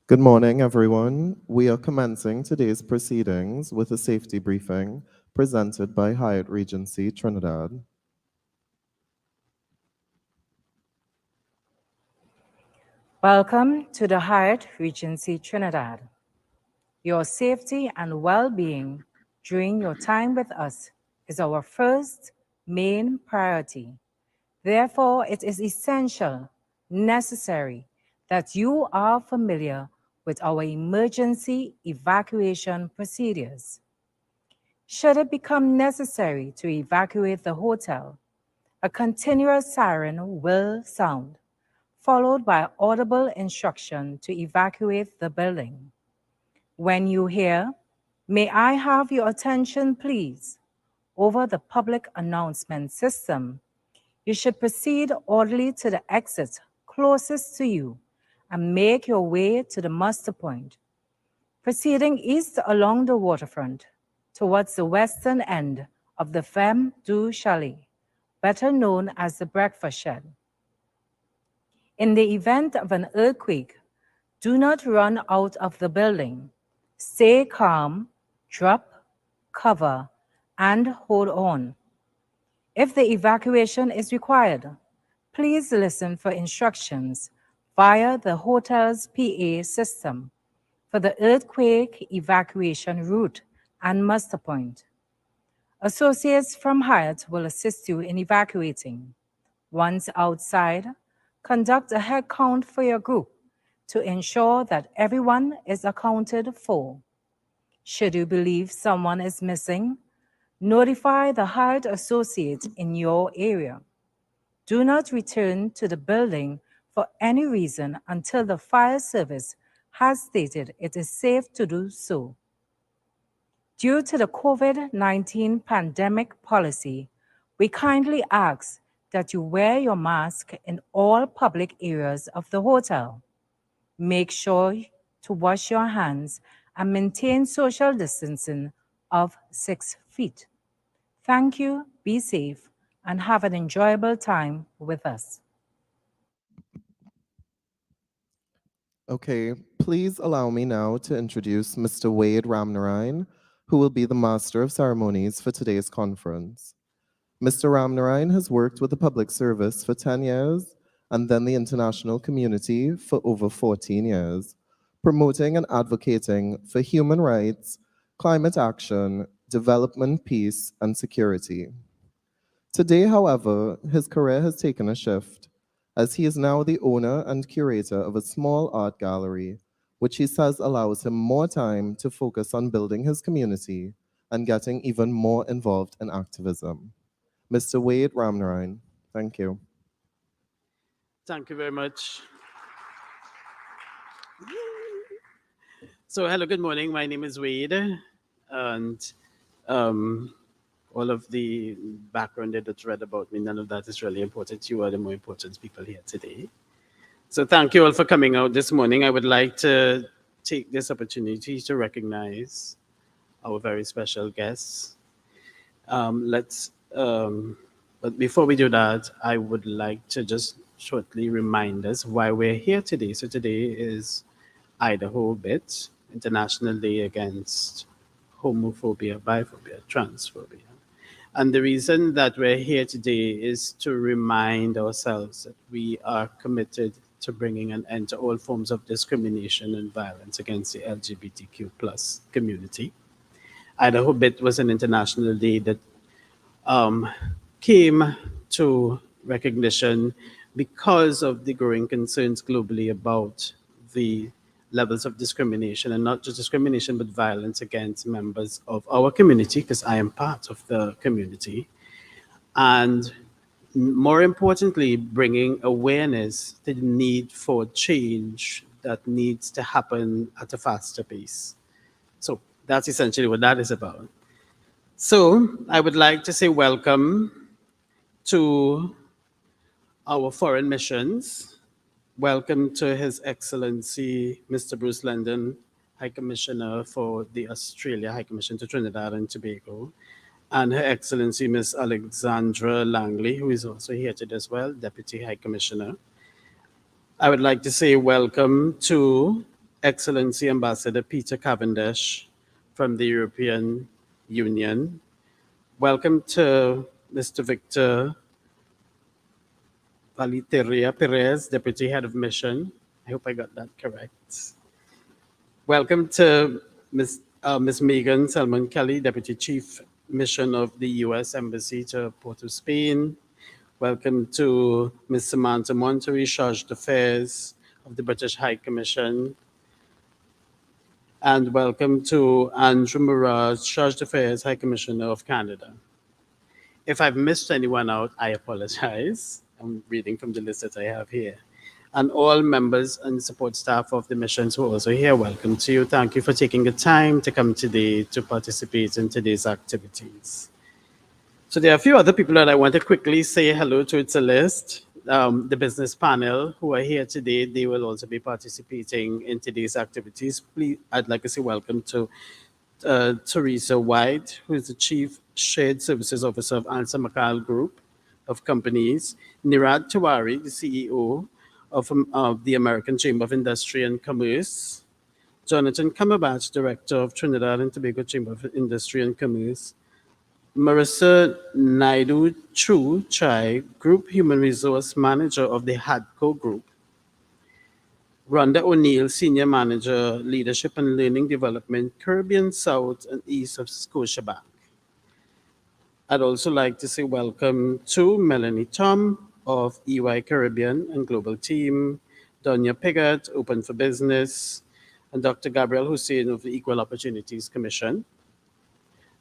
Good morning, everyone. We are commencing today's proceedings with a safety briefing presented by Hyatt Regency Trinidad. Welcome to the Hyatt Regency Trinidad. Your safety and well-being during your time with us is our first main priority. Therefore, it is essential, necessary, that you are familiar with our emergency evacuation procedures. Should it become necessary to evacuate the hotel, a continuous siren will sound, followed by audible instruction to evacuate the building. When you hear, "May I have your attention, please?" over the public announcement system, you should proceed orderly to the exit closest to you and make your way to the muster point. Proceeding east along the waterfront towards the western end of the Femme du Chalet, better known as the Breakfast Shed. In the event of an earthquake, do not run out of the building. Stay calm, drop, cover, and hold on. If the evacuation is required, please listen for instructions via the hotel's PA system for the earthquake evacuation route and muster point. Associates from Hyatt will assist you in evacuating. Once outside, conduct a head count for your group to ensure that everyone is accounted for. Should you believe someone is missing, notify the hired associate in your area. Do not return to the building for any reason until the fire service has stated it is safe to do so. Due to the COVID-19 pandemic policy, we kindly ask that you wear your mask in all public areas of the hotel. Make sure to wash your hands and maintain social distancing of 6 feet. Thank you, be safe, and have an enjoyable time with us. Okay, please allow me now to introduce Mr. Wade Ramnarine, who will be the Master of Ceremonies for today's conference. Mr. Ramnarine has worked with the public service for 10 years and then the international community for over 14 years, promoting and advocating for human rights, climate action, development, peace, and security. Today, however, his career has taken a shift, as he is now the owner and curator of a small art gallery, which he says allows him more time to focus on building his community and getting even more involved in activism. Mr. Wade Ramnarine, thank you. Thank you very much. So, hello, good morning. My name is Wade, and all of the background that you read about me, none of that is really important. You are the more important people here today. So, thank you all for coming out this morning. I would like to take this opportunity to recognize our very special guests. But before we do that, I would like to just shortly remind us why we're here today. So today is Idaho BIT, International Day Against Homophobia, Biphobia, Transphobia. And the reason that we're here today is to remind ourselves that we are committed to bringing an end to all forms of discrimination and violence against the LGBTQ plus community. Idaho BIT was an international day that came to recognition because of the growing concerns globally about the levels of discrimination, and not just discrimination, but violence against members of our community, because I am part of the community. And more importantly, bringing awareness to the need for change that needs to happen at a faster pace. So that's essentially what that is about. So I would like to say welcome to our foreign missions. Welcome to His Excellency, Mr. Bruce London, High Commissioner for the Australia High Commission to Trinidad and Tobago, and Her Excellency, Ms. Alexandra Langley, who is also here today as well, Deputy High Commissioner. I would like to say welcome to Excellency Ambassador Peter Cavendish from the European Union. Welcome to Mr. Victor Valiteria Perez, Deputy Head of Mission. I hope I got that correct. Welcome to Ms. Megan Salmon Kelly, Deputy Chief Mission of the U.S. Embassy to Port of Spain. Welcome to Ms. Samantha Monterey, Charge d'Affaires of the British High Commission. And welcome to Andrew Muraz, Charge d'Affaires, High Commissioner of Canada. If I've missed anyone out, I apologize. I'm reading from the list that I have here. And all members and support staff of the missions who are also here, welcome to you. Thank you for taking the time to come today to participate in today's activities. So there are a few other people that I want to quickly say hello to. It's a list. The business panel who are here today, they will also be participating in today's activities. Please, I'd like to say welcome to Teresa White, who is the Chief Shared Services Officer of Ansa McCall Group of Companies, Nirad Tiwari, the CEO of the American Chamber of Industry and Commerce, Jonathan Cumberbatch, Director of Trinidad and Tobago Chamber of Industry and Commerce, Marissa Naidu Chu Chai, Group Human Resource Manager of the HADCO Group, Rhonda O'Neill, Senior Manager, Leadership and Learning Development, Caribbean South and East of Scotiabank. I'd also like to say welcome to Melanie Tom of EY Caribbean and Global Team, Donya Piggott, Open for Business, and Dr. Gabriel Hussein of the Equal Opportunities Commission,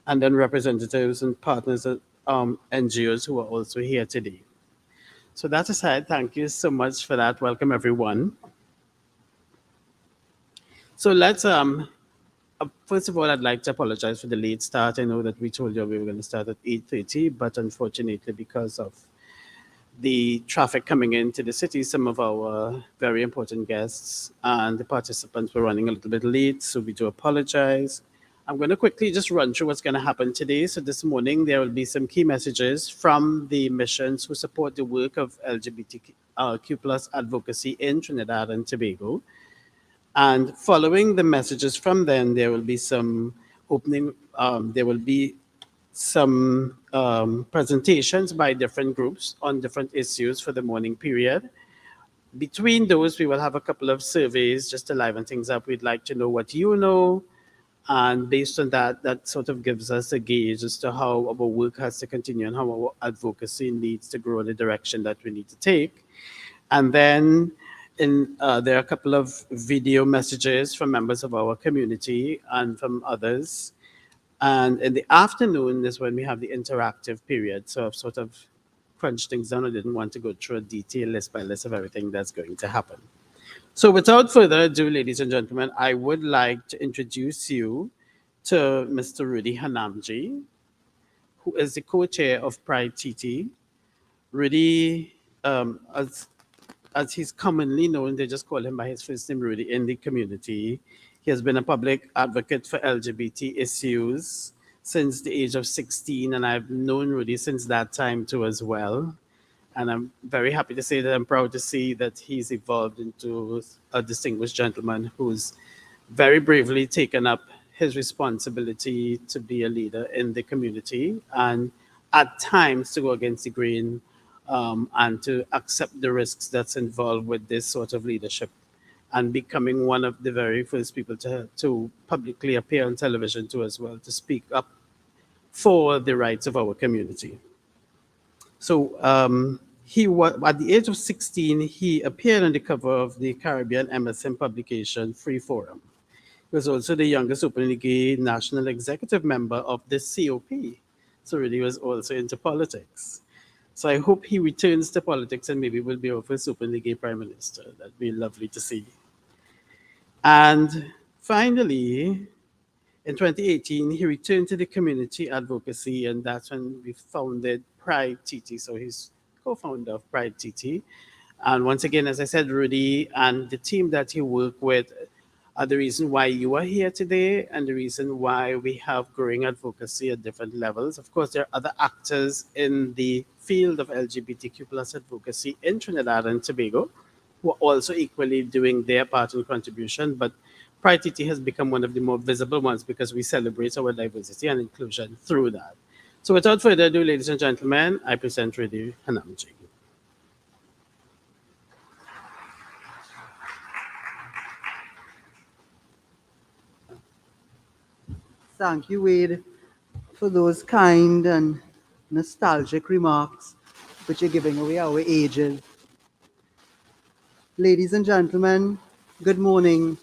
and then representatives and partners at NGOs who are also here today. So that aside, thank you so much for that. Welcome, everyone. So let's, first of all, I'd like to apologize for the late start. I know that we told you we were going to start at 8:30, but unfortunately, because of the traffic coming into the city, some of our very important guests and the participants were running a little bit late, so we do apologize. I'm going to quickly just run through what's going to happen today. So this morning, there will be some key messages from the missions who support the work of LGBTQ+ advocacy in Trinidad and Tobago. And following the messages from them, there will be some opening, there will be some presentations by different groups on different issues for the morning period. Between those, we will have a couple of surveys just to liven things up. We'd like to know what you know. And based on that, that sort of gives us a gauge as to how our work has to continue and how our advocacy needs to grow in the direction that we need to take. And then there are a couple of video messages from members of our community and from others. And in the afternoon is when we have the interactive period. So I've sort of crunched things down. I didn't want to go through a detailed list by list of everything that's going to happen. So without further ado, ladies and gentlemen, I would like to introduce you to Mr. Rudy Hanamji, who is the co-chair of PrideTT. Rudy, as he's commonly known, they just call him by his first name, Rudy, in the community. He has been a public advocate for LGBT issues since the age of 16, and I've known Rudy since that time too as well. And I'm very happy to say that I'm proud to see that he's evolved into a distinguished gentleman who's very bravely taken up his responsibility to be a leader in the community and at times to go against the grain and to accept the risks that's involved with this sort of leadership and becoming one of the very first people to publicly appear on television too as well, to speak up for the rights of our community. So he was, at the age of 16, he appeared on the cover of the Caribbean MSM publication, Free Forum. He was also the youngest openly gay national executive member of the COP. So really was also into politics. So I hope he returns to politics and maybe will be our first openly gay prime minister. That'd be lovely to see. And finally, in 2018, he returned to the community advocacy, and that's when we founded PrideTT. So he's co-founder of PrideTT. And once again, as I said, Rudy and the team that he worked with are the reason why you are here today and the reason why we have growing advocacy at different levels. Of course, there are other actors in the field of LGBTQ+ advocacy in Trinidad and Tobago. who are also equally doing their part and contribution. But PrideTT has become one of the more visible ones because we celebrate our diversity and inclusion through that. So without further ado, ladies and gentlemen, I present Ridi Hanamji. Thank you, Wade, for those kind and nostalgic remarks, which you're giving away our ages. Ladies and gentlemen, good morning.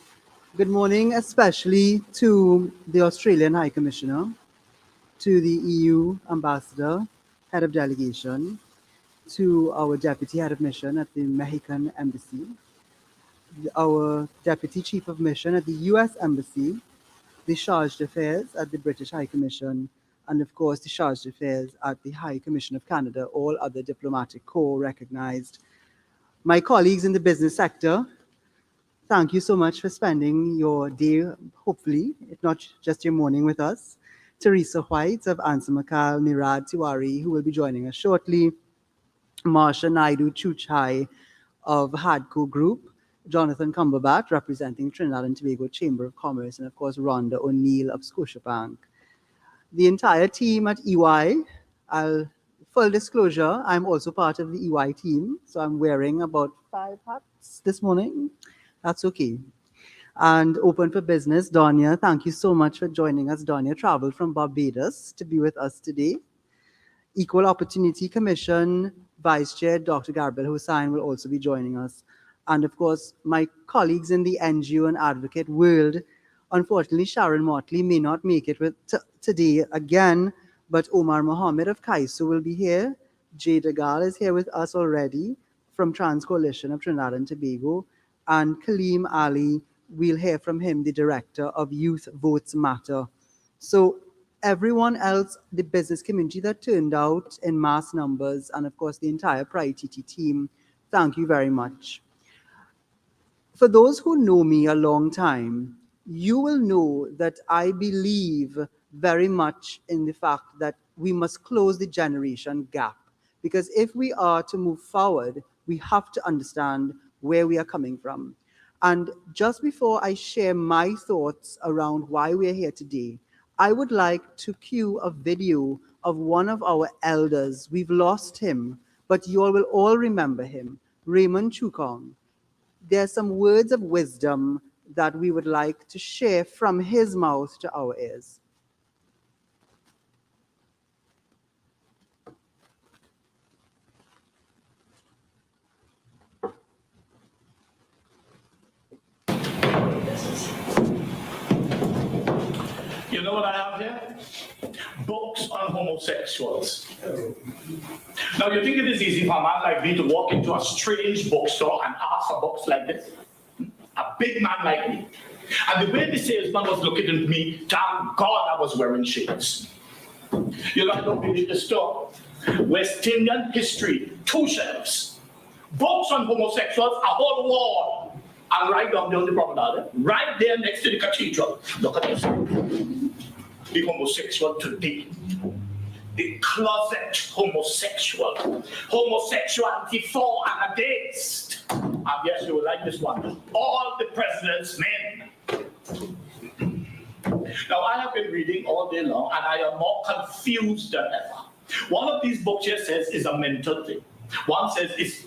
Good morning, especially to the Australian High Commissioner, to the EU Ambassador, Head of Delegation, to our Deputy Head of Mission at the Mexican Embassy, our Deputy Chief of Mission at the US Embassy, the Charge d'Affaires at the British High Commission, and of course the Charge d'Affaires at the High Commission of Canada, all other diplomatic corps recognized. My colleagues in the business sector, thank you so much for spending your day, hopefully, if not just your morning with us. Teresa White of Ansa Makal, Mirad Tiwari, who will be joining us shortly, Marsha Naidu Chuchai of Hadco Group, Jonathan Cumberbatch representing Trinidad and Tobago Chamber of Commerce, and of course Rhonda O'Neill of Scotiabank. The entire team at EY, full disclosure, I'm also part of the EY team, so I'm wearing about 5 hats this morning. That's okay. And Open for Business, Donia, thank you so much for joining us. Donia traveled from Barbados to be with us today. Equal Opportunity Commission Vice Chair Dr. Garbel Hussain will also be joining us. And of course, my colleagues in the NGO and advocate world, unfortunately, Sharon Motley may not make it with today again, but Omar Mohammed of Kaiso will be here. Jay Dagal is here with us already from Trans Coalition of Trinidad and Tobago. And Kaleem Ali, we'll hear from him, the director of Youth Votes Matter. So everyone else, the business community that turned out in mass numbers, and of course the entire PrideTT team, thank you very much. For those who know me a long time, you will know that I believe very much in the fact that we must close the generation gap. Because if we are to move forward, we have to understand where we are coming from. And just before I share my thoughts around why we are here today, I would like to cue a video of one of our elders. We've lost him, but you all will all remember him, Raymond Chukong. There are some words of wisdom that we would like to share from his mouth to our ears. You know what I have here? Books on homosexuals. Now, you think it is easy for a man like me to walk into a strange bookstore and ask for books like this? A big man like me. And the way the salesman was looking at me, thank God I was wearing shades. You know, I don't believe the store. West Indian history, 2 shelves. Books on homosexuals, a whole wall. And right down there on the promenade, right there next to the cathedral. Look at this. The homosexual today. The closet homosexual. Homosexuality for and against. And yes, you will like this one. All the president's men. Now, I have been reading all day long, and I am more confused than ever. One of these books here says is a mental thing. One says it's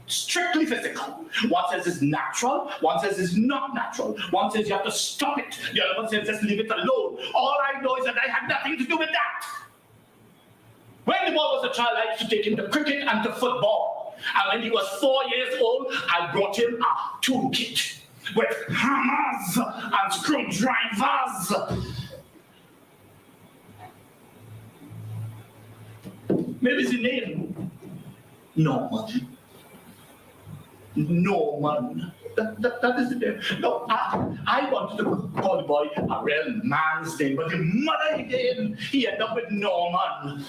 strictly physical. One says it's natural. One says it's not natural. One says you have to stop it. The other one says just leave it alone. All I know is that I had nothing to do with that. When the boy was a child, I used to take him to cricket and to football. And when he was 4 years old, I brought him a toolkit with hammers and screwdrivers. Maybe it's the name. Norman. Norman. That is the name. No, I wanted to call the boy a real man's name, but the mother he gave, he ended up with Norman.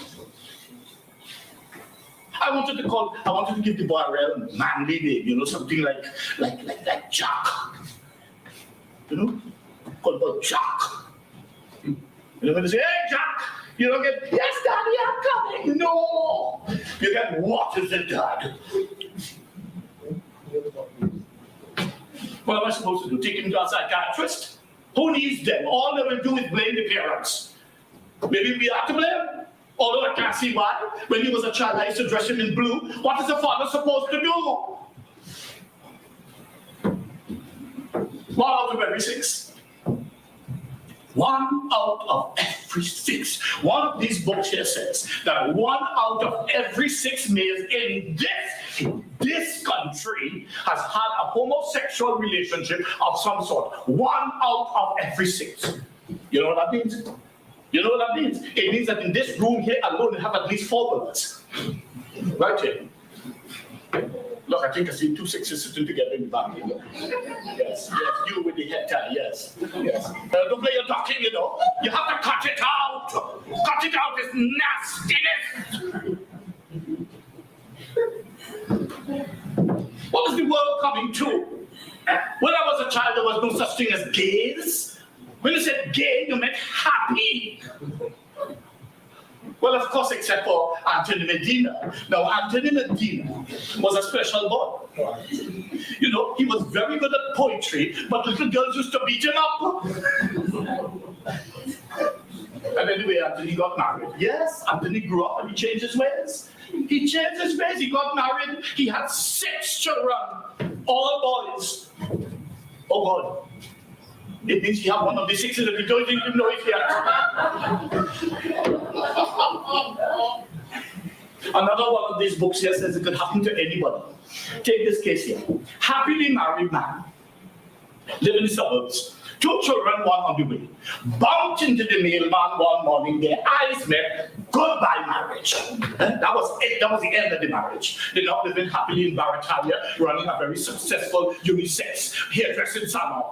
I wanted to give the boy a real manly name, you know, something like Jack. You know? Called boy Jack. You know, when they say, hey Jack, you don't get, yes daddy, I'm coming. No. You get, what is it, dad? What am I supposed to do? Take him to a psychiatrist? Who needs them? All they will do is blame the parents. Maybe we are to blame. Although I can't see why. When he was a child, I used to dress him in blue. What is the father supposed to do? 1 out of every 6. 1 out of every 6. One of these books here says that 1 out of every 6 males in this country has had a homosexual relationship of some sort. 1 out of every 6. You know what that means? You know what that means? It means that in this room here alone, you have at least 4 brothers. Right here. Look, I think I see 2 6s sitting together in the back. Yes, you with the head tie, yes. Don't play your talking, you know. You have to cut it out. Cut it out, this nastiness. What is the world coming to? When I was a child, there was no such thing as gays. When you said gay, you meant happy. Well, of course, except for Anthony Medina. Now, Anthony Medina was a special boy. You know, he was very good at poetry, but little girls used to beat him up. And anyway, Anthony got married. Yes, Anthony grew up and he changed his ways. He changed his ways. He got married. He had 6 children, all boys. Oh, God. It means he had one of the 6s that he don't even know it yet. Another one of these books here says it could happen to anybody. Take this case here. Happily married man, live in the suburbs. 2 children, 1 on the way. Bumped into the mailman one morning, their eyes met, goodbye marriage. That was it, that was the end of the marriage. They're not living happily in Barataria, running a very successful unisex hairdressing salon.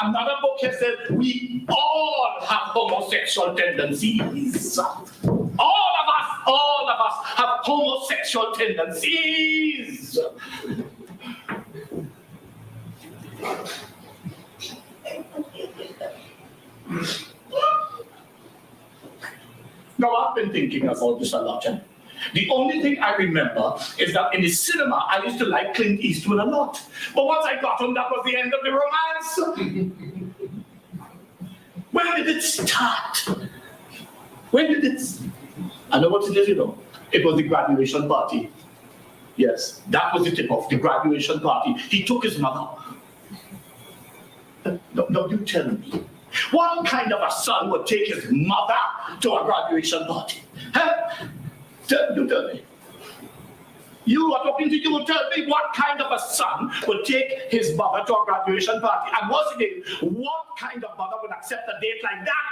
Another book here said we all have homosexual tendencies. All of us have homosexual tendencies. Now, I've been thinking about this a lot. The only thing I remember is that in the cinema, I used to like Clint Eastwood a lot. But once I got him, that was the end of the romance. When did it start? When did it? I know what it is, you know. It was the graduation party. Yes, that was the tip-off, the graduation party. He took his mother. No, you tell me. What kind of a son would take his mother to a graduation party? Huh? You tell me. You are talking to you. Tell me what kind of a son would take his mother to a graduation party. And once again, what kind of mother would accept a date like that?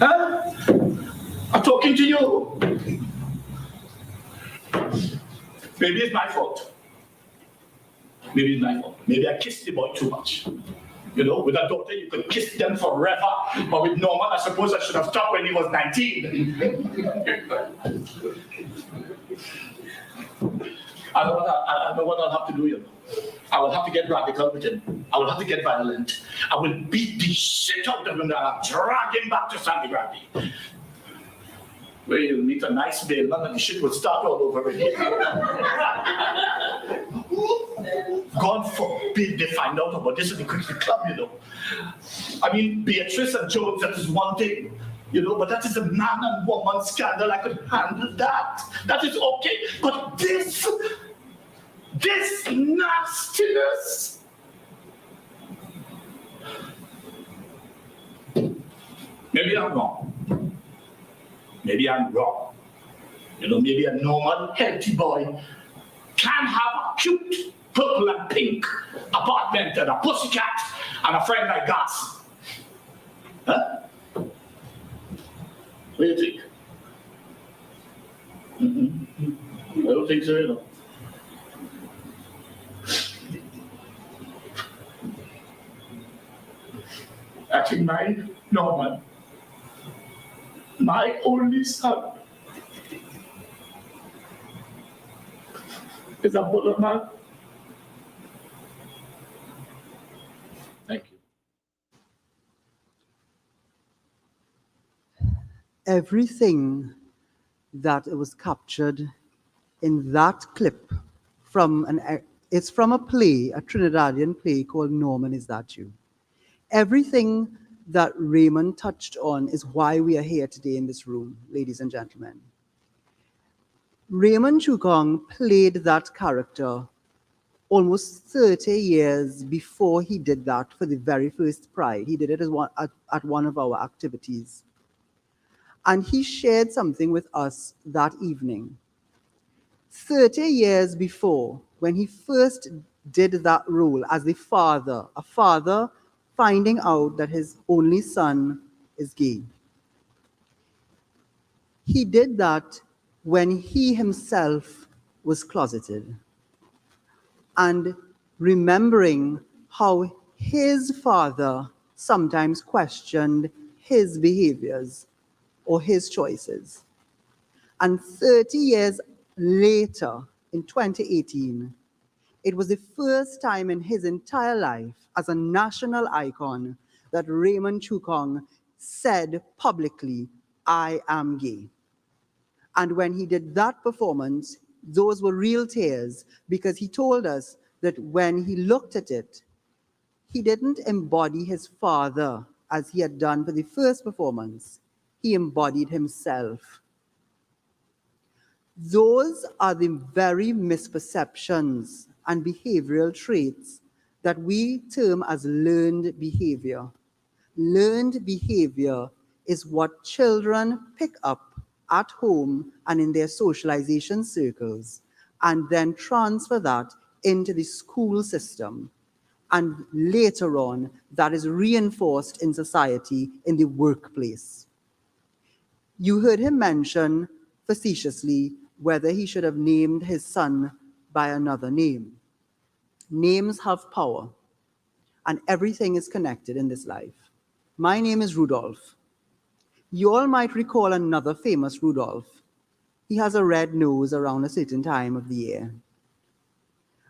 Huh? I'm talking to you. Maybe it's my fault. Maybe it's my fault. Maybe I kissed the boy too much. You know, with a daughter, you could kiss them forever. But with Norman, I suppose I should have stopped when he was 19. I know what I'll have to do, you know. I will have to get radical with him. I will have to get violent. I will beat the shit out of him and I'll drag him back to Sandy Grandy. Where you'll meet a nice bailman and the shit will start all over again. God forbid they find out about this at the Cricket Club, you know. I mean, Beatrice and Jones, that is one thing, you know, but that is a man and woman scandal. I could handle that. That is okay. But this nastiness. Maybe I'm wrong. Maybe I'm wrong. You know, maybe a normal, healthy boy can have a cute purple and pink apartment and a pussycat and a friend like us. Huh? What do you think? I don't think so, you know. I think Norman, my only son, is a bullet man. Thank you. Everything that was captured in that clip from an It's from a play, a Trinidadian play called Norman, Is That You? Everything that Raymond touched on is why we are here today in this room, ladies and gentlemen. Raymond Chukong played that character almost 30 years before he did that for the very first Pride. He did it at one of our activities. And he shared something with us that evening. 30 years before, when he first did that role as the father, a father finding out that his only son is gay. He did that when he himself was closeted. And remembering how his father sometimes questioned his behaviors or his choices. And 30 years later, in 2018, it was the first time in his entire life as a national icon that Raymond Chukong said publicly, I am gay. And when he did that performance, those were real tears, because he told us that when he looked at it, he didn't embody his father as he had done for the first performance. He embodied himself. Those are the very misperceptions and behavioral traits that we term as learned behavior. Learned behavior is what children pick up at home and in their socialization circles, and then transfer that into the school system. And later on, that is reinforced in society in the workplace. You heard him mention facetiously whether he should have named his son by another name. Names have power, and everything is connected in this life. My name is Rudolph. You all might recall another famous Rudolph. He has a red nose around a certain time of the year.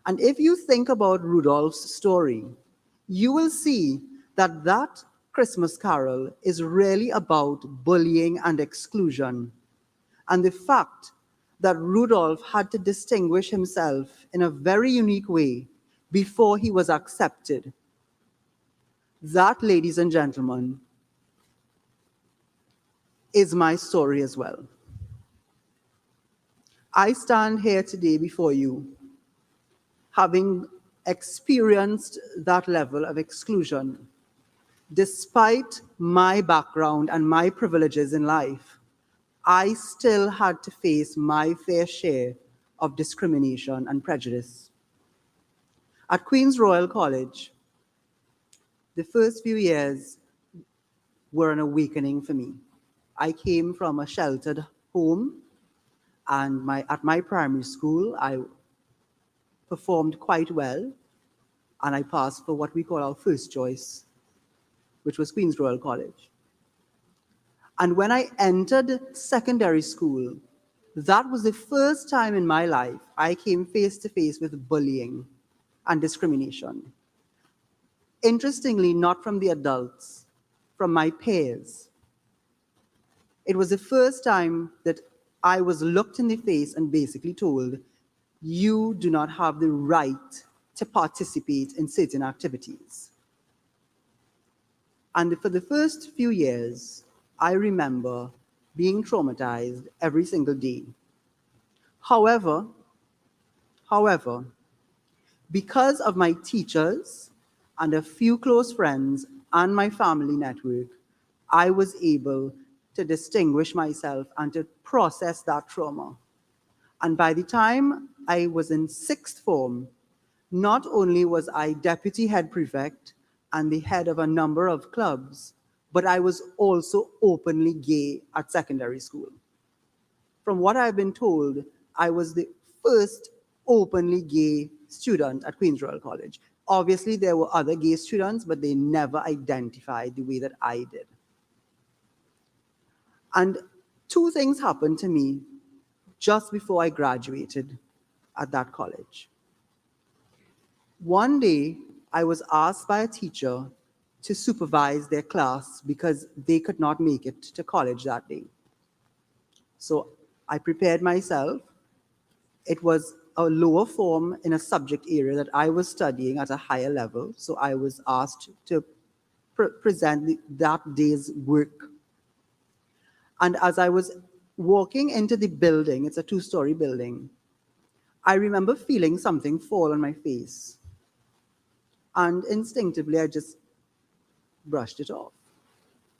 And if you think about Rudolph's story, you will see that that Christmas carol is really about bullying and exclusion, and the fact that Rudolph had to distinguish himself in a very unique way before he was accepted. That, ladies and gentlemen, is my story as well. I stand here today before you, having experienced that level of exclusion. Despite my background and my privileges in life, I still had to face my fair share of discrimination and prejudice. At Queen's Royal College, the first few years were an awakening for me. I came from a sheltered home, and at my primary school, I performed quite well, and I passed for what we call our first choice, which was Queen's Royal College. And when I entered secondary school, that was the first time in my life I came face to face with bullying and discrimination. Interestingly, not from the adults, from my peers. It was the first time that I was looked in the face and basically told, you do not have the right to participate in certain activities. And for the first few years, I remember being traumatized every single day. However, because of my teachers and a few close friends and my family network, I was able to distinguish myself and to process that trauma. And by the time I was in sixth form, not only was I deputy head prefect and the head of a number of clubs, but I was also openly gay at secondary school. From what I've been told, I was the first openly gay student at Queen's Royal College. Obviously, there were other gay students, but they never identified the way that I did. And two things happened to me just before I graduated at that college. One day, I was asked by a teacher to supervise their class because they could not make it to college that day. So I prepared myself. It was a lower form in a subject area that I was studying at a higher level. So I was asked to present that day's work. And as I was walking into the building, it's a 2-story building, I remember feeling something fall on my face. And instinctively, I just brushed it off,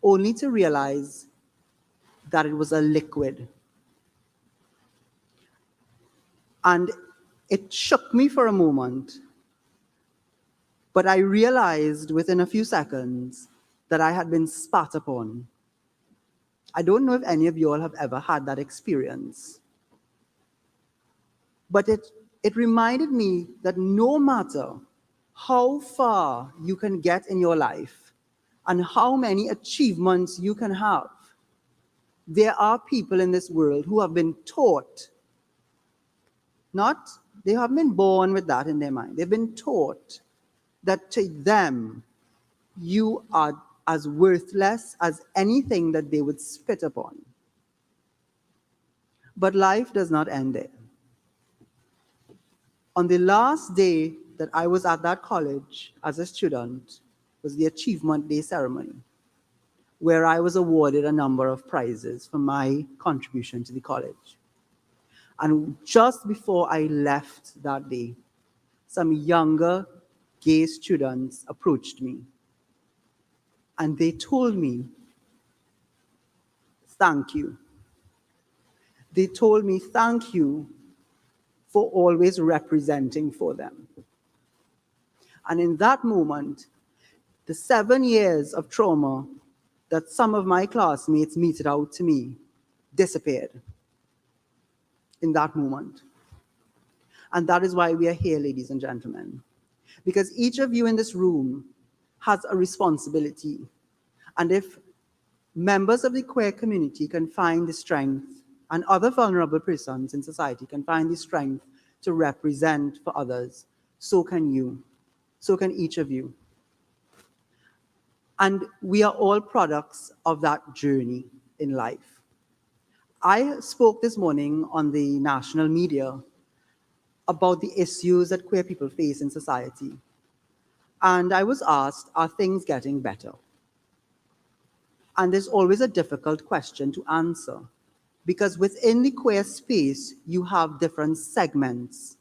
only to realize that it was a liquid. And it shook me for a moment, but I realized within a few seconds that I had been spat upon. I don't know if any of you all have ever had that experience, but it reminded me that no matter how far you can get in your life and how many achievements you can have, there are people in this world who have been taught, they haven't been born with that in their mind. They've been taught that to them, you are as worthless as anything that they would spit upon. But life does not end there. On the last day that I was at that college as a student was the Achievement Day ceremony, where I was awarded a number of prizes for my contribution to the college. And just before I left that day, some younger gay students approached me. And they told me, thank you. They told me, thank you for always representing for them. And in that moment, the 7 years of trauma that some of my classmates meted out to me disappeared in that moment. And that is why we are here, ladies and gentlemen. Because each of you in this room has a responsibility. And if members of the queer community can find the strength, and other vulnerable persons in society can find the strength to represent for others, so can you. So can each of you. And we are all products of that journey in life. I spoke this morning on the national media about the issues that queer people face in society. And I was asked, are things getting better? And there's always a difficult question to answer, because within the queer space, you have different segments.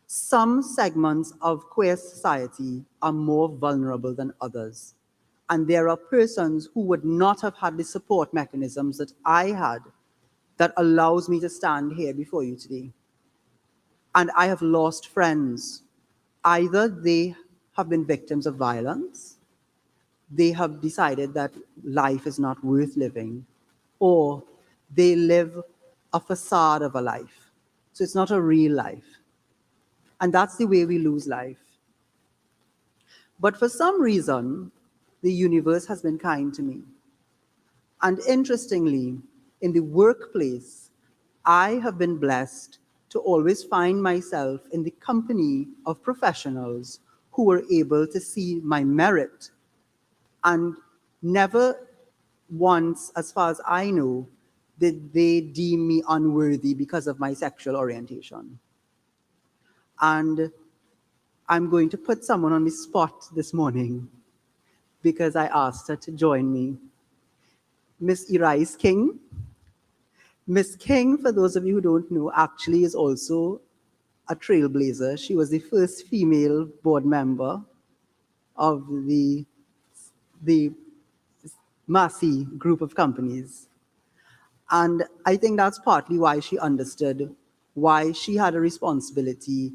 Some segments of queer society are more vulnerable than others. And there are persons who would not have had the support mechanisms that I had that allows me to stand here before you today. And I have lost friends. Either they have been victims of violence, they have decided that life is not worth living, or they live a facade of a life. So it's not a real life. And that's the way we lose life. But for some reason, the universe has been kind to me. And interestingly, in the workplace, I have been blessed to always find myself in the company of professionals who were able to see my merit, and never once, as far as I know, did they deem me unworthy because of my sexual orientation. And I'm going to put someone on the spot this morning because I asked her to join me. Miss Irais King. Miss King, for those of you who don't know, actually is also a trailblazer. She was the first female board member of the Massey group of companies. And I think that's partly why she understood why she had a responsibility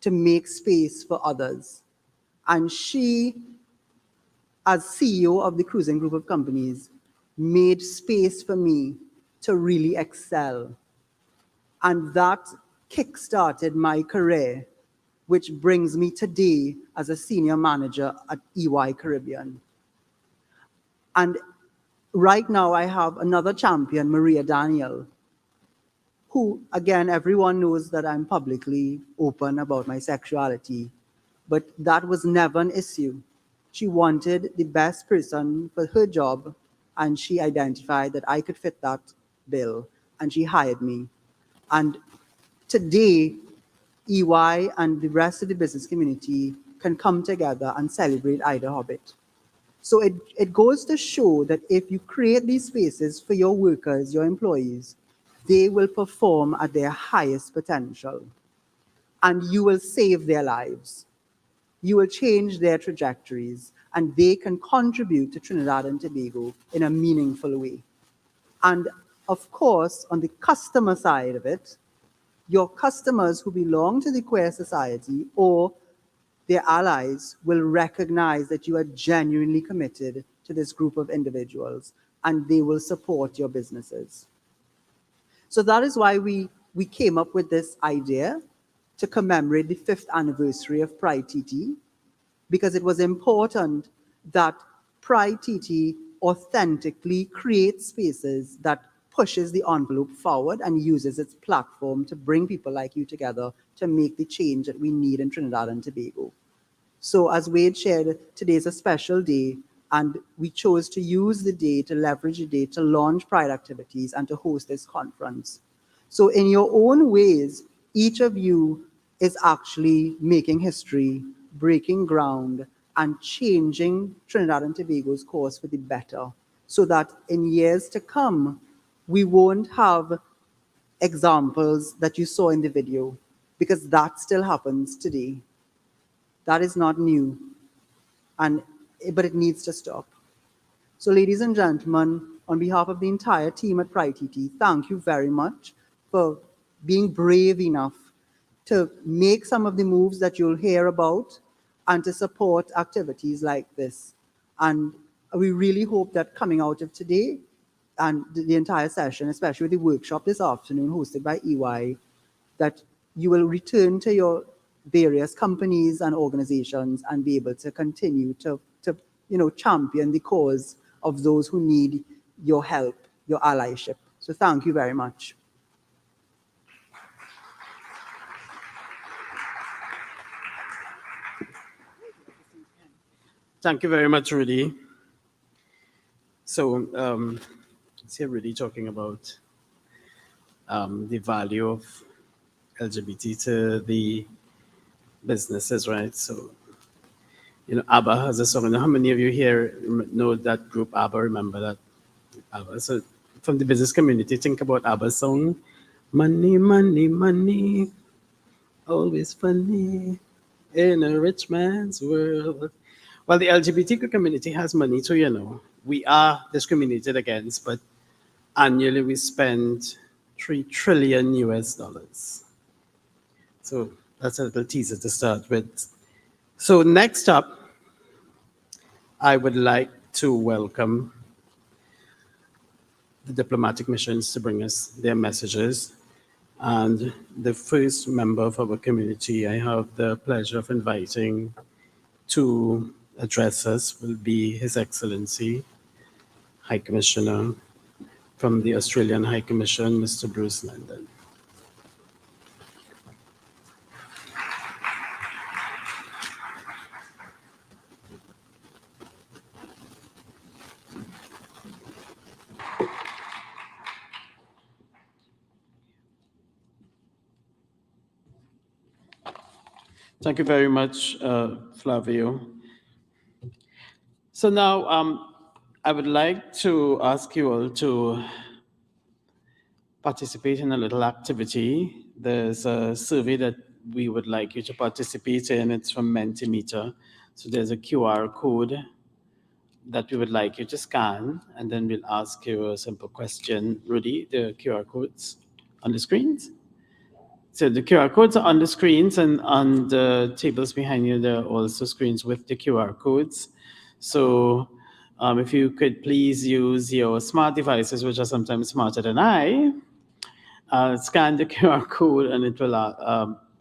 to make space for others. And she, as CEO of the cruising group of companies, made space for me to really excel. And that kickstarted my career, which brings me today as a senior manager at EY Caribbean. And right now I have another champion, Maria Daniel, who, again, everyone knows that I'm publicly open about my sexuality, but that was never an issue. She wanted the best person for her job, and she identified that I could fit that bill, and she hired me. And today, EY and the rest of the business community can come together and celebrate Ida Hobbit. So it goes to show that if you create these spaces for your workers, your employees, they will perform at their highest potential. And you will save their lives. You will change their trajectories, and they can contribute to Trinidad and Tobago in a meaningful way. And of course, on the customer side of it, your customers who belong to the queer society or their allies will recognize that you are genuinely committed to this group of individuals, and they will support your businesses. So that is why we came up with this idea to commemorate the 5th anniversary of PrideTT, because it was important that PrideTT authentically creates spaces that pushes the envelope forward and uses its platform to bring people like you together to make the change that we need in Trinidad and Tobago. So as Wade shared, today is a special day, and we chose to use the day, to leverage the day to launch Pride activities and to host this conference. So in your own ways, each of you is actually making history, breaking ground, and changing Trinidad and Tobago's course for the better, so that in years to come, we won't have examples that you saw in the video, because that still happens today. That is not new, but it needs to stop. So ladies and gentlemen, on behalf of the entire team at PrideTT, thank you very much for being brave enough to make some of the moves that you'll hear about and to support activities like this. And we really hope that coming out of today and the entire session, especially with the workshop this afternoon hosted by EY, that you will return to your various companies and organizations and be able to continue to champion the cause of those who need your help, your allyship. So thank you very much. Thank you very much, Rudy. So, here Rudy talking about the value of LGBT to the businesses, right? So, ABBA has a song. How many of you here know that group ABBA? Remember that ABBA? So, from the business community, think about ABBA's song. Money, money, money, always funny in a rich man's world. Well, the LGBTQ community has money too, We are discriminated against, but annually we spend $3 trillion US. So that's a little teaser to start with. So next up, I would like to welcome the diplomatic missions to bring us their messages. And the first member of our community I have the pleasure of inviting to address us will be His Excellency, High Commissioner from the Australian High Commission, Mr. Bruce London. Thank you very much, Flavio. So now I would like to ask you all to participate in a little activity. There's a survey that we would like you to participate in. It's from Mentimeter. So there's a QR code that we would like you to scan, and then we'll ask you a simple question. Rudy, the QR codes on the screens? So the QR codes are on the screens, and on the tables behind you, there are also screens with the QR codes. So if you could please use your smart devices, which are sometimes smarter than I, scan the QR code, and it will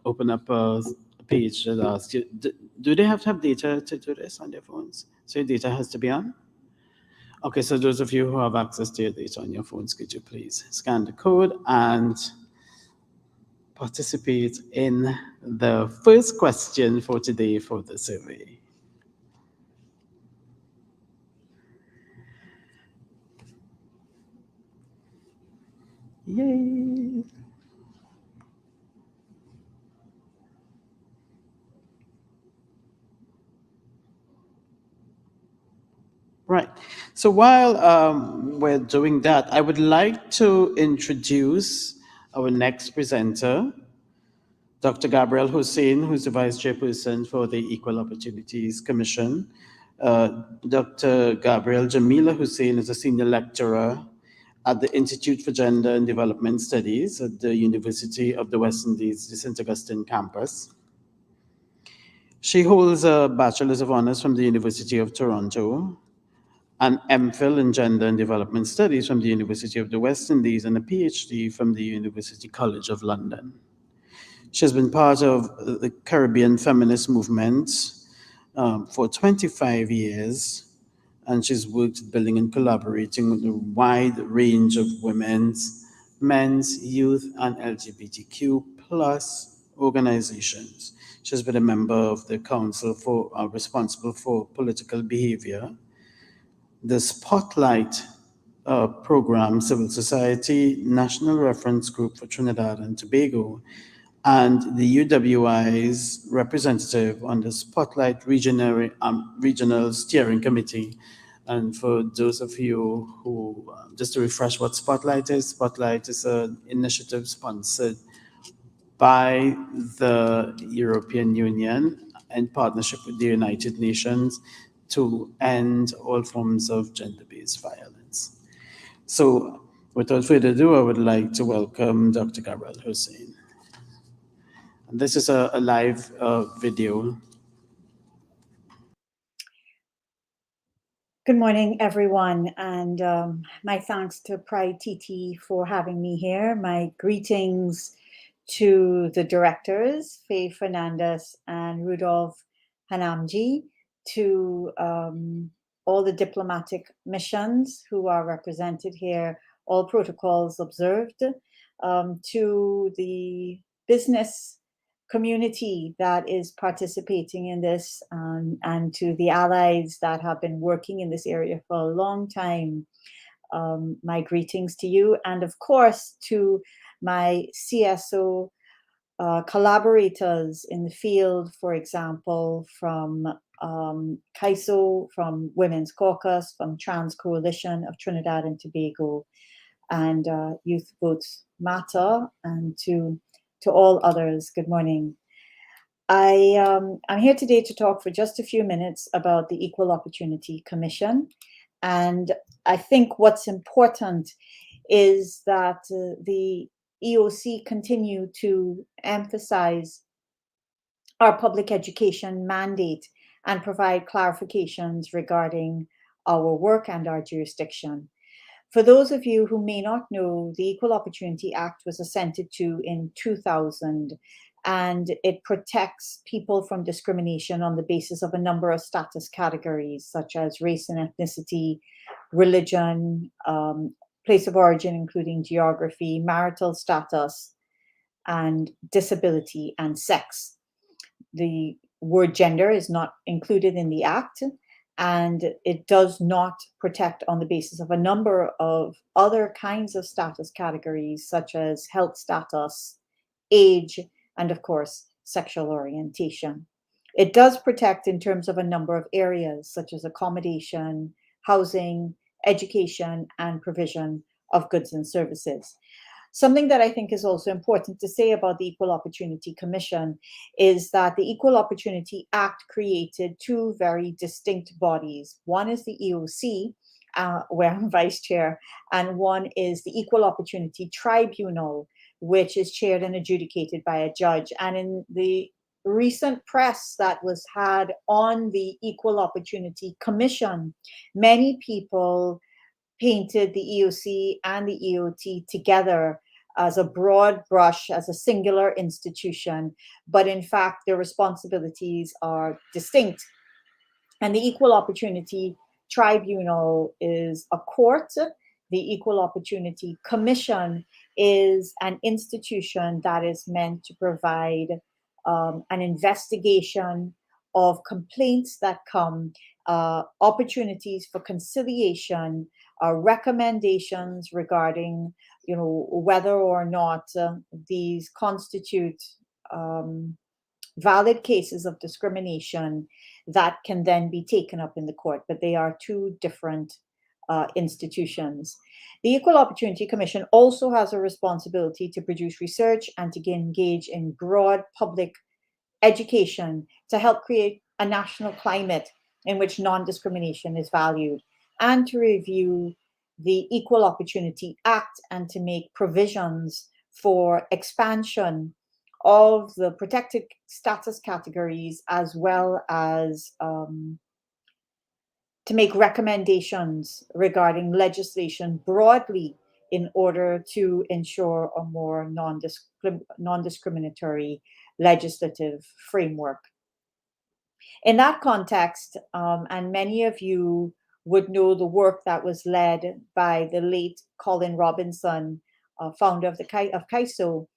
open up a page that asks you, do they have to have data to do this on their phones? So your data has to be on? Okay, so those of you who have access to your data on your phones, could you please scan the code and participate in the first question for today for the survey. Yay! Right. So while we're doing that, I would like to introduce our next presenter, Dr. Gabriel Hussein, who's the Vice Chairperson for the Equal Opportunities Commission. Dr. Gabriel Jamila Hussein is a senior lecturer at the Institute for Gender and Development Studies at the University of the West Indies, the St. Augustine campus. She holds a Bachelor's of Honors from the University of Toronto, an MPhil in Gender and Development Studies from the University of the West Indies, and a PhD from the University College of London. She has been part of the Caribbean feminist movement for 25 years, and she's worked building and collaborating with a wide range of women's, men's, youth, and LGBTQ plus organizations. She's been a member of the Council for responsible for political behavior, the Spotlight program, Civil Society National Reference Group for Trinidad and Tobago, and the UWI's representative on the Spotlight Regional Steering Committee. And for those of you who, just to refresh what Spotlight is an initiative sponsored by the European Union in partnership with the United Nations to end all forms of gender-based violence. So without further ado, I would like to welcome Dr. Gabriel Hussein. And this is a live video. Good morning, everyone, and my thanks to PrideTT for having me here. My greetings to the directors, Faye Fernandez and Rudolph Hanamji, to all the diplomatic missions who are represented here, all protocols observed, to the business community that is participating in this, and to the allies that have been working in this area for a long time. My greetings to you, and of course to my CSO collaborators in the field, for example, from CAISO, from Women's Caucus, from Trans Coalition of Trinidad and Tobago, and Youth Votes Matter, and to all others. Good morning. I'm here today to talk for just a few minutes about the Equal Opportunity Commission. And I think what's important is that the EOC continue to emphasize our public education mandate and provide clarifications regarding our work and our jurisdiction. For those of you who may not know, the Equal Opportunity Act was assented to in 2000, and it protects people from discrimination on the basis of a number of status categories, such as race and ethnicity, religion, place of origin, including geography, marital status, and disability and sex. The word gender is not included in the Act, and it does not protect on the basis of a number of other kinds of status categories, such as health status, age, and of course, sexual orientation. It does protect in terms of a number of areas, such as accommodation, housing, education, and provision of goods and services. Something that I think is also important to say about the Equal Opportunity Commission is that the Equal Opportunity Act created two very distinct bodies. One is the EOC, where I'm vice chair, and one is the Equal Opportunity Tribunal, which is chaired and adjudicated by a judge. And in the recent press that was had on the Equal Opportunity Commission, many people painted the EOC and the EOT together as a broad brush, as a singular institution, but in fact, their responsibilities are distinct. And the Equal Opportunity Tribunal is a court. The Equal Opportunity Commission is an institution that is meant to provide an investigation of complaints that come, opportunities for conciliation, recommendations regarding, whether or not these constitute valid cases of discrimination. that can then be taken up in the court, but they are two different institutions. The Equal Opportunity Commission also has a responsibility to produce research and to engage in broad public education to help create a national climate in which non-discrimination is valued, and to review the Equal Opportunity Act and to make provisions for expansion of the protected status categories, as well as to make recommendations regarding legislation broadly in order to ensure a more non-discriminatory legislative framework. In that context, and many of you would know the work that was led by the late Colin Robinson, founder of CAISO,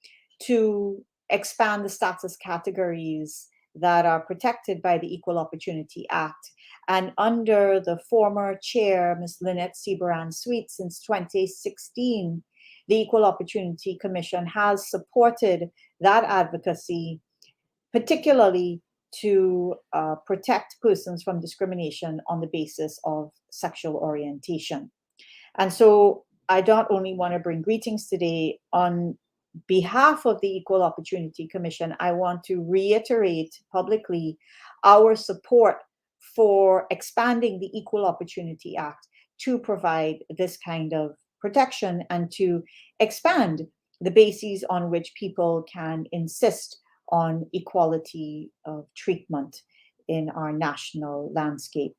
to expand the status categories that are protected by the Equal Opportunity Act. And under the former chair, Ms. Lynette Seaborn-Sweet, since 2016, the Equal Opportunity Commission has supported that advocacy, particularly to protect persons from discrimination on the basis of sexual orientation. And so I not only want to bring greetings today on behalf of the Equal Opportunity Commission, I want to reiterate publicly our support for expanding the Equal Opportunity Act to provide this kind of protection and to expand the bases on which people can insist on equality of treatment in our national landscape.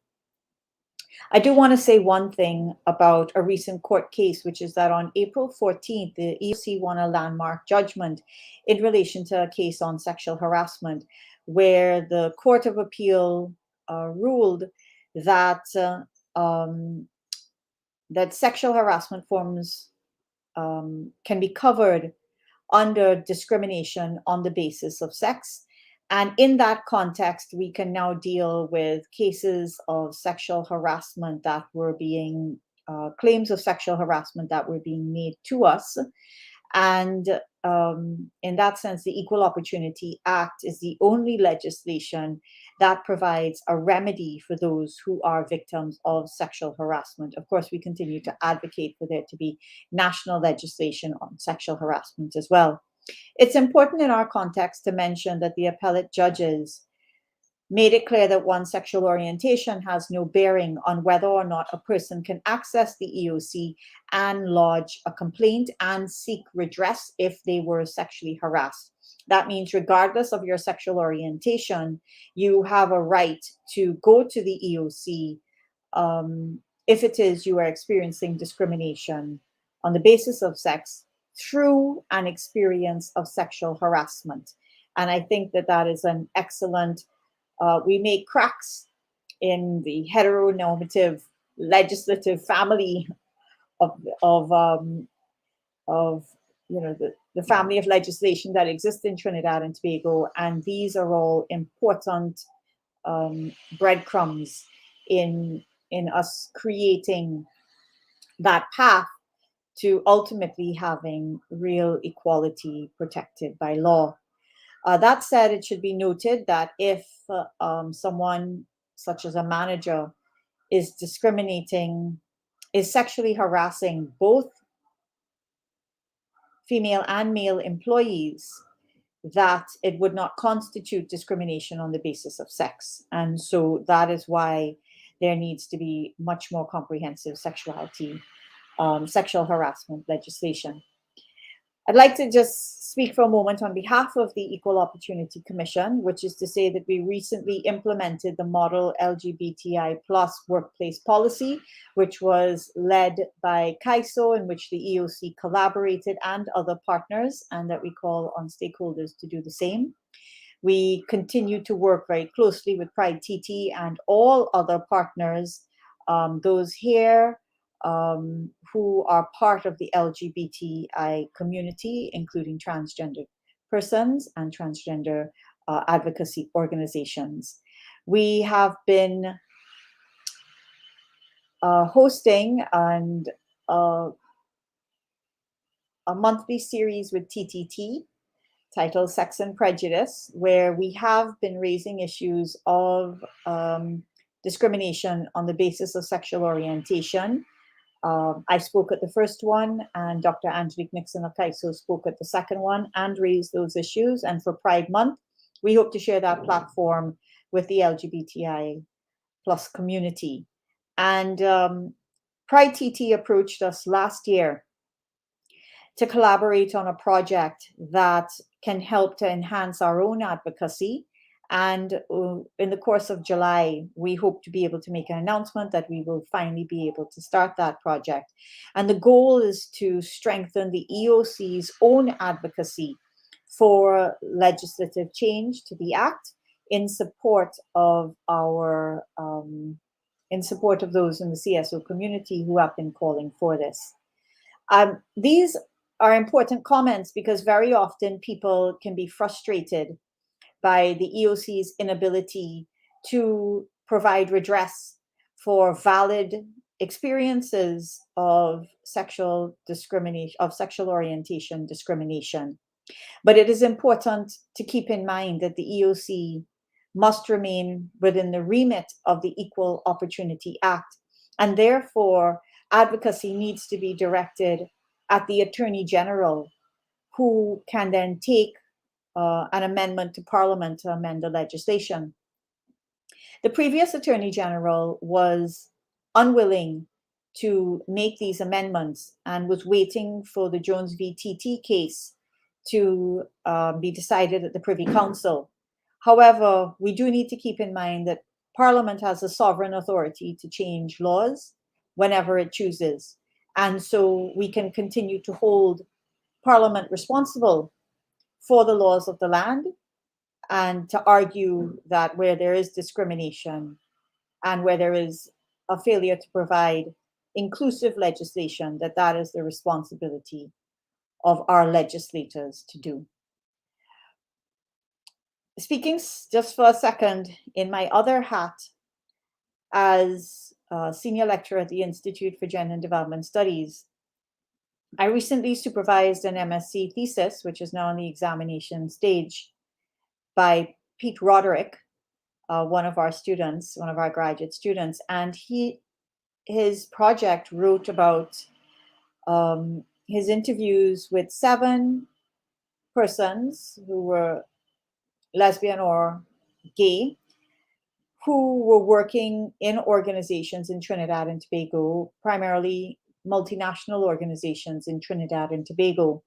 I do want to say one thing about a recent court case, which is that on April 14th, the EOC won a landmark judgment in relation to a case on sexual harassment, where the Court of Appeal ruled that that sexual harassment forms can be covered under discrimination on the basis of sex. And in that context, we can now deal with cases of sexual harassment that were being, claims of sexual harassment that were being made to us. And in that sense, the Equal Opportunity Act is the only legislation that provides a remedy for those who are victims of sexual harassment. Of course, we continue to advocate for there to be national legislation on sexual harassment as well. It's important in our context to mention that the appellate judges made it clear that one's sexual orientation has no bearing on whether or not a person can access the EOC and lodge a complaint and seek redress if they were sexually harassed. That means regardless of your sexual orientation, you have a right to go to the EOC if it is you are experiencing discrimination on the basis of sex through an experience of sexual harassment. And I think that that is an excellent, we make cracks in the heteronormative legislative family of the family of legislation that exists in Trinidad and Tobago. And these are all important breadcrumbs in us creating that path to ultimately having real equality protected by law. That said, it should be noted that if someone, such as a manager, is discriminating, is sexually harassing both female and male employees, that it would not constitute discrimination on the basis of sex. And so that is why there needs to be much more comprehensive sexual harassment legislation. I'd like to just speak for a moment on behalf of the Equal Opportunity Commission, which is to say that we recently implemented the model LGBTI+ workplace policy, which was led by CAISO, in which the EOC collaborated and other partners, and that we call on stakeholders to do the same. We continue to work very closely with PrideTT and all other partners, those here, who are part of the LGBTI community, including transgender persons and transgender advocacy organizations. We have been hosting a monthly series with TTT titled Sex and Prejudice, where we have been raising issues of discrimination on the basis of sexual orientation. I spoke at the first one, and Dr. Angelique Nixon of CAISO spoke at the second one and raised those issues. And for Pride Month, we hope to share that platform with the LGBTI plus community. And PrideTT approached us last year to collaborate on a project that can help to enhance our own advocacy. And in the course of July, we hope to be able to make an announcement that we will finally be able to start that project. And the goal is to strengthen the EOC's own advocacy for legislative change to the Act in support of our, in support of those in the CSO community who have been calling for this. These are important comments because very often people can be frustrated by the EOC's inability to provide redress for valid experiences of sexual discrimination, of sexual orientation discrimination. But it is important to keep in mind that the EOC must remain within the remit of the Equal Opportunity Act, and therefore advocacy needs to be directed at the Attorney General, who can then take an amendment to Parliament to amend the legislation. The previous Attorney General was unwilling to make these amendments and was waiting for the Jones v. TT case to be decided at the Privy Council. However, we do need to keep in mind that Parliament has a sovereign authority to change laws whenever it chooses. And so we can continue to hold Parliament responsible for the laws of the land and to argue that where there is discrimination and where there is a failure to provide inclusive legislation, that that is the responsibility of our legislators to do. Speaking just for a second in my other hat as a senior lecturer at the Institute for Gender and Development Studies, I recently supervised an MSc thesis, which is now on the examination stage, by Pete Roderick, one of our students, one of our graduate students, and his project wrote about his interviews with 7 persons who were lesbian or gay, who were working in organizations in Trinidad and Tobago, primarily multinational organizations in Trinidad and Tobago.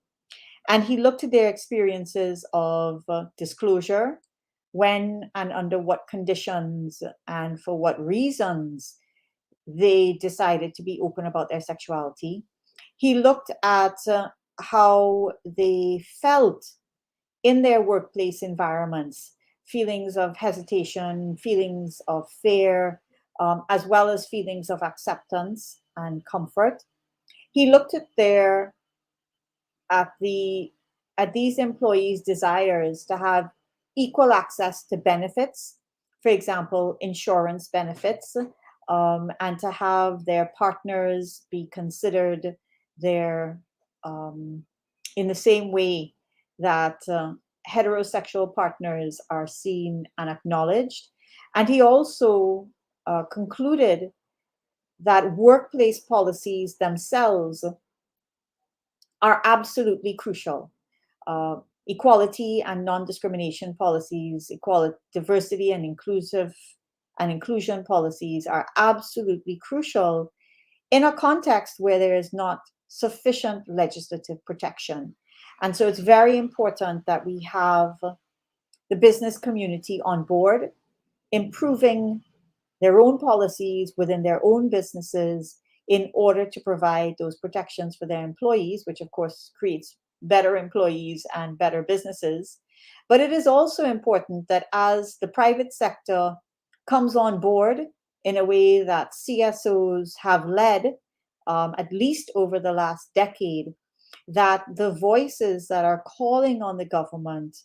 And he looked at their experiences of disclosure, when and under what conditions and for what reasons they decided to be open about their sexuality. He looked at how they felt in their workplace environments, feelings of hesitation, feelings of fear, as well as feelings of acceptance and comfort. He looked at these employees' desires to have equal access to benefits, for example, insurance benefits, and to have their partners be considered in the same way that heterosexual partners are seen and acknowledged. And he also concluded that workplace policies themselves are absolutely crucial. Equality and non-discrimination policies, diversity and inclusion policies are absolutely crucial in a context where there is not sufficient legislative protection. And so it's very important that we have the business community on board, improving their own policies within their own businesses in order to provide those protections for their employees, which of course creates better employees and better businesses. But it is also important that as the private sector comes on board in a way that CSOs have led, at least over the last decade, that the voices that are calling on the government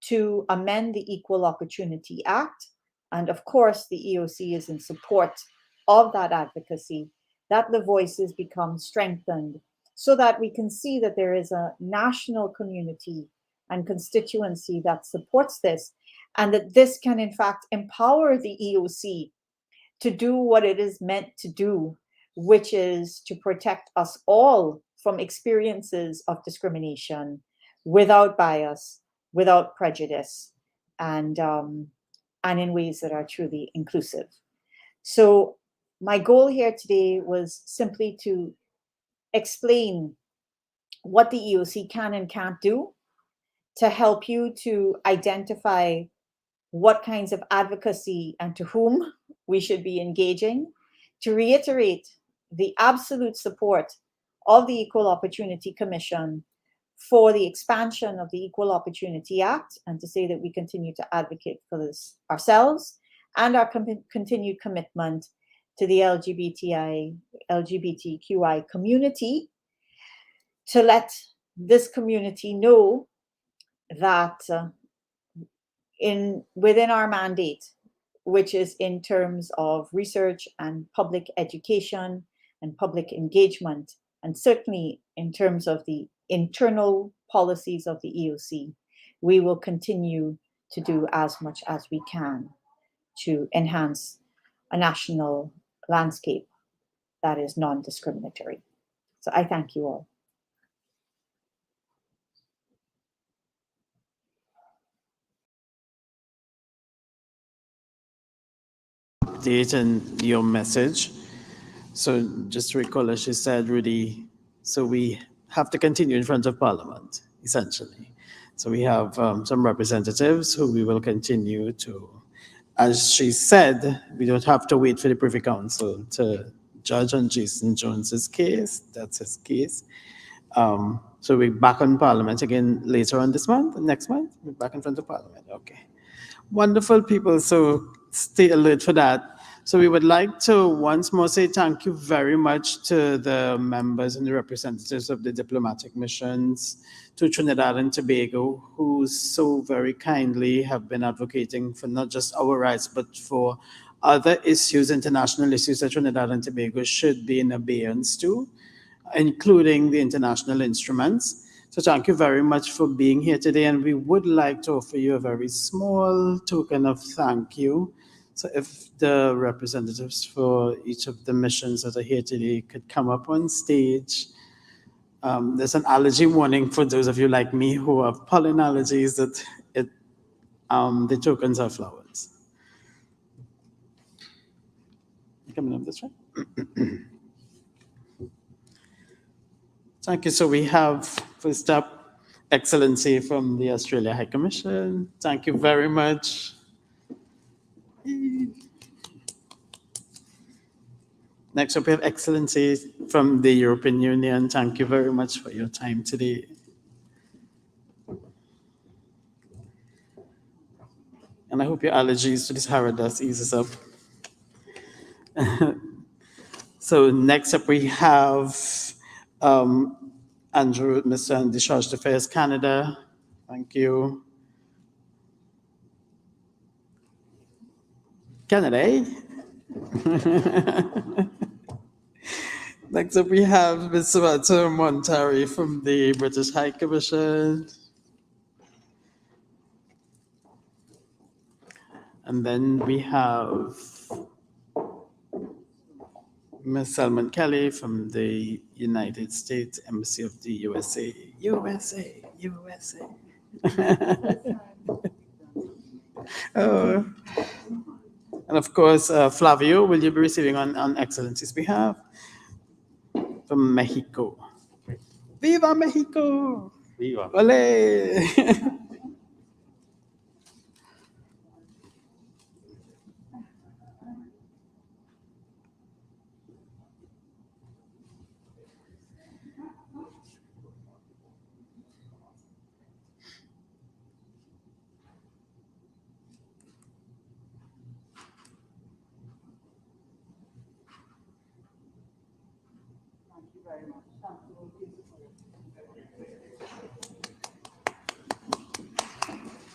to amend the Equal Opportunity Act, and of course the EOC is in support of that advocacy, that the voices become strengthened so that we can see that there is a national community and constituency that supports this, and that this can in fact empower the EOC to do what it is meant to do, which is to protect us all from experiences of discrimination without bias, without prejudice, and in ways that are truly inclusive. So my goal here today was simply to explain what the EOC can and can't do to help you to identify what kinds of advocacy and to whom we should be engaging, to reiterate the absolute support of the Equal Opportunity Commission for the expansion of the Equal Opportunity Act, and to say that we continue to advocate for this ourselves and our continued commitment to the LGBTQI community, to let this community know that within our mandate, which is in terms of research and public education and public engagement, and certainly in terms of the internal policies of the EOC, we will continue to do as much as we can to enhance a national landscape that is non-discriminatory. So I thank you all. Update and your message. So just to recall, as she said, Rudy, so we have to continue in front of Parliament, essentially. So we have some representatives who we will continue to, as she said, we don't have to wait for the Privy Council to judge on Jason Jones's case. That's his case. So we're back on Parliament again later on this month, next month, we're back in front of Parliament. Okay. Wonderful, people. So stay alert for that. So we would like to once more say thank you very much to the members and the representatives of the diplomatic missions to Trinidad and Tobago, who so very kindly have been advocating for not just our rights, but for other issues, international issues that Trinidad and Tobago should be in abeyance to, including the international instruments. So thank you very much for being here today, and we would like to offer you a very small token of thank you. So if the representatives for each of the missions that are here today could come up on stage. There's an allergy warning for those of you like me who have pollen allergies, that the tokens are flowers. You coming up this way? Thank you. So we have, first up, Excellency from the Australia High Commission. Thank you very much. Next up, we have Excellency from the European Union. Thank you very much for your time today. And I hope your allergies to this Sahara dust eases up. So next up, we have Andrew, Mr. Discharged Affairs Canada. Thank you. Canada, eh? Next up, we have Ms. Samantha Montari from the British High Commission. And then we have Ms. Salman Kelly from the United States Embassy of the USA. USA. Oh. And of course, Flavio, will you be receiving on Excellency's behalf? From Mexico. Viva Mexico! Viva. Ole!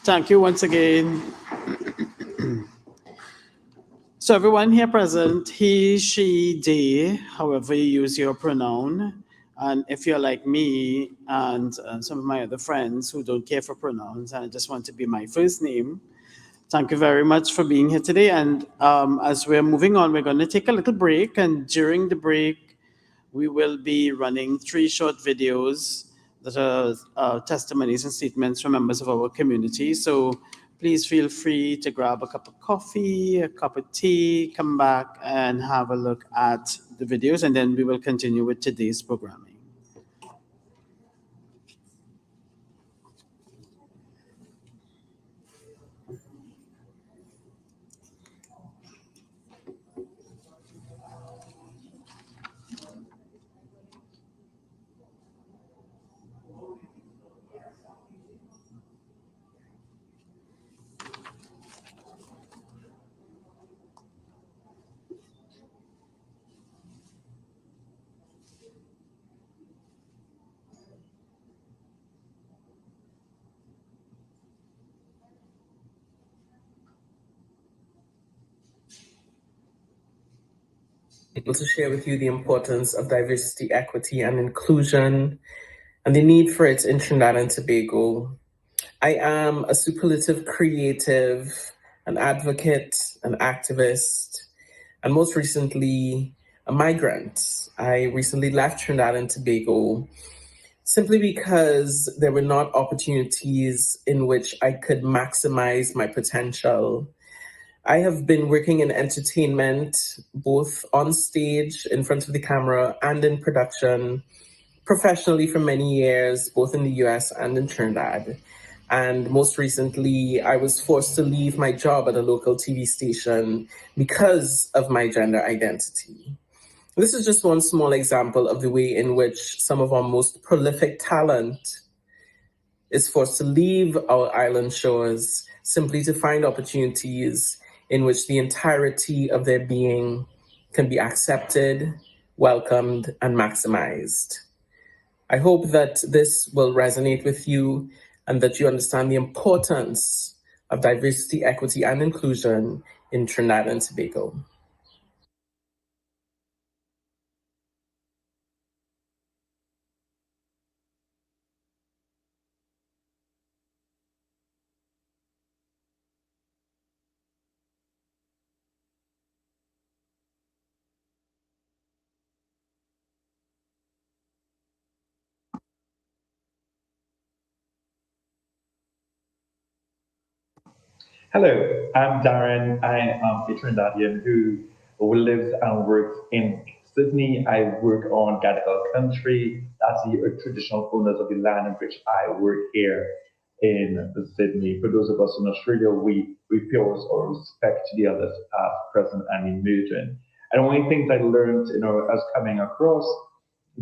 Thank you once again. So everyone here present, he, she, they, however you use your pronoun, And if you're like me and some of my other friends who don't care for pronouns and just want to be my first name, thank you very much for being here today. And as we're moving on, we're going to take a little break. And during the break, we will be running 3 short videos that are testimonies and statements from members of our community. So please feel free to grab a cup of coffee, a cup of tea, come back and have a look at the videos, and then we will continue with today's programming. Able to share with you the importance of diversity, equity, and inclusion, and the need for it in Trinidad and Tobago. I am a superlative creative, an advocate, an activist, and most recently, a migrant. I recently left Trinidad and Tobago simply because there were not opportunities in which I could maximize my potential. I have been working in entertainment, both on stage, in front of the camera, and in production, professionally for many years, both in the US and in Trinidad. And most recently, I was forced to leave my job at a local TV station because of my gender identity. This is just one small example of the way in which some of our most prolific talent is forced to leave our island shores simply to find opportunities in which the entirety of their being can be accepted, welcomed, and maximized. I hope that this will resonate with you and that you understand the importance of diversity, equity, and inclusion in Trinidad and Tobago. Hello, I'm Darren. I am a Trinidadian who lives and works in Sydney. I work on Gadigal country. That's the traditional owners of the land in which I work here in Sydney. For those of us in Australia, we pay our respect to the elders past, present, and emerging. And one of the things I learned, as coming across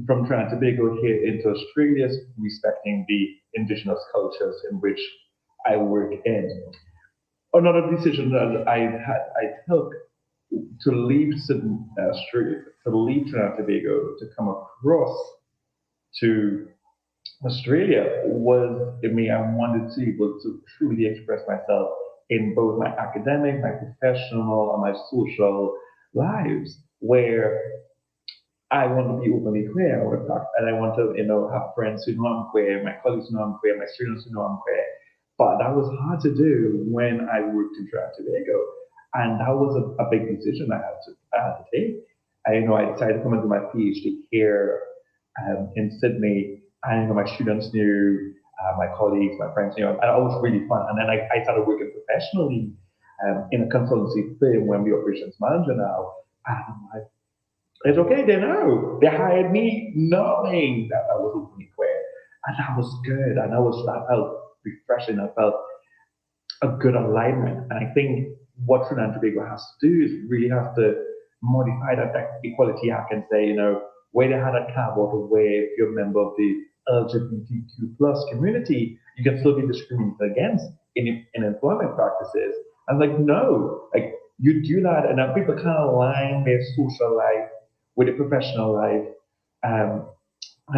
from Trinidad and Tobago here into Australia is respecting the indigenous cultures in which I work in. Another decision that I took to leave Australia, to leave Trinidad and Tobago, to come across to Australia was I wanted to be able to truly express myself in both my academic, my professional, and my social lives, where I want to be openly queer, and I want to, have friends who know I'm queer, my colleagues who know I'm queer, my students who know I'm queer. But that was hard to do when I worked in Trinidad and Tobago, and that was a big decision I had to take. I decided to come into my PhD here in Sydney, and my students knew, my colleagues, my friends knew, and it was really fun. And then I started working professionally in a consultancy firm when the operations manager now, and it's okay, they know. They hired me knowing that I was openly queer. And that was good. And that felt refreshing. I felt a good alignment. And I think what Trinidad and Tobago has to do is really have to modify that Equality Act and say, where they had a caveat of where if you're a member of the LGBTQ plus community, you can still be discriminated against in employment practices. I was like, no, like you do that, and then people kind of align their social life with their professional life and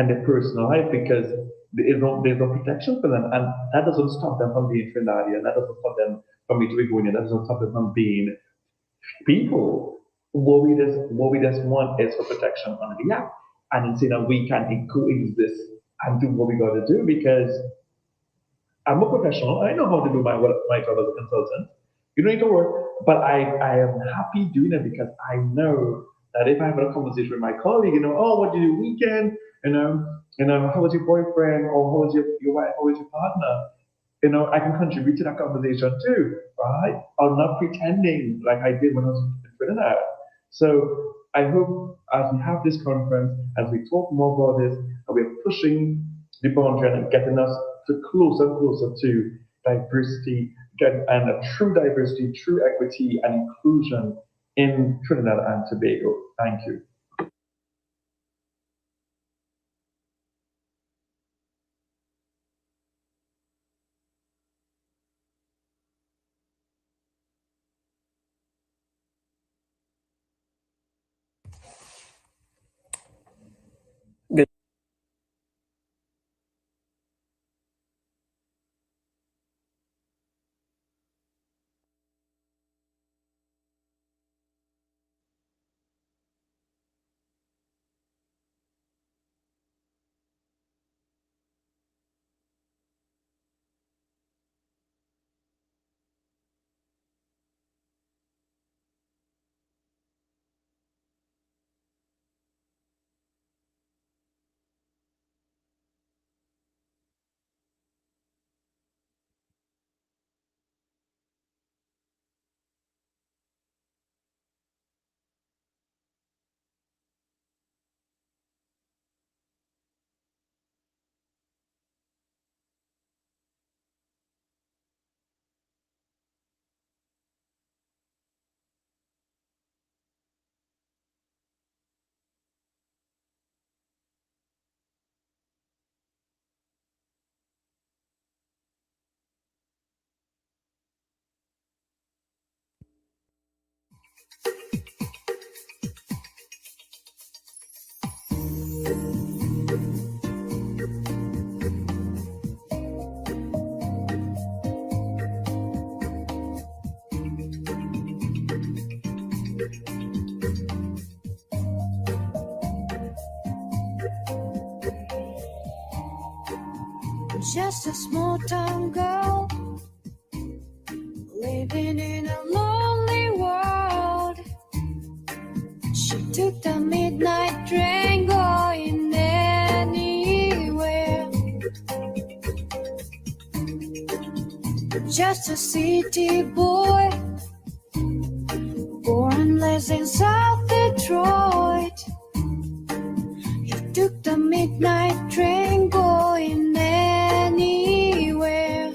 their personal life because there's no protection for them, and that doesn't stop them from being Trinidadian, that doesn't stop them from being Tobagonian, that doesn't stop them from being people. What we just want is for protection under the act. and then saying that we can coexist and do what we got to do because I'm a professional. I know how to do my job as a consultant. You don't need to work, but I am happy doing it because I know that if I have a conversation with my colleague, oh, what did you do weekend? How was your boyfriend or how was your wife, how was your partner? I can contribute to that conversation too, right? I'm not pretending like I did when I was in Trinidad. So I hope as we have this conference, as we talk more about this, and we're pushing the boundary and getting us to closer and closer to diversity and a true diversity, true equity and inclusion in Trinidad and Tobago. Thank you. Just a small town girl living in a lonely world. She took the midnight train going anywhere. Just a city boy born less in South Detroit. He took the midnight train going anywhere.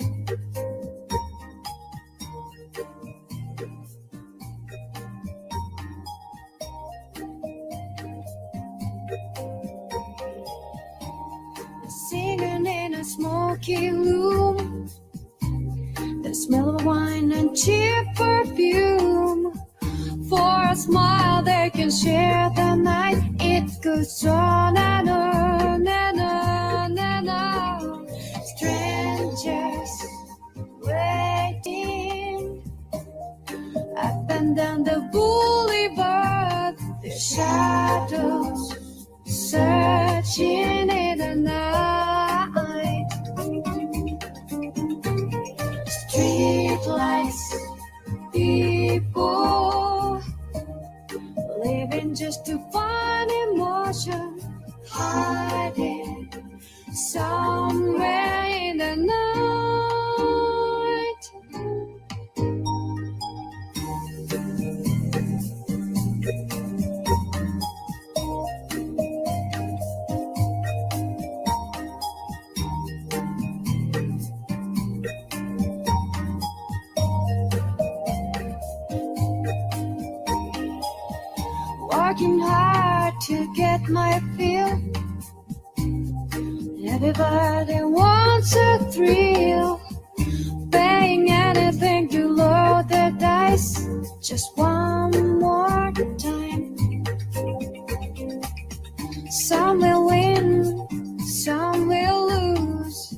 Singing in a smoky room, the smell of wine and cheap perfume. For a smile they can share the night. It goes on and on and on and on. Strangers waiting up and down the boulevard. The shadows searching in the night. Street lights, people living just to find emotion, hiding somewhere in the night. Working hard to get my fill. Everybody wants a thrill. Paying anything to load the dice. Just one more time. Some will win, some will lose.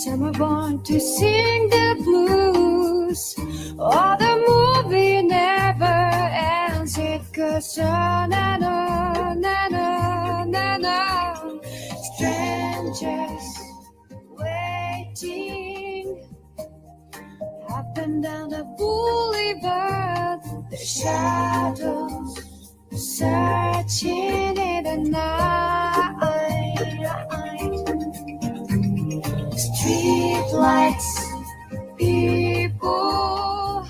Some are born to sing the blues. Oh, the movie never ends. It goes on and on and on. just waiting. Up and down the boulevard, the shadows searching in the night. Street lights, people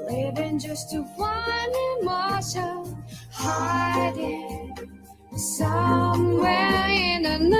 living just to one emotion, hiding somewhere in the night.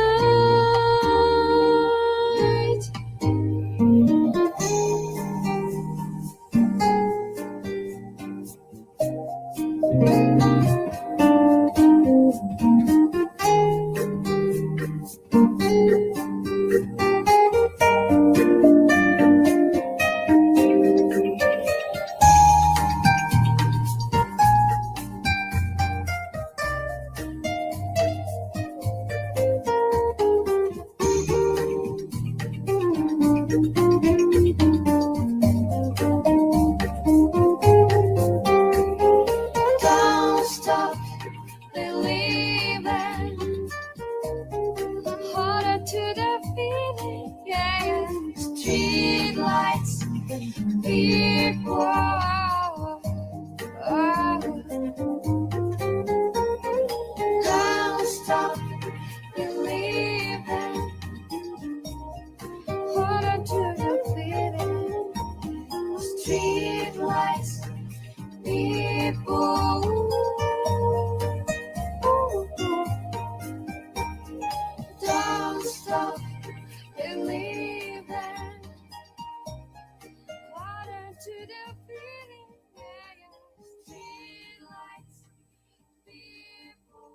Don't stop believing. Hold on to the feeling, yeah. Street lights, people. Don't stop believing. Hold on to the feeling. Street lights, people. Don't stop believing. Hold on to the feeling, yeah. Street lights, people.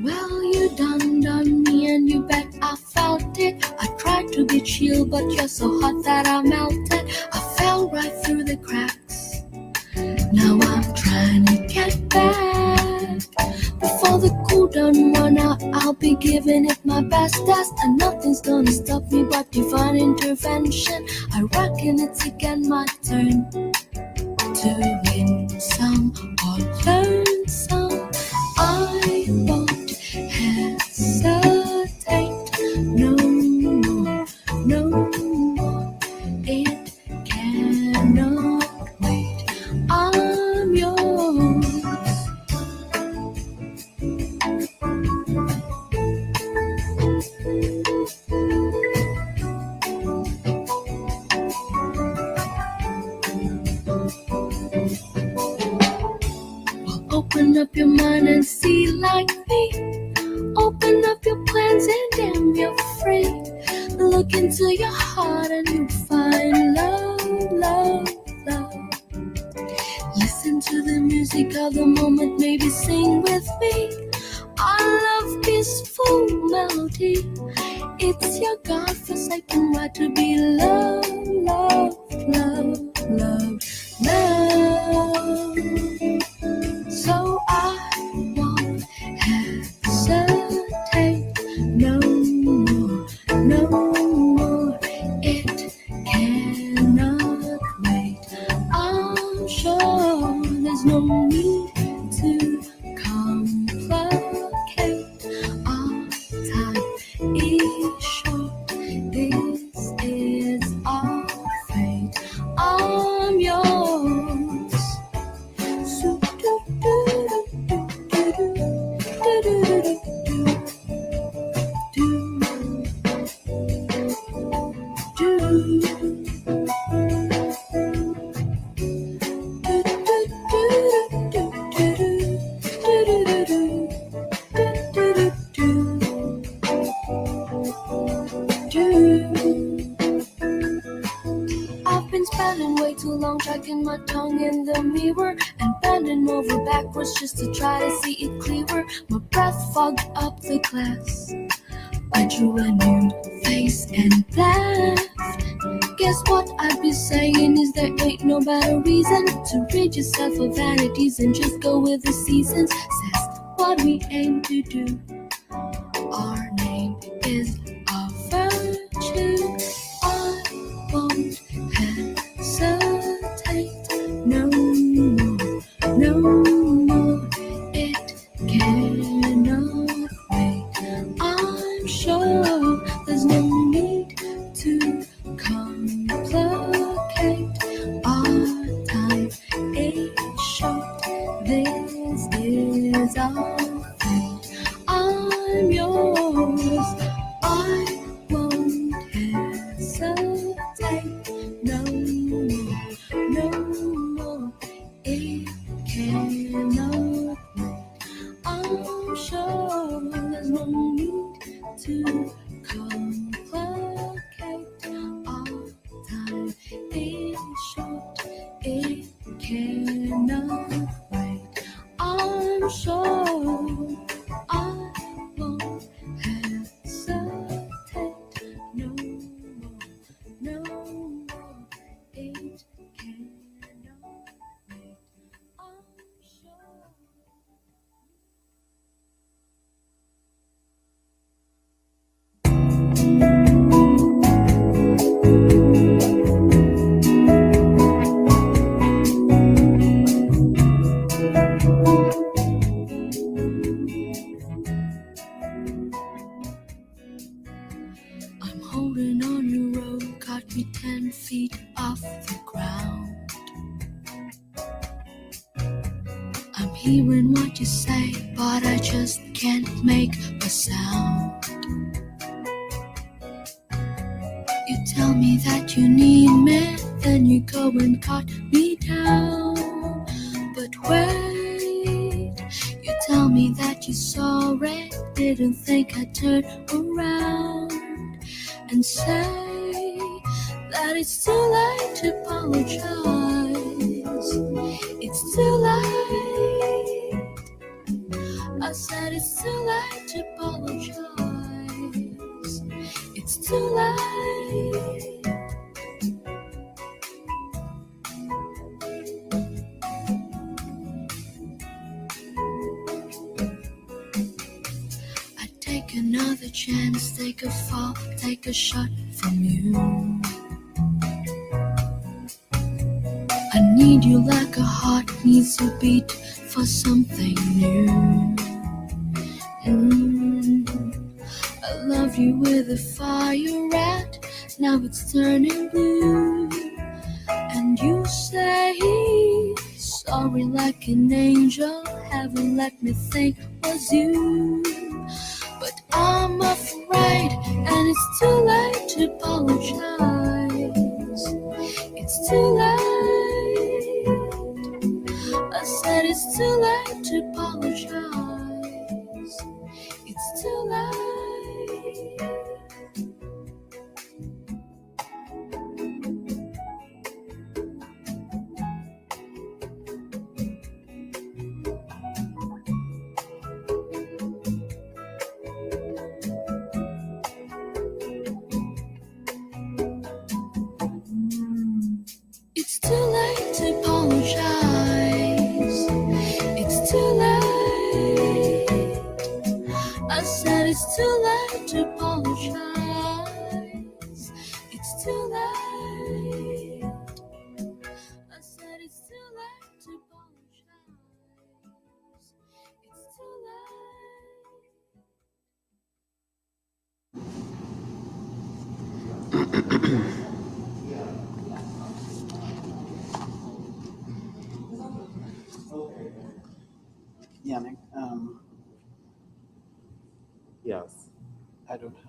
Well, you done me and you bet I felt it. I tried to be chill, but you're so hot that I melted. I fell right through the cracks. Now I'm trying to get back. Before the cool down run out, I'll be giving it my best test. And nothing's gonna stop me but divine intervention. I reckon it's again my turn to win some or learn some. I won't hesitate no more, no more. It cannot wait. I'm yours. Open up your mind and see like me. Open up your plans and damn, you're free. Look into your heart and you'll find love, love, love. Listen to the music of the moment, maybe sing with me. I love peaceful melody. It's your God-forsaken right to be loved, loved, loved, loved, loved. So I won't hesitate no more, no more. It cannot wait. I'm sure there's no need to complicate. Our time is short. This is our fate. I'm yours. So I've been spending way too long checking my tongue in the mirror and bending over backwards just to try to see it clearer. My breath fogged up the glass. I drew a new face and laughed. Guess what I'd be saying is there ain't no better reason to rid yourself of vanities and just go with the seasons. Says what we aim to do. Our name is our virtue. I won't hesitate no more, no more. It cannot wait. I'm sure there's no need to complicate. Our time is short. This is our fate. I'm yours. I won't hesitate no more, no more. It cannot wait. I'm sure there's no need to complicate. Our time is short. It cannot wait. I'm sure I won't hesitate no more, no more. It cannot wait. I'm sure. I'm holding on your rope, got me 10 feet off the ground. I'm hearing what you say, but I just can't make a sound. You tell me that you need me, then you go and cut me down. But wait, you tell me that you're sorry, didn't think I'd turn around and say that it's too late to apologize. It's too late. I said it's too late to apologize. It's too late. I'd take another chance, take a fall, take a shot from you. I need you like a heart needs a beat for something new. I love you with a fire red, now it's turning blue. And you say sorry like an angel, heaven let me think was you. But I'm afraid, and it's too late to apologize. It's too late. I said it's too late to apologize. It's too late. It's too late to apologize. It's too late. I said it's too late to apologize. It's too late. I said it's too late to apologize. It's too late. Yannick, Yes. I don't have.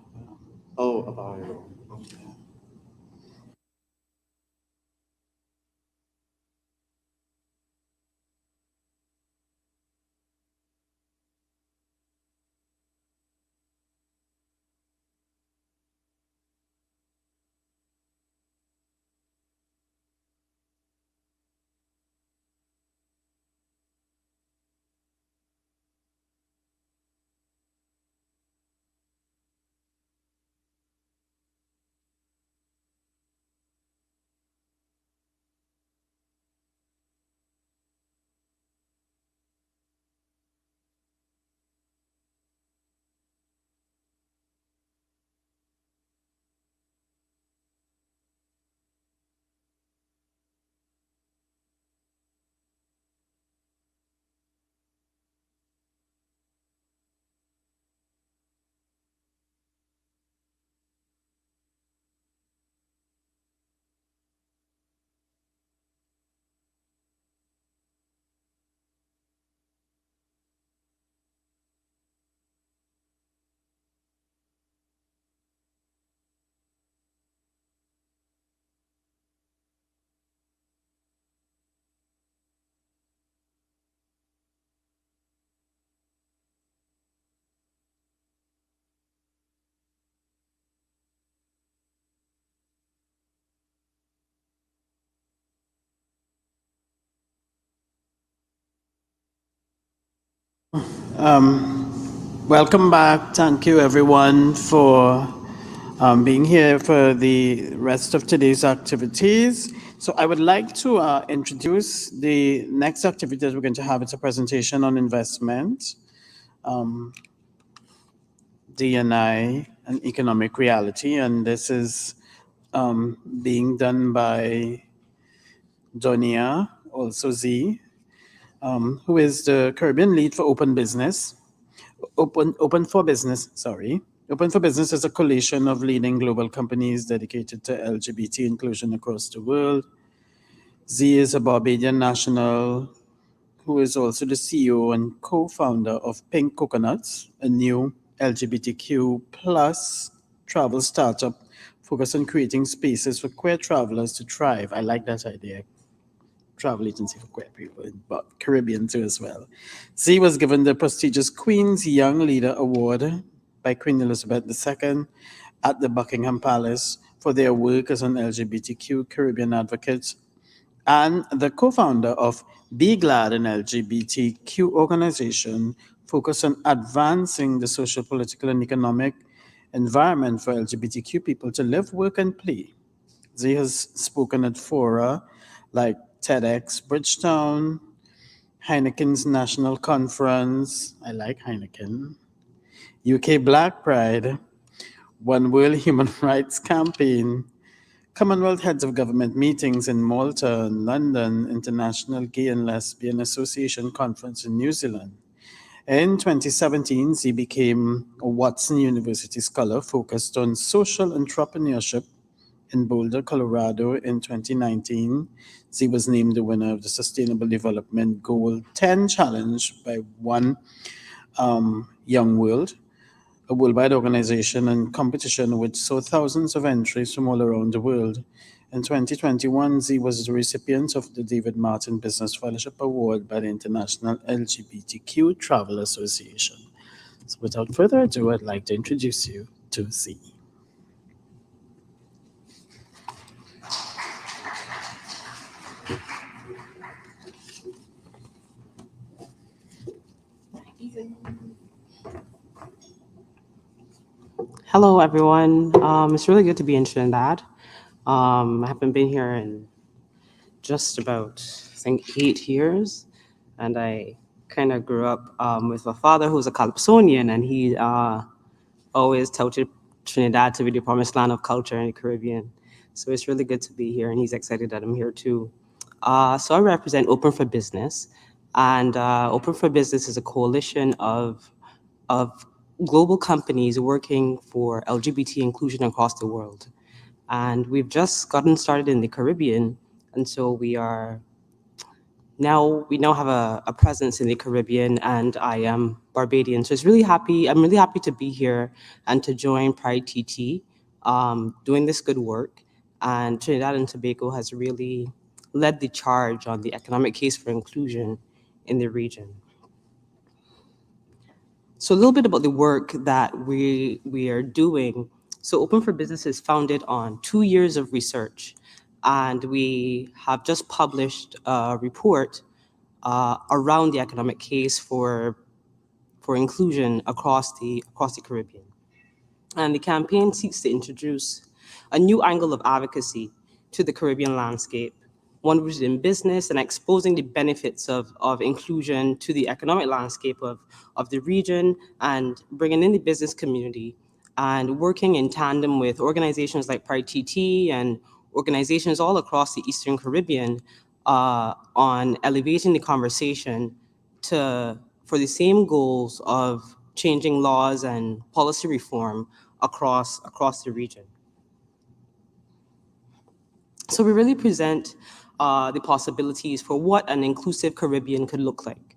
Oh, a Bible. Okay. Welcome back. Thank you, everyone, for being here for the rest of today's activities. So I would like to introduce the next activity that we're going to have. It's a presentation on investment, D&I, and economic reality. And this is being done by Donia, also Z, who is the Caribbean lead for Open Business. Open for Business, sorry. Open for Business is a coalition of leading global companies dedicated to LGBT inclusion across the world. Z is a Barbadian national who is also the CEO and co-founder of Pink Coconuts, a new LGBTQ plus travel startup focused on creating spaces for queer travelers to thrive. I like that idea. Travel agency for queer people, but Caribbean too as well. Z was given the prestigious Queen's Young Leader Award by Queen Elizabeth II at the Buckingham Palace for their work as an LGBTQ Caribbean advocate, and the co-founder of Be Glad, an LGBTQ organization focused on advancing the social, political, and economic environment for LGBTQ people to live, work, and play. Z has spoken at fora like TEDx Bridgetown, Heineken's National Conference, I like Heineken, UK Black Pride, One World Human Rights Campaign, Commonwealth Heads of Government meetings in Malta and London, International Gay and Lesbian Association Conference in New Zealand. In 2017, Z became a Watson University Scholar focused on social entrepreneurship in Boulder, Colorado. In 2019, Z was named the winner of the Sustainable Development Goal 10 Challenge by One Young World, a worldwide organization and competition which saw thousands of entries from all around the world. In 2021, Z was the recipient of the David Martin Business Fellowship Award by the International LGBTQ Travel Association. So without further ado, I'd like to introduce you to Z. Hello, everyone. It's really good to be in Trinidad. I haven't been here in just about, I think, 8 years. And I kind of grew up with a father who's a Calypsonian, and he always touted Trinidad to be the promised land of culture in the Caribbean. So it's really good to be here, and he's excited that I'm here too. So I represent Open for Business, and Open for Business is a coalition of global companies working for LGBT inclusion across the world. And we've just gotten started in the Caribbean, and so we now have a presence in the Caribbean, and I am Barbadian. So I'm really happy to be here and to join PrideTT doing this good work. And Trinidad and Tobago has really led the charge on the economic case for inclusion in the region. So a little bit about the work that we are doing. So Open for Business is founded on 2 years of research, and we have just published a report around the economic case for inclusion across the Caribbean. And the campaign seeks to introduce a new angle of advocacy to the Caribbean landscape, one rooted in business and exposing the benefits of inclusion to the economic landscape of the region, and bringing in the business community and working in tandem with organizations like PrideTT and organizations all across the Eastern Caribbean on elevating the conversation for the same goals of changing laws and policy reform across the region. So we really present the possibilities for what an inclusive Caribbean could look like,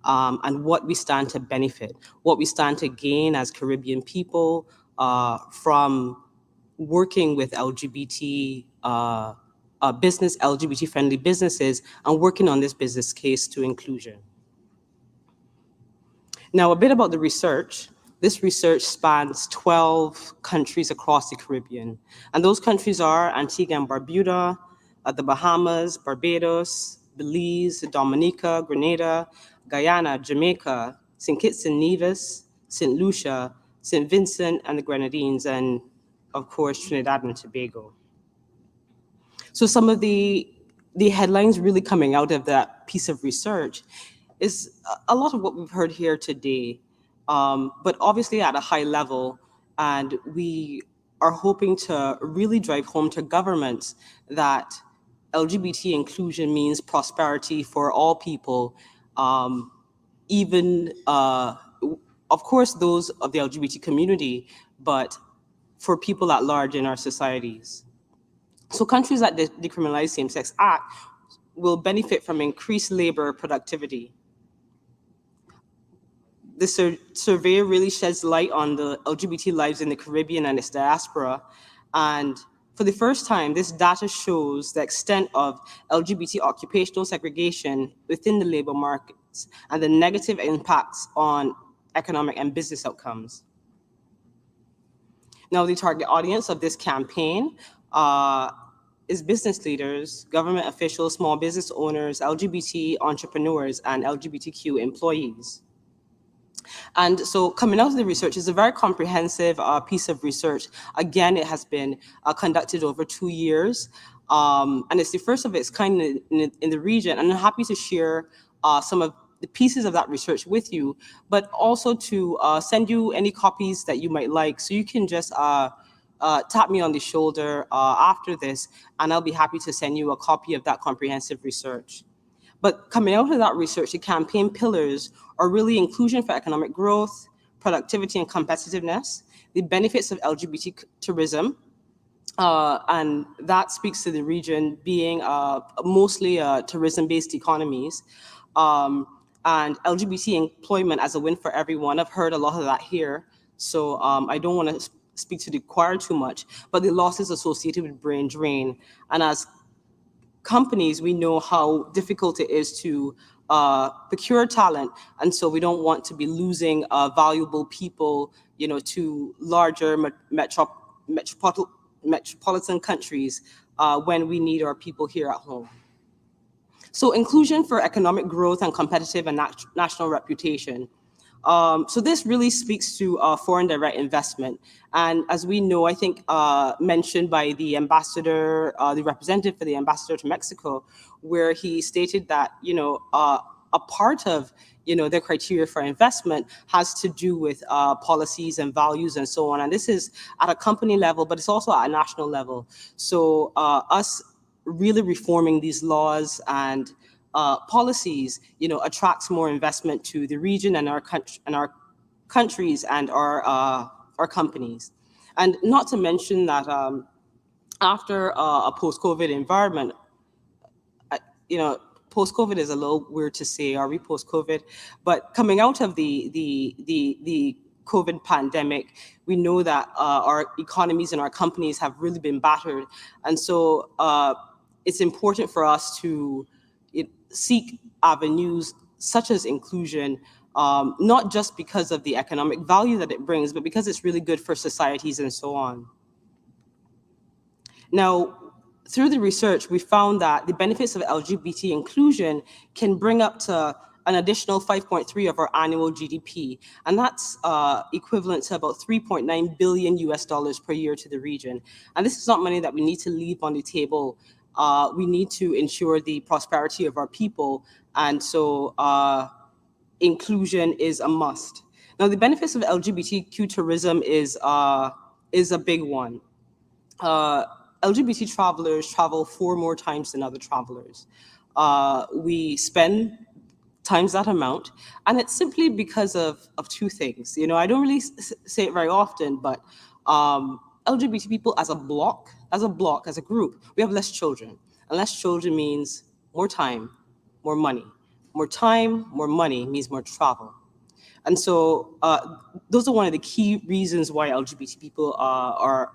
and what we stand to benefit, what we stand to gain as Caribbean people from working with LGBT LGBT-friendly businesses and working on this business case to inclusion. Now, a bit about the research. This research spans 12 countries across the Caribbean, and those countries are Antigua and Barbuda, the Bahamas, Barbados, Belize, Dominica, Grenada, Guyana, Jamaica, St. Kitts and Nevis, St. Lucia, St. Vincent and the Grenadines, and of course, Trinidad and Tobago. So some of the headlines really coming out of that piece of research is a lot of what we've heard here today, but obviously at a high level. And we are hoping to really drive home to governments that LGBT inclusion means prosperity for all people, even, of course, those of the LGBT community, but for people at large in our societies. So countries that decriminalize same-sex act will benefit from increased labor productivity. The survey really sheds light on the LGBT lives in the Caribbean and its diaspora. And for the first time, this data shows the extent of LGBT occupational segregation within the labor markets and the negative impacts on economic and business outcomes. Now, the target audience of this campaign is business leaders, government officials, small business owners, LGBT entrepreneurs, and LGBTQ employees. And so coming out of the research is a very comprehensive piece of research. Again, it has been conducted over 2 years, and it's the first of its kind in the region. And I'm happy to share some of the pieces of that research with you, but also to send you any copies that you might like. So you can just tap me on the shoulder after this, and I'll be happy to send you a copy of that comprehensive research. But coming out of that research, the campaign pillars are really inclusion for economic growth, productivity and competitiveness, the benefits of LGBT tourism, and that speaks to the region being mostly tourism-based economies, and LGBT employment as a win for everyone. I've heard a lot of that here, so I don't want to speak to the choir too much, but the losses associated with brain drain. And as companies, we know how difficult it is to procure talent, and so we don't want to be losing valuable people, to larger metropolitan countries when we need our people here at home. So inclusion for economic growth and competitive and national reputation. So this really speaks to foreign direct investment. And as we know, I think mentioned by the ambassador, the representative for the ambassador to Mexico, where he stated that, a part of, their criteria for investment has to do with policies and values and so on. And this is at a company level, but it's also at a national level. So us really reforming these laws and policies, attracts more investment to the region and our countries and our companies. And not to mention that after a post-COVID environment, post-COVID is a little weird to say, are we post-COVID? But coming out of the COVID pandemic, we know that our economies and our companies have really been battered. And so it's important for us to seek avenues such as inclusion, not just because of the economic value that it brings, but because it's really good for societies and so on. Now, through the research, we found that the benefits of LGBT inclusion can bring up to an additional 5.3 of our annual GDP, and that's equivalent to about $3.9 billion per year to the region. And this is not money that we need to leave on the table. We need to ensure the prosperity of our people, and so inclusion is a must. Now, the benefits of LGBTQ tourism is a big one. LGBT travelers travel 4 more times than other travelers. We spend times that amount, and it's simply because of 2 things. I don't really say it very often, but LGBT people as a block, as a group, we have less children. And less children means more time, more money. More time, more money means more travel. And so those are one of the key reasons why LGBT people are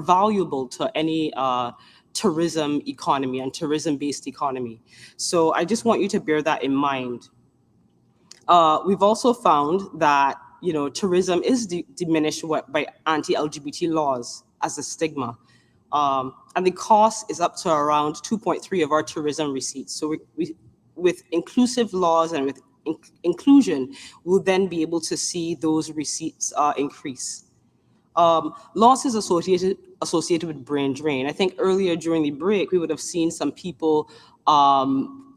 valuable to any tourism economy and tourism-based economy. So I just want you to bear that in mind. We've also found that tourism is diminished by anti-LGBT laws as a stigma. And the cost is up to around 2.3 of our tourism receipts. So we with inclusive laws and with inclusion, we'll then be able to see those receipts increase. Losses associated with brain drain. I think earlier during the break, we would have seen some people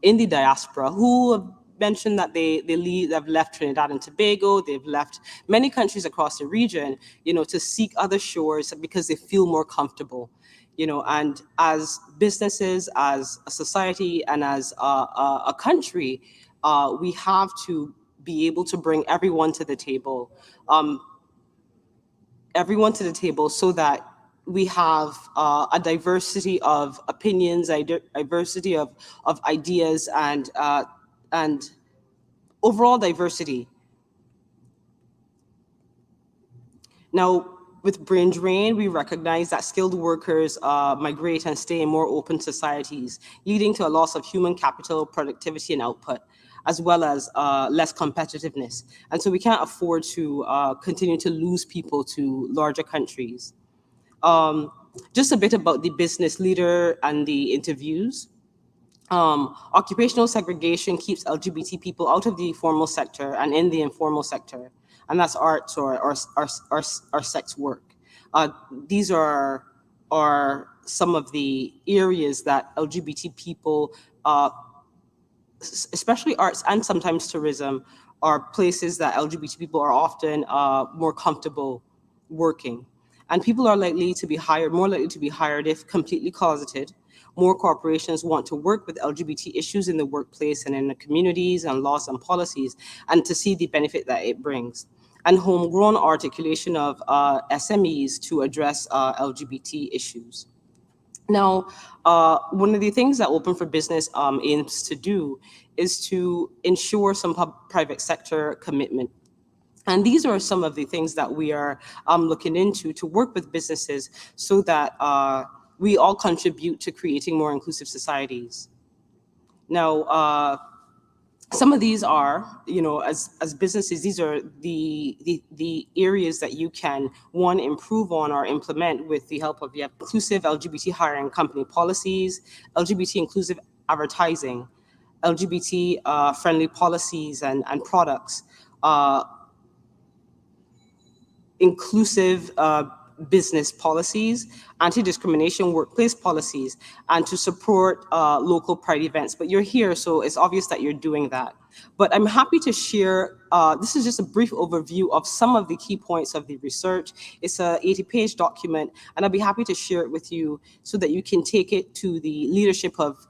in the diaspora who have mentioned that they've left Trinidad and Tobago, they've left many countries across the region, to seek other shores because they feel more comfortable. And as businesses, as a society, and as a country, we have to be able to bring everyone to the table. So that we have a diversity of opinions, diversity of ideas, and overall diversity. Now, with brain drain, we recognize that skilled workers migrate and stay in more open societies, leading to a loss of human capital, productivity, and output, as well as less competitiveness. And so we can't afford to continue to lose people to larger countries. Just a bit about the business leader and the interviews. Occupational segregation keeps LGBT people out of the formal sector and in the informal sector, and that's arts or sex work. These are some of the areas that LGBT people, especially arts and sometimes tourism, are places that LGBT people are often more comfortable working. And people are more likely to be hired if completely closeted. More corporations want to work with LGBT issues in the workplace and in the communities and laws and policies, and to see the benefit that it brings. And homegrown articulation of SMEs to address LGBT issues. Now, one of the things that Open for Business aims to do is to ensure some private sector commitment. And these are some of the things that we are looking into to work with businesses so that we all contribute to creating more inclusive societies. Now, some of these are, as businesses, these are the areas that you can, one, improve on or implement with the help of inclusive LGBT hiring company policies, LGBT inclusive advertising, LGBT friendly policies and products, inclusive business policies, anti-discrimination workplace policies, and to support local Pride events. But you're here, so it's obvious that you're doing that. But I'm happy to share, this is just a brief overview of some of the key points of the research. It's a 80-page document, and I'll be happy to share it with you so that you can take it to the leadership of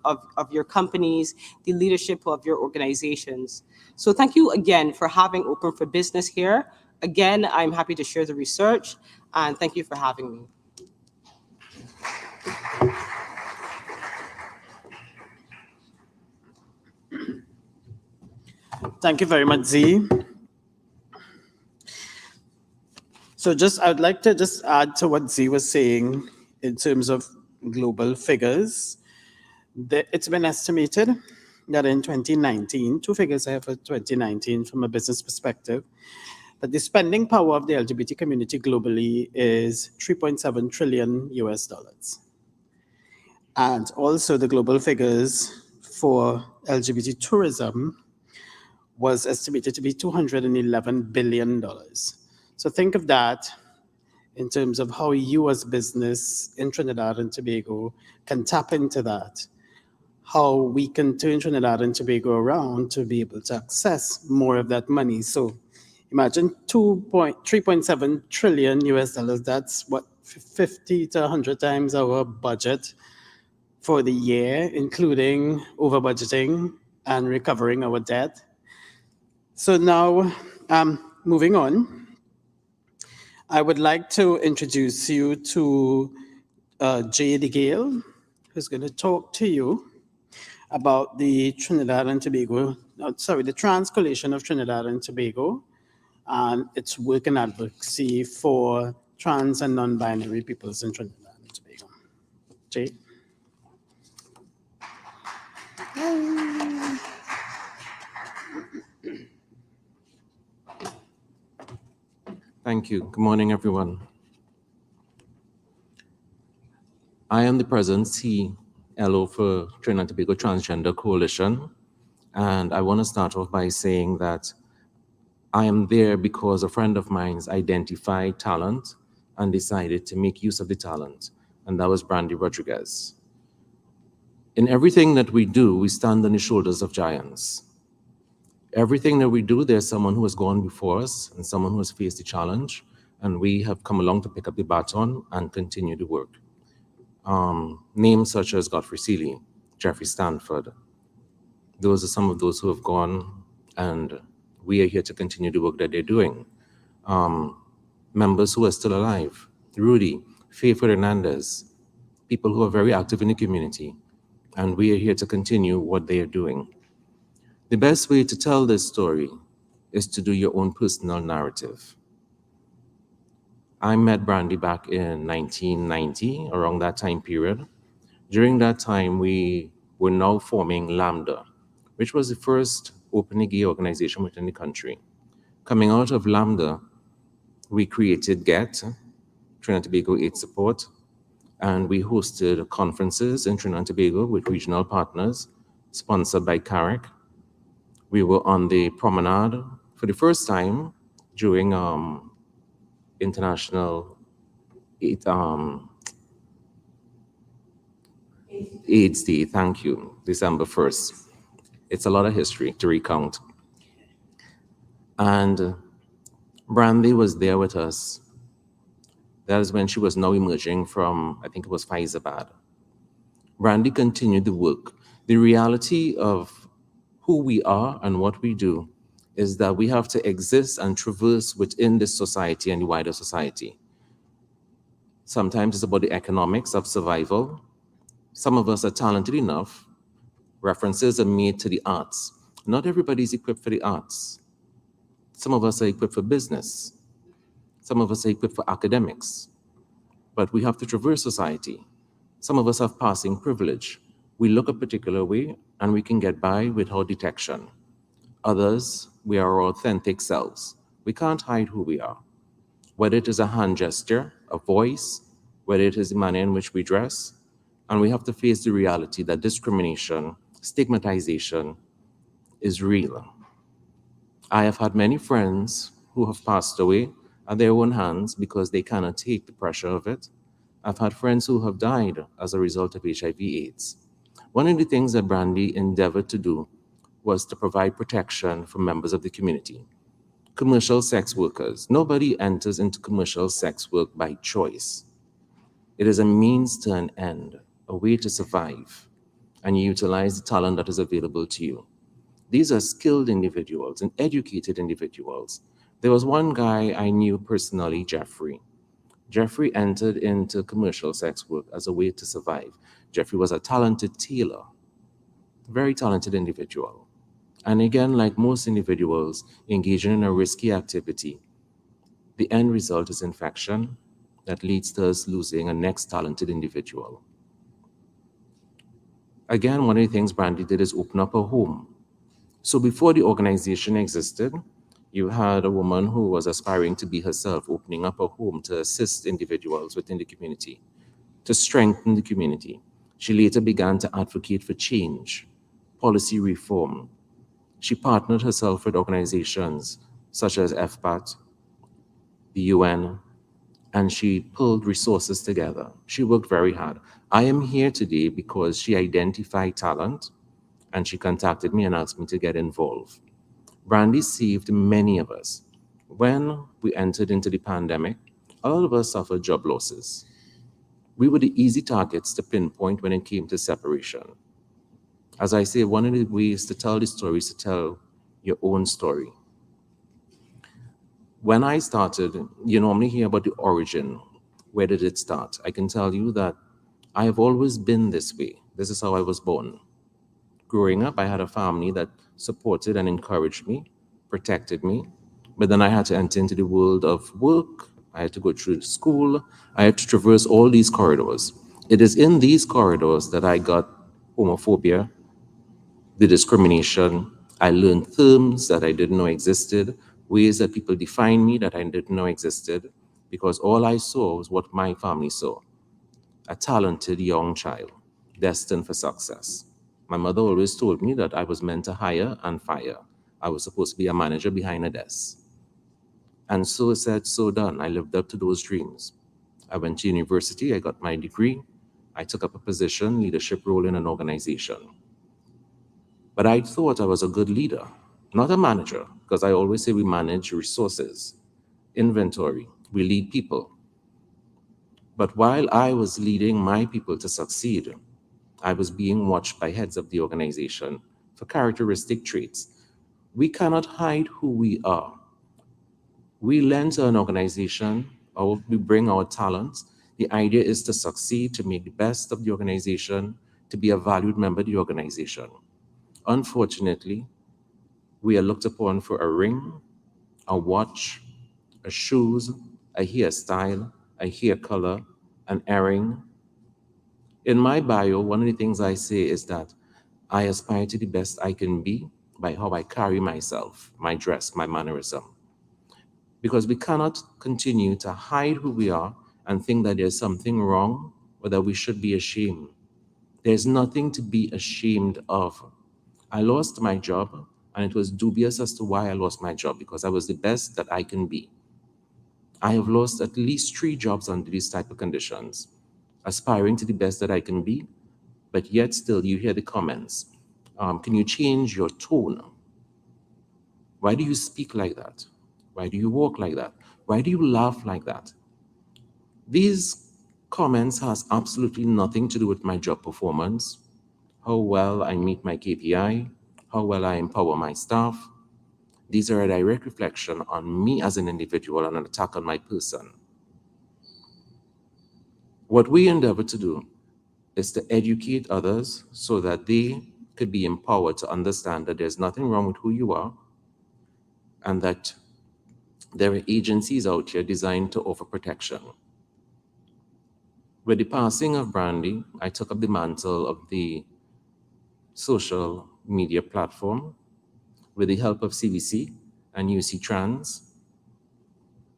your companies, the leadership of your organizations. So thank you again for having Open for Business here. Again, I'm happy to share the research, and thank you for having me. Thank you very much, Z. So I'd like to just add to what Z was saying in terms of global figures. It's been estimated that in 2019, two figures I have for 2019 from a business perspective, that the spending power of the LGBT community globally is $3.7 trillion US. And also the global figures for LGBT tourism was estimated to be $211 billion. So think of that in terms of how you as business in Trinidad and Tobago can tap into that, how we can turn Trinidad and Tobago around to be able to access more of that money. So imagine 3.7 trillion US dollars. That's what, 50 to 100 times our budget for the year, including over budgeting and recovering our debt. So now, moving on, I would like to introduce you to Jade Gale, who's going to talk to you about the the Trans Coalition of Trinidad and Tobago, and its work and advocacy for trans and non-binary peoples in Trinidad and Tobago. Jay. Thank you. Good morning, everyone. I am the President CLO for Trinidad and Tobago Transgender Coalition. And I want to start off by saying that I am there because a friend of mine's identified talent and decided to make use of the talent, and that was Brandy Rodriguez. In everything that we do, we stand on the shoulders of giants. Everything that we do, there's someone who has gone before us and someone who has faced the challenge, and we have come along to pick up the baton and continue the work. Names such as Godfrey Seeley, Jeffrey Stanford, those are some of those who have gone, and we are here to continue the work that they're doing. Members who are still alive, Rudy, Faith Hernandez, people who are very active in the community, and we are here to continue what they are doing. The best way to tell this story is to do your own personal narrative. I met Brandy back in 1990, around that time period. During that time, we were now forming Lambda, which was the first openly gay organization within the country. Coming out of Lambda, we created GET, Trinidad and Tobago AIDS Support, and we hosted conferences in Trinidad and Tobago with regional partners, sponsored by CAREC. We were on the promenade for the first time during International AIDS Day, thank you, December 1st. It's a lot of history to recount. And Brandy was there with us. That is when she was now emerging from, I think it was Faizabad. Brandy continued the work. The reality of who we are and what we do is that we have to exist and traverse within this society and the wider society. Sometimes it's about the economics of survival. Some of us are talented enough. References are made to the arts. Not everybody is equipped for the arts. Some of us are equipped for business. Some of us are equipped for academics. But we have to traverse society. Some of us have passing privilege. We look a particular way and we can get by without detection. Others, we are our authentic selves. We can't hide who we are. Whether it is a hand gesture, a voice, whether it is the manner in which we dress, and we have to face the reality that discrimination, stigmatization is real. I have had many friends who have passed away at their own hands because they cannot take the pressure of it. I've had friends who have died as a result of HIV/AIDS. One of the things that Brandy endeavored to do was to provide protection for members of the community. Commercial sex workers. Nobody enters into commercial sex work by choice. It is a means to an end, a way to survive, and you utilize the talent that is available to you. These are skilled individuals and educated individuals. There was one guy I knew personally, Jeffrey. Jeffrey entered into commercial sex work as a way to survive. Jeffrey was a talented tailor, very talented individual. And again, like most individuals engaging in a risky activity, the end result is infection that leads to us losing a next talented individual. Again, one of the things Brandy did is open up a home. So before the organization existed, you had a woman who was aspiring to be herself, opening up a home to assist individuals within the community, to strengthen the community. She later began to advocate for change, policy reform. She partnered herself with organizations such as FPAT, the UN, and she pulled resources together. She worked very hard. I am here today because she identified talent and she contacted me and asked me to get involved. Brandy saved many of us. When we entered into the pandemic, a lot of us suffered job losses. We were the easy targets to pinpoint when it came to separation. As I say, one of the ways to tell the story is to tell your own story. When I started, you normally hear about the origin. Where did it start? I can tell you that I have always been this way. This is how I was born. Growing up, I had a family that supported and encouraged me, protected me, but then I had to enter into the world of work. I had to go through school. I had to traverse all these corridors. It is in these corridors that I got homophobia, the discrimination. I learned terms that I didn't know existed, ways that people define me that I didn't know existed, because all I saw was what my family saw, a talented young child destined for success. My mother always told me that I was meant to hire and fire. I was supposed to be a manager behind a desk. And so said, so done. I lived up to those dreams. I went to university, I got my degree, I took up a position, leadership role in an organization. But I thought I was a good leader, not a manager, because I always say we manage resources, inventory, we lead people. But while I was leading my people to succeed, I was being watched by heads of the organization for characteristic traits. We cannot hide who we are. We lend to an organization, or we bring our talents. The idea is to succeed, to make the best of the organization, to be a valued member of the organization. Unfortunately, we are looked upon for a ring, a watch, a shoes, a hairstyle, a hair color, an earring. In my bio, one of the things I say is that I aspire to the best I can be by how I carry myself, my dress, my mannerism. Because we cannot continue to hide who we are and think that there's something wrong or that we should be ashamed. There's nothing to be ashamed of. I lost my job, and it was dubious as to why I lost my job, because I was the best that I can be. I have lost at least 3 jobs under these type of conditions, aspiring to the best that I can be, but yet still you hear the comments. Can you change your tone? Why do you speak like that? Why do you walk like that? Why do you laugh like that? These comments has absolutely nothing to do with my job performance, how well I meet my KPI, how well I empower my staff. These are a direct reflection on me as an individual and an attack on my person. What we endeavor to do is to educate others so that they could be empowered to understand that there's nothing wrong with who you are, and that there are agencies out here designed to offer protection. With the passing of Brandy, I took up the mantle of the social media platform. With the help of CVC and UC Trans,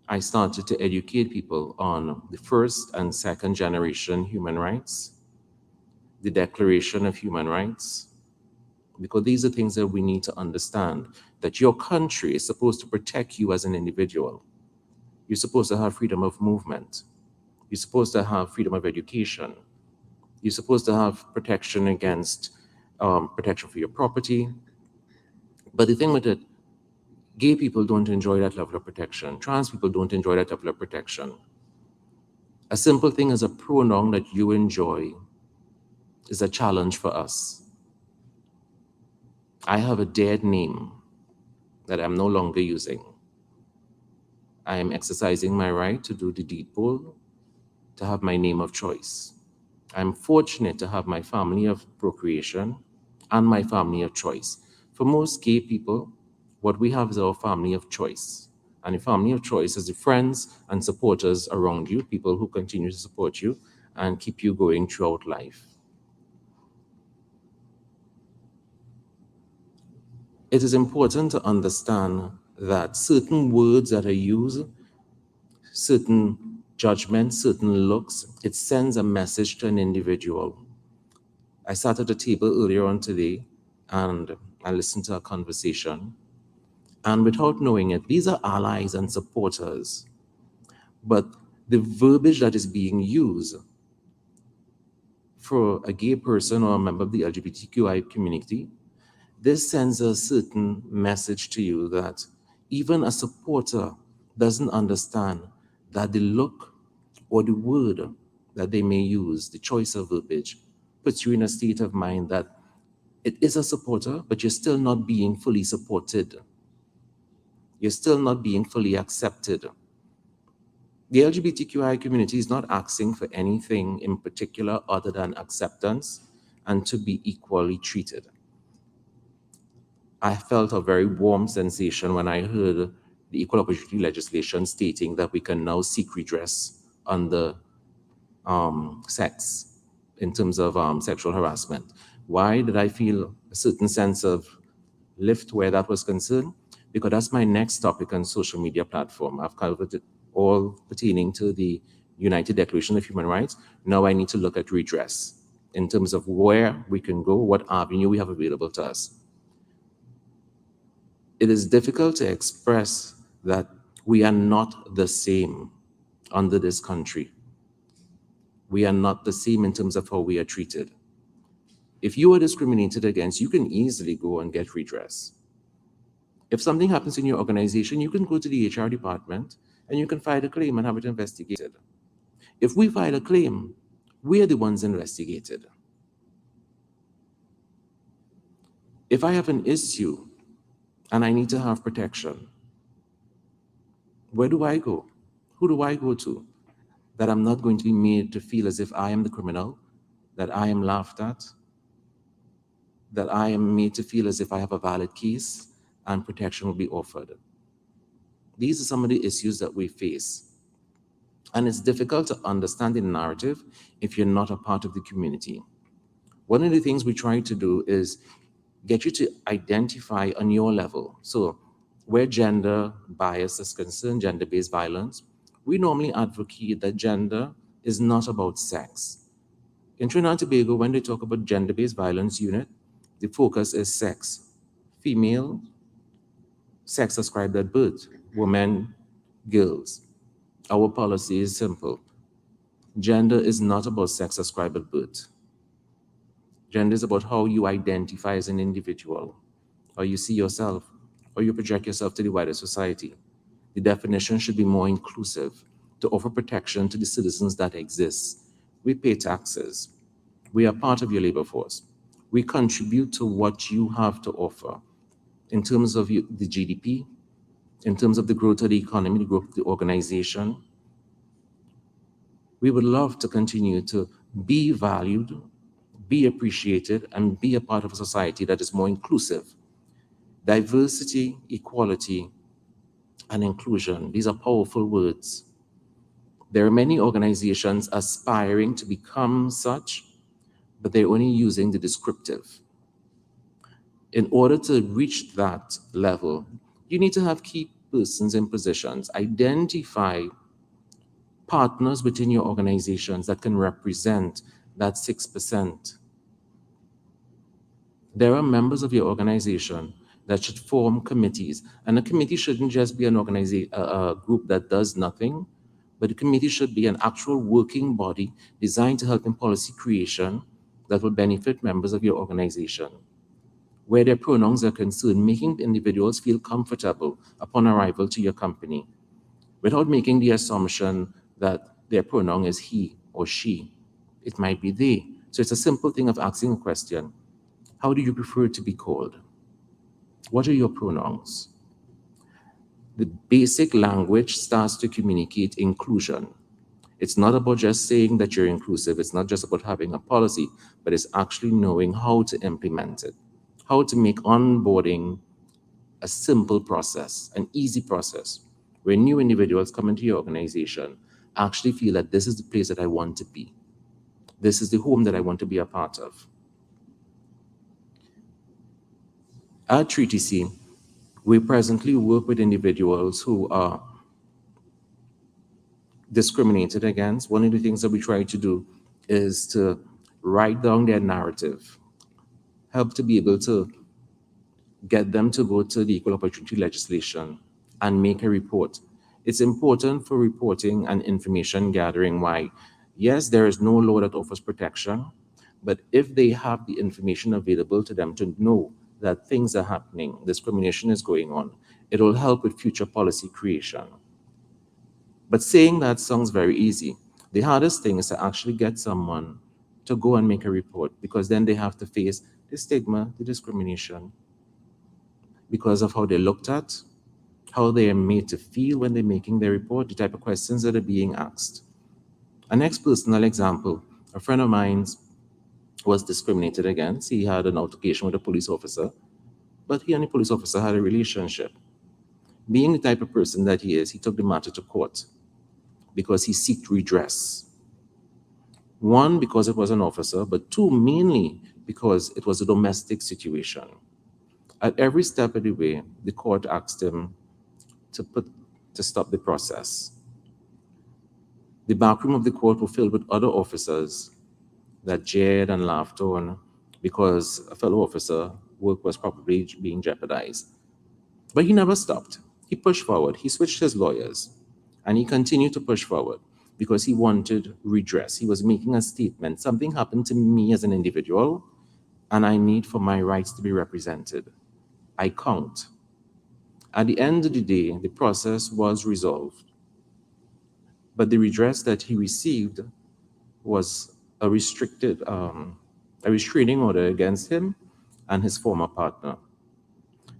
I started to educate people on the first and second generation human rights, the Declaration of Human Rights, because these are things that we need to understand, that your country is supposed to protect you as an individual. You're supposed to have freedom of movement. You're supposed to have freedom of education. You're supposed to have protection against protection for your property. But the thing with it, gay people don't enjoy that level of protection. Trans people don't enjoy that level of protection. A simple thing as a pronoun that you enjoy is a challenge for us. I have a dead name that I'm no longer using. I am exercising my right to do the deed poll, to have my name of choice. I'm fortunate to have my family of procreation and my family of choice. For most gay people, what we have is our family of choice. And the family of choice is the friends and supporters around you, people who continue to support you and keep you going throughout life. It is important to understand that certain words that are used, certain judgments, certain looks, it sends a message to an individual. I sat at a table earlier on today and I listened to a conversation, and without knowing it, these are allies and supporters. But the verbiage that is being used for a gay person or a member of the LGBTQI community, this sends a certain message to you that even a supporter doesn't understand that the look or the word that they may use, the choice of verbiage, puts you in a state of mind that it is a supporter, but you're still not being fully supported. You're still not being fully accepted. The LGBTQI community is not asking for anything in particular other than acceptance and to be equally treated. I felt a very warm sensation when I heard the equal opportunity legislation stating that we can now seek redress under sex in terms of sexual harassment. Why did I feel a certain sense of lift where that was concerned? Because that's my next topic on social media platform. I've covered it all pertaining to the United Declaration of Human Rights. Now I need to look at redress. in terms of where we can go, what avenue we have available to us. It is difficult to express that we are not the same under this country. We are not the same in terms of how we are treated. If you are discriminated against, you can easily go and get redress. If something happens in your organization, you can go to the HR department and you can file a claim and have it investigated. If we file a claim, we are the ones investigated. If I have an issue and I need to have protection, where do I go? Who do I go to? That I'm not going to be made to feel as if I am the criminal, that I am laughed at, that I am made to feel as if I have a valid case and protection will be offered. These are some of the issues that we face. And it's difficult to understand the narrative if you're not a part of the community. One of the things we try to do is get you to identify on your level. So where gender bias is concerned, gender-based violence, we normally advocate that gender is not about sex. In Trinidad and Tobago, when they talk about gender-based violence unit, the focus is sex. Female, sex ascribed at birth, women, girls. Our policy is simple. Gender is not about sex ascribed at birth. Gender is about how you identify as an individual, how you see yourself, how you project yourself to the wider society. The definition should be more inclusive to offer protection to the citizens that exist. We pay taxes. We are part of your labor force. We contribute to what you have to offer in terms of the GDP, in terms of the growth of the economy, the growth of the organization. We would love to continue to be valued, be appreciated, and be a part of a society that is more inclusive. Diversity, equality, and inclusion, these are powerful words. There are many organizations aspiring to become such, but they're only using the descriptive. In order to reach that level, you need to have key persons in positions, identify partners within your organizations that can represent that 6%. There are members of your organization that should form committees, and a committee shouldn't just be a group that does nothing, but a committee should be an actual working body designed to help in policy creation that will benefit members of your organization. Where their pronouns are concerned, making individuals feel comfortable upon arrival to your company, without making the assumption that their pronoun is he or she. It might be they. So it's a simple thing of asking a question. How do you prefer to be called? What are your pronouns? The basic language starts to communicate inclusion. It's not about just saying that you're inclusive. It's not just about having a policy, but it's actually knowing how to implement it, how to make onboarding a simple process, an easy process, where new individuals come into your organization actually feel that this is the place that I want to be. This is the home that I want to be a part of. At PrideTT, we presently work with individuals who are discriminated against. One of the things that we try to do is to write down their narrative, help to be able to get them to go to the equal opportunity legislation and make a report. It's important for reporting and information gathering why, yes, there is no law that offers protection, but if they have the information available to them to know that things are happening, discrimination is going on, it will help with future policy creation. But saying that sounds very easy. The hardest thing is to actually get someone to go and make a report, because then they have to face the stigma, the discrimination, because of how they're looked at, how they are made to feel when they're making their report, the type of questions that are being asked. A next personal example, a friend of mine was discriminated against. He had an altercation with a police officer, but he and the police officer had a relationship. Being the type of person that he is, he took the matter to court because he sought redress. One, because it was an officer, but two, mainly because it was a domestic situation. At every step of the way, the court asked him to stop the process. The backroom of the court was filled with other officers that jeered and laughed on because a fellow officer work was probably being jeopardized. But he never stopped. He pushed forward. He switched his lawyers and he continued to push forward because he wanted redress. He was making a statement. Something happened to me as an individual and I need for my rights to be represented. I count. At the end of the day, the process was resolved. But the redress that he received was a restraining order against him and his former partner.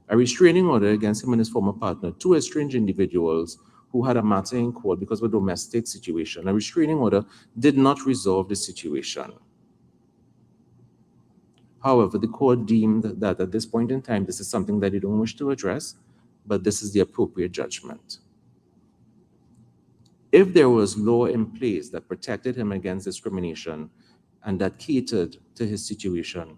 A restraining order against him and his former partner, two estranged individuals who had a matter in court because of a domestic situation. A restraining order did not resolve the situation. However, the court deemed that at this point in time, this is something that they don't wish to address, but this is the appropriate judgment. If there was law in place that protected him against discrimination and that catered to his situation,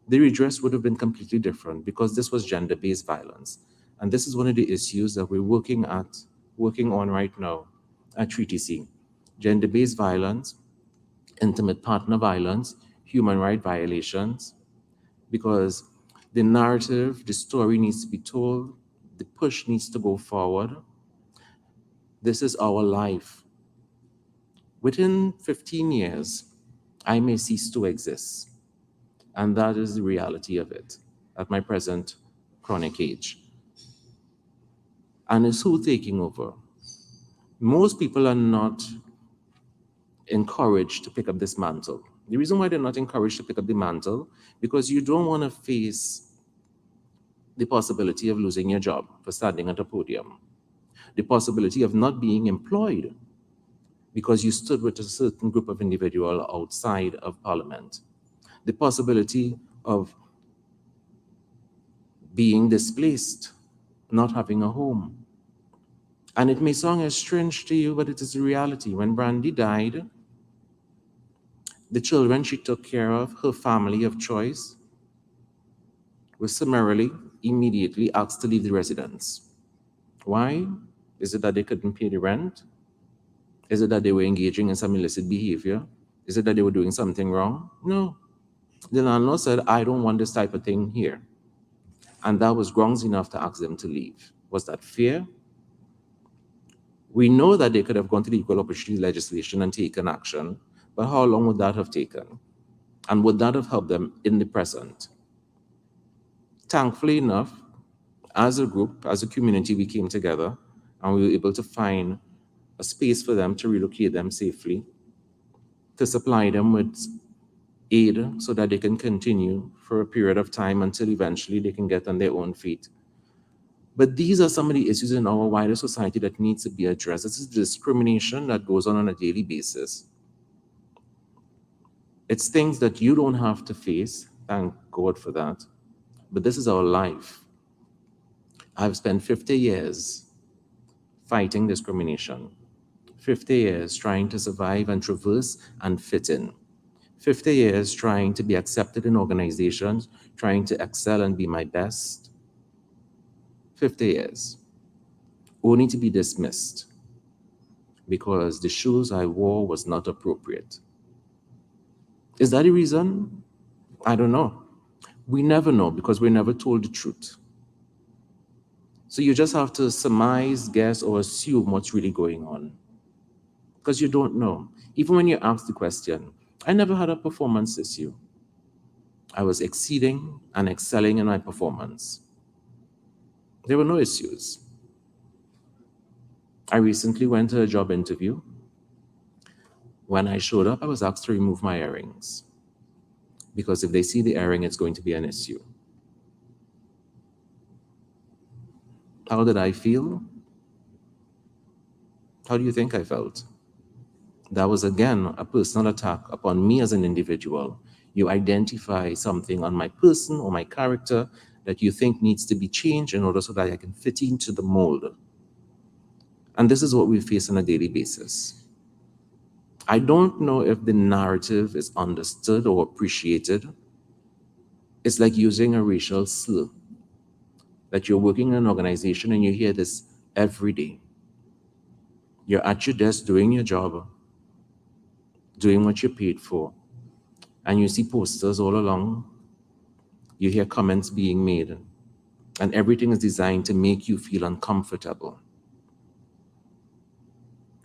the redress would have been completely different because this was gender-based violence. And this is one of the issues that we're working on right now at PrideTT. Gender-based violence, intimate partner violence, human rights violations, because the narrative, the story needs to be told, the push needs to go forward. This is our life. Within 15 years, I may cease to exist. And that is the reality of it at my present chronic age. And it's who taking over? Most people are not encouraged to pick up this mantle. The reason why they're not encouraged to pick up the mantle, because you don't want to face the possibility of losing your job for standing at a podium, the possibility of not being employed because you stood with a certain group of individuals outside of Parliament, the possibility of being displaced, not having a home. And it may sound as strange to you, but it is a reality. When Brandy died, the children she took care of, her family of choice, was summarily, immediately asked to leave the residence. Why? Is it that they couldn't pay the rent? Is it that they were engaging in some illicit behavior? Is it that they were doing something wrong? No. The landlord said, I don't want this type of thing here. And that was grounds enough to ask them to leave. Was that fear? We know that they could have gone to the equal opportunity legislation and taken action, but how long would that have taken? And would that have helped them in the present? Thankfully enough, as a group, as a community, we came together and we were able to find a space for them to relocate them safely, to supply them with aid so that they can continue for a period of time until eventually they can get on their own feet. But these are some of the issues in our wider society that needs to be addressed. This is discrimination that goes on a daily basis. It's things that you don't have to face, thank God for that, but this is our life. I've spent 50 years fighting discrimination, 50 years trying to survive and traverse and fit in, 50 years trying to be accepted in organizations, trying to excel and be my best, 50 years, only to be dismissed because the shoes I wore was not appropriate. Is that the reason? I don't know. We never know because we're never told the truth. So you just have to surmise, guess, or assume what's really going on because you don't know. Even when you ask the question, I never had a performance issue. I was exceeding and excelling in my performance. There were no issues. I recently went to a job interview. When I showed up, I was asked to remove my earrings because if they see the earring, it's going to be an issue. How did I feel? How do you think I felt? That was, again, a personal attack upon me as an individual. You identify something on my person or my character that you think needs to be changed in order so that I can fit into the mold. And this is what we face on a daily basis. I don't know if the narrative is understood or appreciated. It's like using a racial slur, that you're working in an organization and you hear this every day. You're at your desk doing your job, doing what you're paid for, and you see posters all along, you hear comments being made, and everything is designed to make you feel uncomfortable.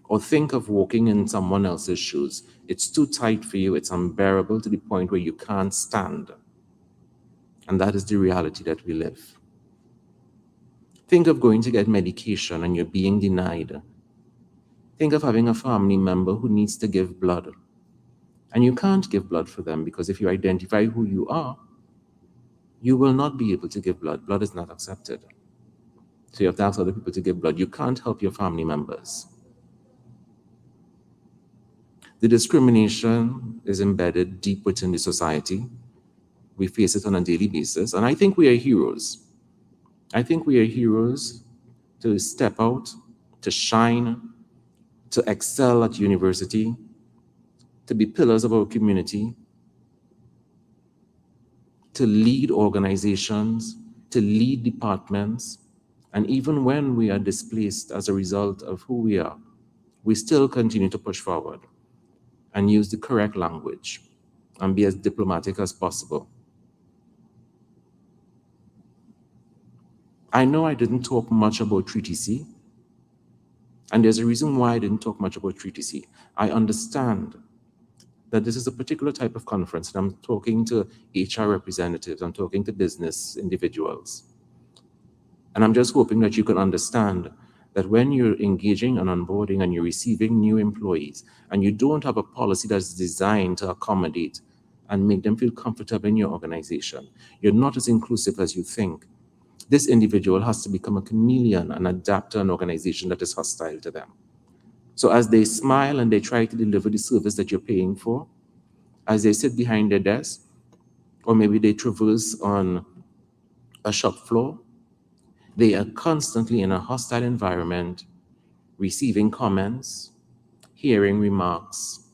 Or think of walking in someone else's shoes. It's too tight for you, it's unbearable to the point where you can't stand. And that is the reality that we live. Think of going to get medication and you're being denied. Think of having a family member who needs to give blood, and you can't give blood for them because if you identify who you are, you will not be able to give blood. Blood is not accepted. So you have to ask other people to give blood. You can't help your family members. The discrimination is embedded deep within the society. We face it on a daily basis, and I think we are heroes. I think we are heroes to step out, to shine, to excel at university, to be pillars of our community, to lead organizations, to lead departments, and even when we are displaced as a result of who we are, we still continue to push forward and use the correct language and be as diplomatic as possible. I know I didn't talk much about Treaty C, and there's a reason why I didn't talk much about Treaty C. I understand that this is a particular type of conference, and I'm talking to HR representatives, I'm talking to business individuals. And I'm just hoping that you can understand that when you're engaging and onboarding and you're receiving new employees, and you don't have a policy that's designed to accommodate and make them feel comfortable in your organization, you're not as inclusive as you think. This individual has to become a chameleon and adapt to an organization that is hostile to them. So as they smile and they try to deliver the service that you're paying for, as they sit behind their desk, or maybe they traverse on a shop floor, they are constantly in a hostile environment, receiving comments, hearing remarks,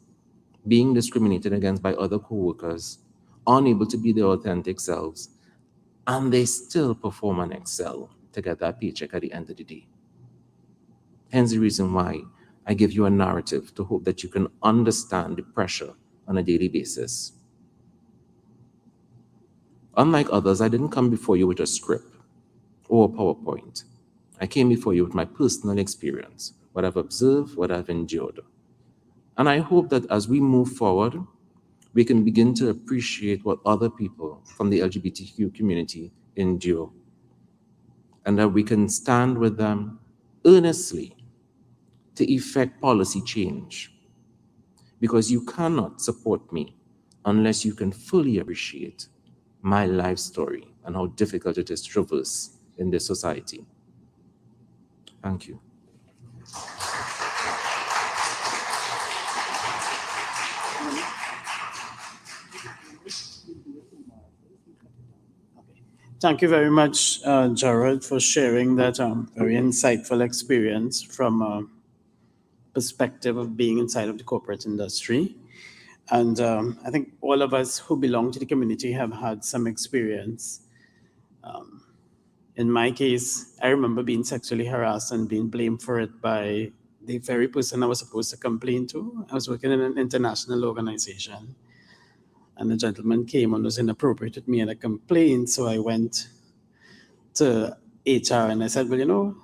being discriminated against by other co-workers, unable to be their authentic selves, and they still perform and excel to get that paycheck at the end of the day. Hence the reason why I give you a narrative to hope that you can understand the pressure on a daily basis. Unlike others, I didn't come before you with a script or a PowerPoint. I came before you with my personal experience, what I've observed, what I've endured. And I hope that as we move forward, we can begin to appreciate what other people from the LGBTQ community endure, and that we can stand with them earnestly to effect policy change. Because you cannot support me unless you can fully appreciate my life story and how difficult it is to traverse in this society. Thank you. Thank you very much, Jared, for sharing that very insightful experience from a perspective of being inside of the corporate industry. And I think all of us who belong to the community have had some experience. In my case, I remember being sexually harassed and being blamed for it by the very person I was supposed to complain to. I was working in an international organization, and the gentleman came and was inappropriate with me and I complained. So I went to HR and I said, well, you know,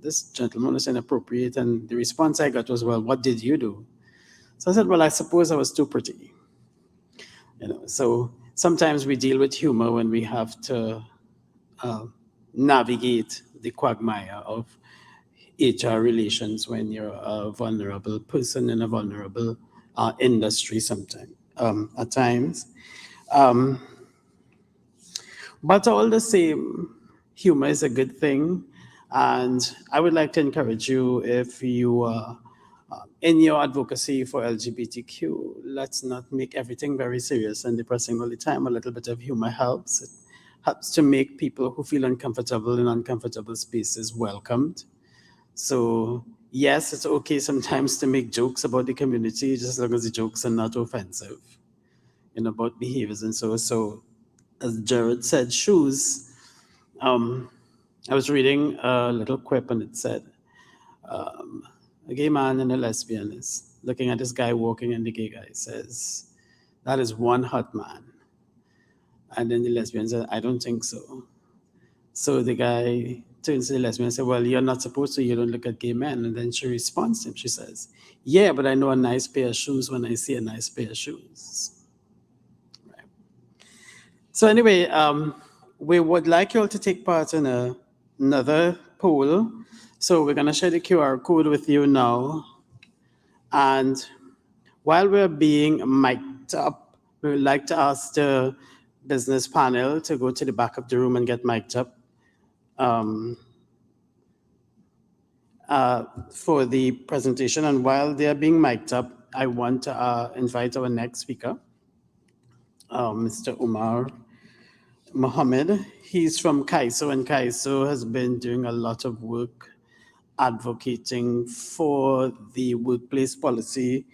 this gentleman was inappropriate. And the response I got was, well, what did you do? So I said, well, I suppose I was too pretty. You know, so sometimes we deal with humor when we have to navigate the quagmire of HR relations when you're a vulnerable person in a vulnerable industry sometimes, at times. But all the same, humor is a good thing. And I would like to encourage you, if you are in your advocacy for LGBTQ, let's not make everything very serious and depressing all the time. A little bit of humor helps. It helps to make people who feel uncomfortable in uncomfortable spaces welcomed. So yes, it's okay sometimes to make jokes about the community, just as long as the jokes are not offensive, you know, about behaviors and so. So as Jared said, shoes. I was reading a little quip and it said, a gay man and a lesbian is looking at this guy walking, and the gay guy says, That is one hot man. And then the lesbian said, I don't think so. So the guy turns to the lesbian and said, well, you're not supposed to, you don't look at gay men. And then she responds to him, she says, yeah, but I know a nice pair of shoes when I see a nice pair of shoes. Right. So anyway, we would like you all to take part in another poll. So we're gonna share the QR code with you now. And while we're being mic'd up, we would like to ask the business panel to go to the back of the room and get mic'd up for the presentation. And while they're being mic'd up, I want to invite our next speaker, Mr. Umar Mohammed. He's from KAISO, and KAISO has been doing a lot of work advocating for the workplace policy,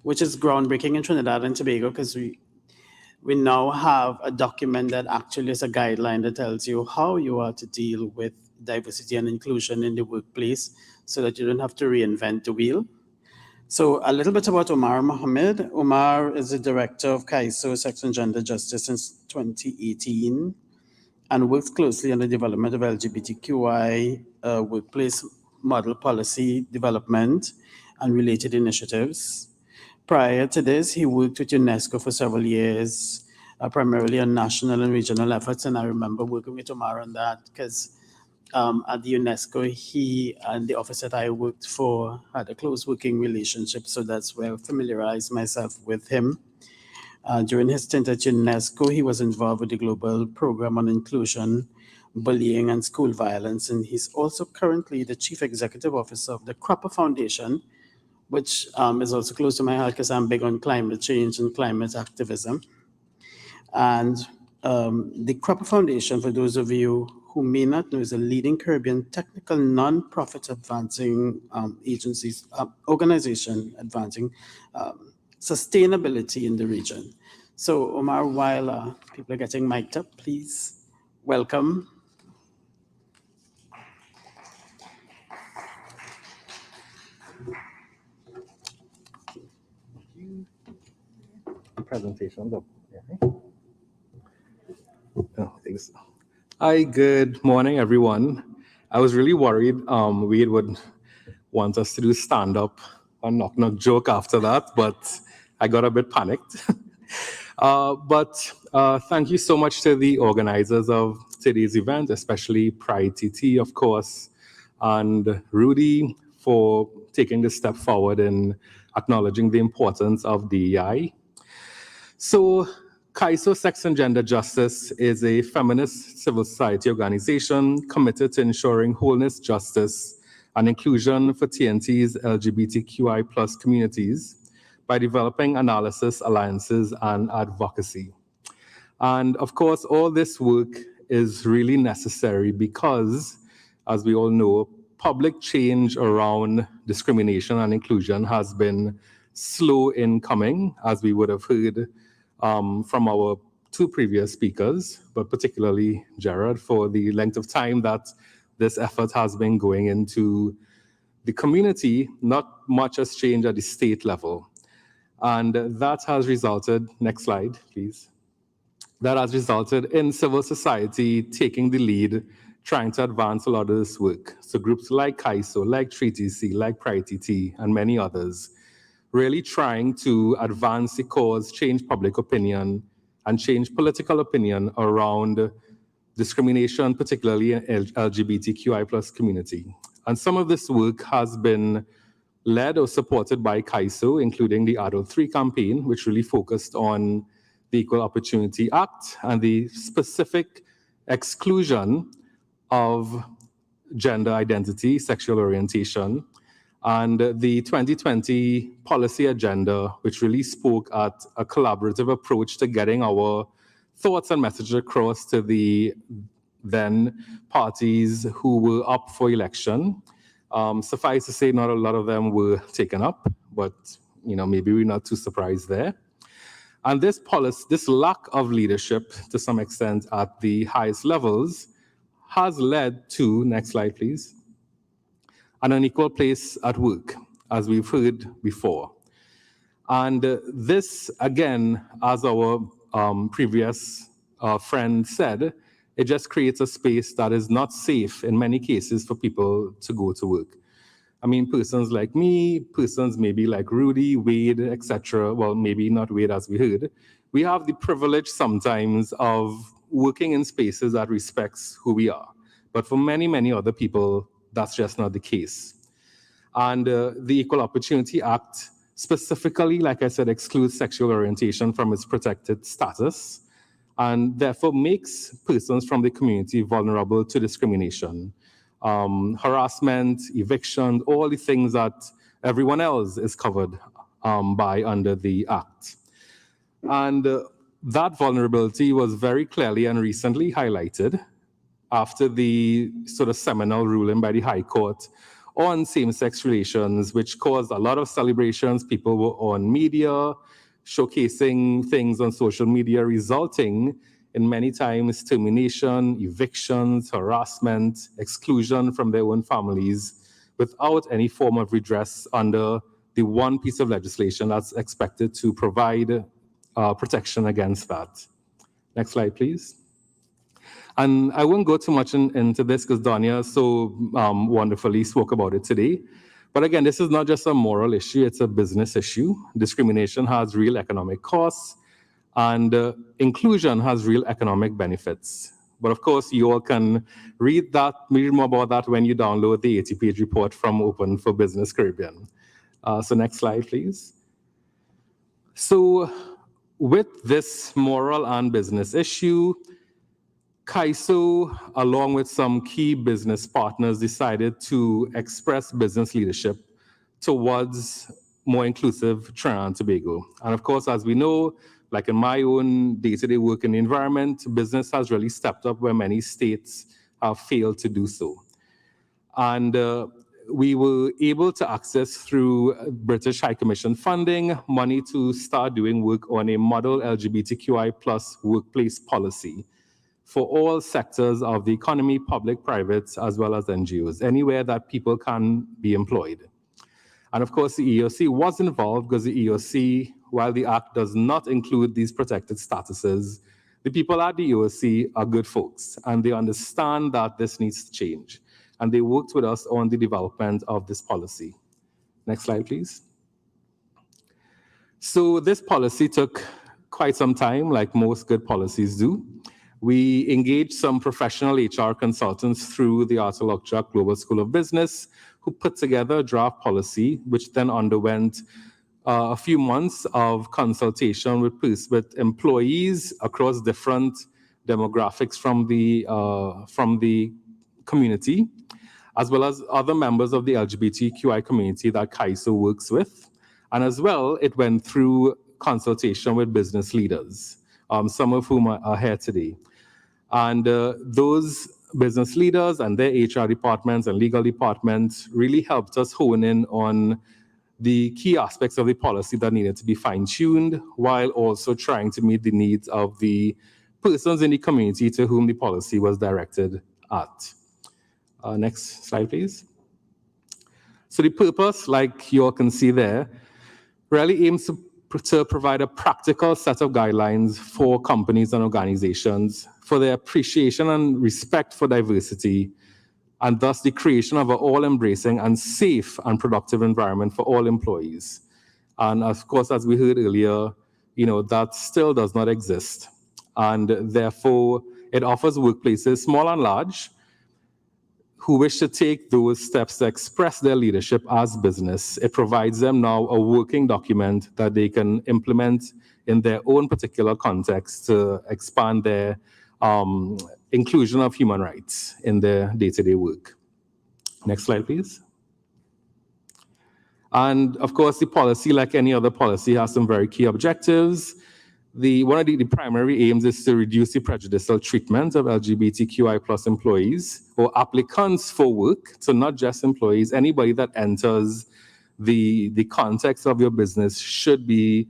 which is groundbreaking in Trinidad and Tobago, because we now have a document that actually is a guideline that tells you how you are to deal with diversity and inclusion in the workplace so that you don't have to reinvent the wheel. So a little bit about Umar Mohammed. Umar is the director of KAISO Sex and Gender Justice since 2018 and works closely on the development of LGBTQI workplace model policy development and related initiatives. Prior to this, he worked with UNESCO for several years, primarily on national and regional efforts. And I remember working with Umar on that because at the UNESCO, he and the office that I worked for had a close working relationship. So that's where I familiarized myself with him. During his stint at UNESCO, he was involved with the Global Program on Inclusion, Bullying, and School Violence. And he's also currently the Chief Executive Officer of the Cropper Foundation, which is also close to my heart because I'm big on climate change and climate activism. And the Cropper Foundation, for those of you who may not know, is a leading Caribbean technical non-profit advancing organization advancing sustainability in the region. So Omar, while people are getting mic'd up, please welcome. Presentations up. Thanks. Hi, good morning, everyone. I was really worried Wade would want us to do stand-up or knock-knock joke after that, but I got a bit panicked. But thank you so much to the organizers of today's event, especially PrideTT, of course, and Rudy for taking this step forward in acknowledging the importance of DEI. So KAISO Sex and Gender Justice is a feminist civil society organization committed to ensuring wholeness, justice, and inclusion for TNT's LGBTQI+ communities by developing analysis, alliances, and advocacy. And of course, all this work is really necessary because, as we all know, public change around discrimination and inclusion has been slow in coming, as we would have heard from our two previous speakers, but particularly Gerard, for the length of time that this effort has been going into the community. Not much has changed at the state level. And that has resulted, next slide, please. That has resulted in civil society taking the lead, trying to advance a lot of this work. So groups like KAISO, like TTC, like PrideTT, and many others, really trying to advance the cause, change public opinion, and change political opinion around discrimination, particularly in LGBTQI+ community. And some of this work has been led or supported by KAISO, including the Adult 3 campaign, which really focused on the Equal Opportunity Act and the specific exclusion of gender identity, sexual orientation, and the 2020 policy agenda, which really spoke at a collaborative approach to getting our thoughts and messages across to the then parties who were up for election. Suffice to say, not a lot of them were taken up, but maybe we're not too surprised there. And this policy, this lack of leadership to some extent at the highest levels has led to, next slide please, an unequal place at work, as we've heard before. And this, again, as our previous friend said, it just creates a space that is not safe in many cases for people to go to work. I mean, persons like me, persons maybe like Rudy, Wade, etc. Well, maybe not Wade as we heard. We have the privilege sometimes of working in spaces that respects who we are. But for many, many other people, that's just not the case. And the Equal Opportunity Act specifically, like I said, excludes sexual orientation from its protected status and therefore makes persons from the community vulnerable to discrimination. Harassment, eviction, all the things that everyone else is covered by under the Act. And that vulnerability was very clearly and recently highlighted after the sort of seminal ruling by the High Court on same-sex relations, which caused a lot of celebrations. People were on media, showcasing things on social media, resulting in many times termination, evictions, harassment, exclusion from their own families without any form of redress under the one piece of legislation that's expected to provide protection against that. Next slide, please. And I won't go too much into this because Danya so wonderfully spoke about it today. But again, this is not just a moral issue, it's a business issue. Discrimination has real economic costs, and inclusion has real economic benefits. But of course, you all can read more about that when you download the 80-page report from Open for Business Caribbean. So next slide, please. So with this moral and business issue, CAISO, along with some key business partners, decided to express business leadership towards more inclusive Trinidad and Tobago. And of course, as we know, like in my own day-to-day work in the environment, business has really stepped up where many states have failed to do so. And we were able to access through British High Commission funding money to start doing work on a model LGBTQI+ workplace policy for all sectors of the economy, public, private, as well as NGOs, anywhere that people can be employed. And of course, the EOC was involved because the EOC, while the Act does not include these protected statuses, the people at the EOC are good folks, and they understand that this needs to change. And they worked with us on the development of this policy. Next slide, please. So this policy took quite some time, like most good policies do. We engaged some professional HR consultants through the Arthur Lockjack Global School of Business, who put together a draft policy, which then underwent a few months of consultation with employees across different demographics from the community, as well as other members of the LGBTQI community that CAISO works with. And as well, it went through consultation with business leaders, some of whom are here today. And those business leaders and their HR departments and legal departments really helped us hone in on the key aspects of the policy that needed to be fine-tuned, while also trying to meet the needs of the persons in the community to whom the policy was directed at. Next slide, please. So the purpose, like you all can see there, really aims to provide a practical set of guidelines for companies and organizations for their appreciation and respect for diversity, and thus the creation of an all-embracing and safe and productive environment for all employees. And of course, as we heard earlier, that still does not exist. And therefore, it offers workplaces, small and large, who wish to take those steps to express their leadership as business. It provides them now a working document that they can implement in their own particular context to expand their inclusion of human rights in their day-to-day work. Next slide, please. And of course, the policy, like any other policy, has some very key objectives. One of the primary aims is to reduce the prejudicial treatment of LGBTQI+ employees or applicants for work, so not just employees. Anybody that enters the context of your business should be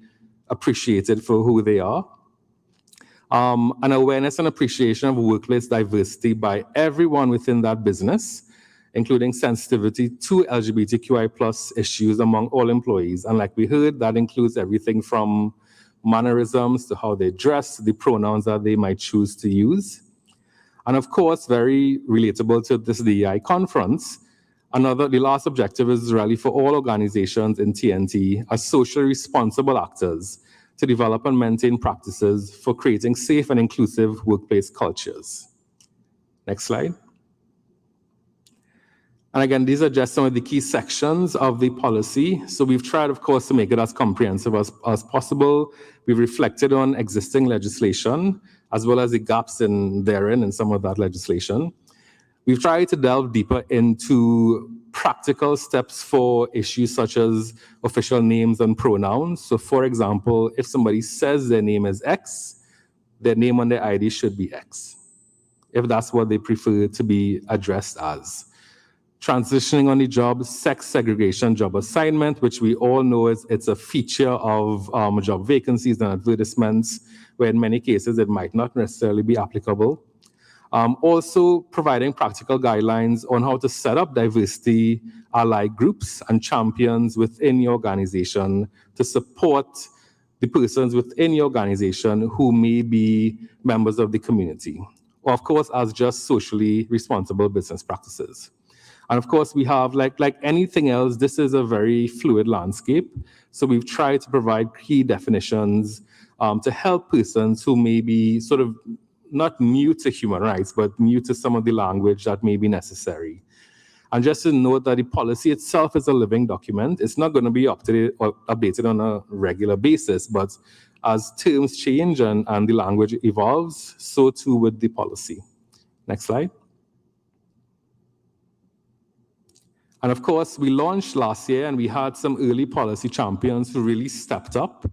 appreciated for who they are. An awareness and appreciation of workplace diversity by everyone within that business, including sensitivity to LGBTQI plus issues among all employees. And like we heard, that includes everything from mannerisms to how they dress, the pronouns that they might choose to use. And of course, very relatable to this DEI conference, the last objective is really for all organizations in TNT as socially responsible actors to develop and maintain practices for creating safe and inclusive workplace cultures. Next slide. And again, these are just some of the key sections of the policy. So we've tried, of course, to make it as comprehensive as possible. We've reflected on existing legislation, as well as the gaps therein in some of that legislation. We've tried to delve deeper into practical steps for issues such as official names and pronouns. So for example, if somebody says their name is X, their name on their ID should be X, if that's what they prefer to be addressed as. Transitioning on the job, sex segregation job assignment, which we all know it's a feature of job vacancies and advertisements, where in many cases it might not necessarily be applicable. Also providing practical guidelines on how to set up diversity allied groups and champions within your organization to support the persons within your organization who may be members of the community, or of course as just socially responsible business practices. And of course, we have, like anything else, this is a very fluid landscape. So we've tried to provide key definitions to help persons who may be sort of not new to human rights, but new to some of the language that may be necessary. And just to note that the policy itself is a living document. It's not going to be updated or updated on a regular basis, but as terms change and the language evolves, so too with the policy. Next slide. And of course, we launched last year and we had some early policy champions who really stepped up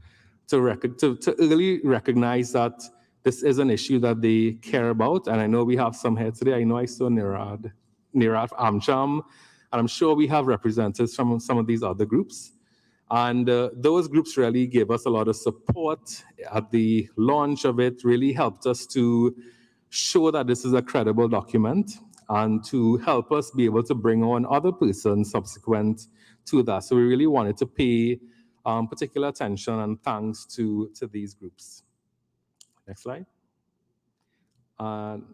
to early recognize that this is an issue that they care about. And I know we have some here today. I know I saw Nirad Amcham, and I'm sure we have representatives from some of these other groups. And those groups really gave us a lot of support at the launch of it, really helped us to show that this is a credible document and to help us be able to bring on other persons subsequent to that. So we really wanted to pay particular attention and thanks to these groups. Next slide.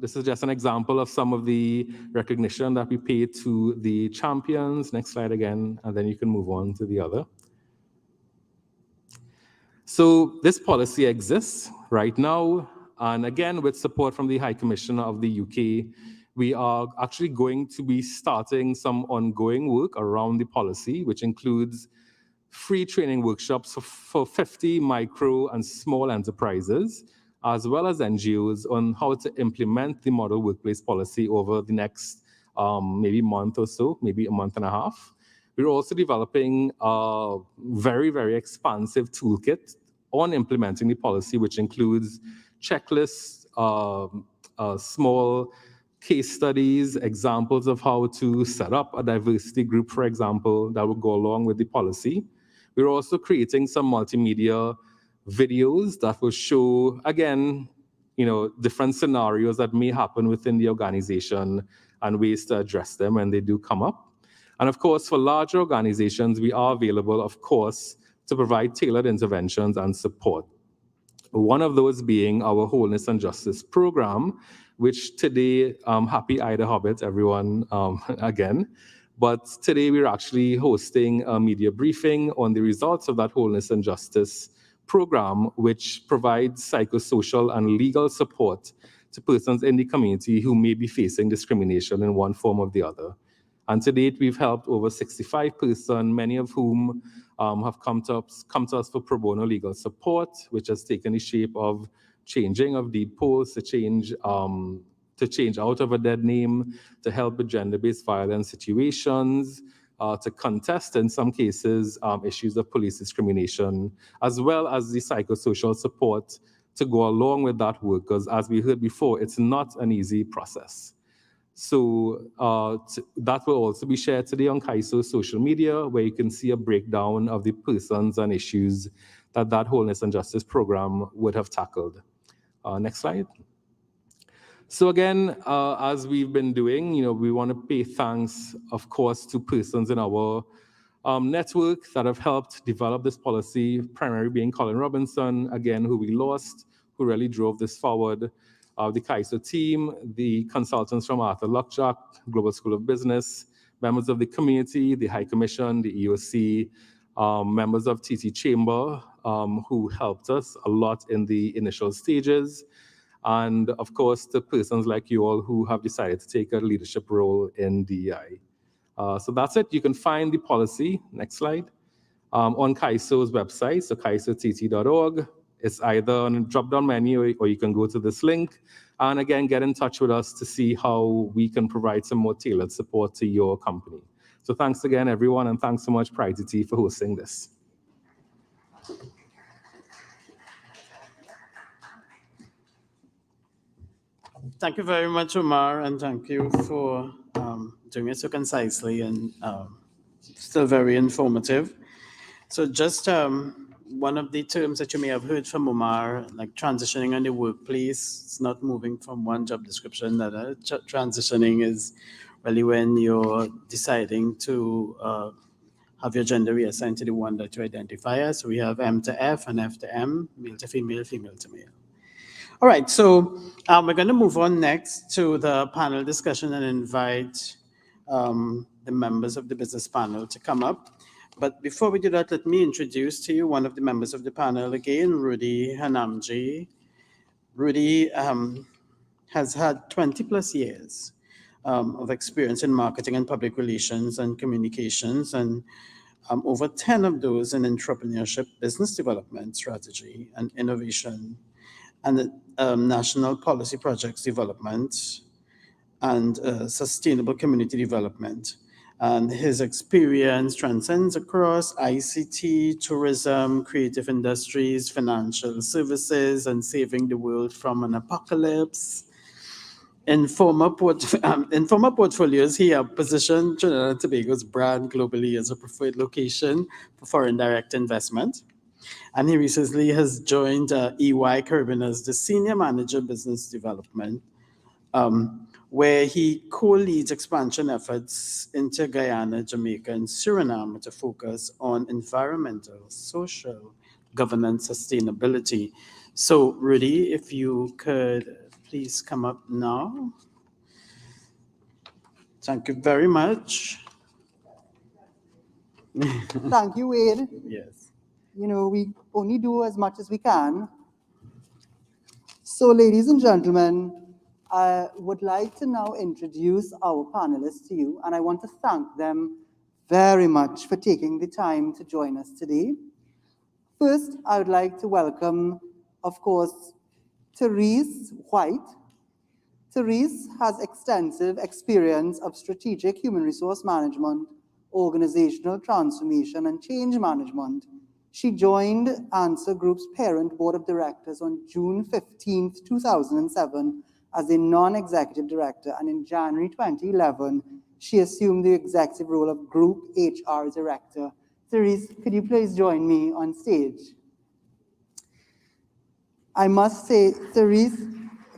This is just an example of some of the recognition that we pay to the champions. Next slide again, and then you can move on to the other. So this policy exists right now, and again, with support from the High Commissioner of the UK, we are actually going to be starting some ongoing work around the policy, which includes free training workshops for 50 micro and small enterprises, as well as NGOs, on how to implement the model workplace policy over the next maybe month or so, maybe a month and a half. We're also developing a very, very expansive toolkit on implementing the policy, which includes checklists, small case studies, examples of how to set up a diversity group, for example, that will go along with the policy. We're also creating some multimedia videos that will show, again, different scenarios that may happen within the organization and ways to address them when they do come up. And of course, for larger organizations, we are available, of course, to provide tailored interventions and support. One of those being our Wholeness and Justice program, which today, happy Ida Hobbit, everyone, again. But today we're actually hosting a media briefing on the results of that Wholeness and Justice program, which provides psychosocial and legal support to persons in the community who may be facing discrimination in one form or the other. And to date, we've helped over 65 persons, many of whom have come to us for pro bono legal support, which has taken the shape of changing of deed polls, to change out of a dead name, to help with gender-based violence situations, to contest, in some cases, issues of police discrimination, as well as the psychosocial support to go along with that work, because as we heard before, it's not an easy process. So that will also be shared today on CAISO's social media, where you can see a breakdown of the persons and issues that Wholeness and Justice program would have tackled. Next slide. So again, as we've been doing, we want to pay thanks, of course, to persons in our network that have helped develop this policy, primarily being Colin Robinson, again, who we lost, who really drove this forward, the CAISO team, the consultants from Arthur Luckjack, Global School of Business, members of the community, the High Commission, the EOC, members of TT Chamber, who helped us a lot in the initial stages, and of course, the persons like you all who have decided to take a leadership role in DEI. So that's it. You can find the policy, next slide, on CAISO's website, so kaisott.org. It's either on a drop-down menu or you can go to this link. And again, get in touch with us to see how we can provide some more tailored support to your company. So thanks again, everyone, and thanks so much, PrideTT, for hosting this. Thank you very much, Omar, and thank you for doing it so concisely and still very informative. So just one of the terms that you may have heard from Omar, like transitioning in the workplace, it's not moving from one job description to another. Transitioning is really when you're deciding to have your gender reassigned to the one that you identify as. So we have M to F and F to M, male to female, female to male. All right, so we're going to move on next to the panel discussion and invite the members of the business panel to come up. But before we do that, let me introduce to you one of the members of the panel again, Rudy Hanamji. Rudy has had 20 plus years of experience in marketing and public relations and communications, and over 10 of those in entrepreneurship, business development, strategy, and innovation, and national policy projects development, and sustainable community development. And his experience transcends across ICT, tourism, creative industries, financial services, and saving the world from an apocalypse. In former portfolios, he has positioned Trinidad and Tobago's brand globally as a preferred location for foreign direct investment. And he recently has joined EY Caribbean as the Senior Manager Business Development, where he co-leads expansion efforts into Guyana, Jamaica, and Suriname with a focus on environmental, social, governance, sustainability. So, Rudy, if you could please come up now. Thank you very much. Thank you, Wade. Yes. We only do as much as we can. So, ladies and gentlemen, I would like to now introduce our panelists to you, and I want to thank them very much for taking the time to join us today. First, I would like to welcome, of course, Therese White. Therese has extensive experience of strategic human resource management, organizational transformation, and change management. She joined Answer Group's parent board of directors on June 15, 2007, as a non-executive director, and in January 2011, she assumed the executive role of Group HR Director. Therese, could you please join me on stage? I must say, Therese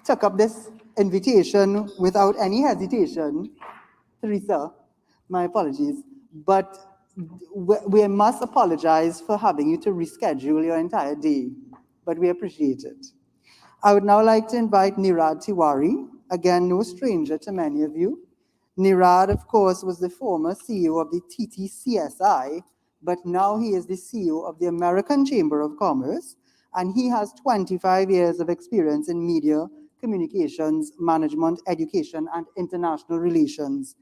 took up this invitation without any hesitation. Teresa, my apologies, but we must apologize for having you to reschedule your entire day, but we appreciate it. I would now like to invite Nirad Tiwari, again, no stranger to many of you. Nirad, of course, was the former CEO of the TTCSI, but now he is the CEO of the American Chamber of Commerce, and he has 25 years of experience in media, communications, management, education, and international relations.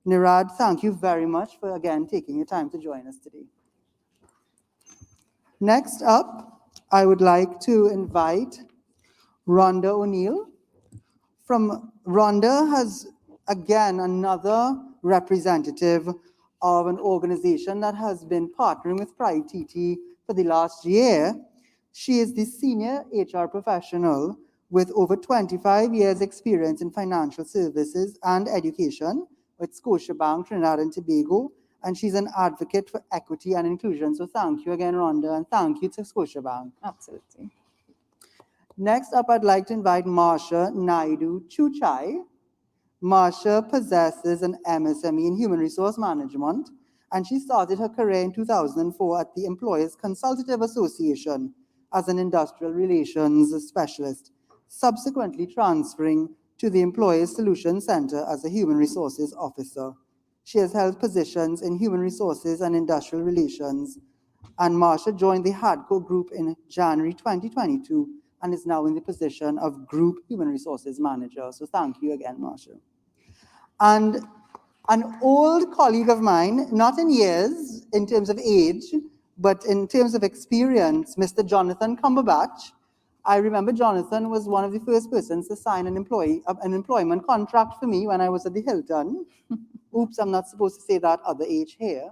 Nirad, thank you very much for, again, taking your time to join us today. Next up, I would like to invite Rhonda O'Neill. Rhonda has, again, another representative of an organization that has been partnering with PrideTT for the last year. She is the senior HR professional with over 25 years experience in financial services and education with Scotiabank, Trinidad and Tobago, and she's an advocate for equity and inclusion. So thank you again, Rhonda, and thank you to Scotiabank. Absolutely. Next up, I'd like to invite Marsha Naidu Chuchai. Marsha possesses an MSME in Human Resource Management, and she started her career in 2004 at the Employers Consultative Association as an industrial relations specialist, subsequently transferring to the Employers Solutions Center as a human resources officer. She has held positions in human resources and industrial relations, and Marsha joined the HADCO group in January 2022 and is now in the position of Group Human Resources Manager. So thank you again, Marsha. And an old colleague of mine, not in years in terms of age, but in terms of experience, Mr. Jonathan Cumberbatch. I remember Jonathan was one of the first persons to sign an employment contract for me when I was at the Hilton. Oops, I'm not supposed to say that other age here.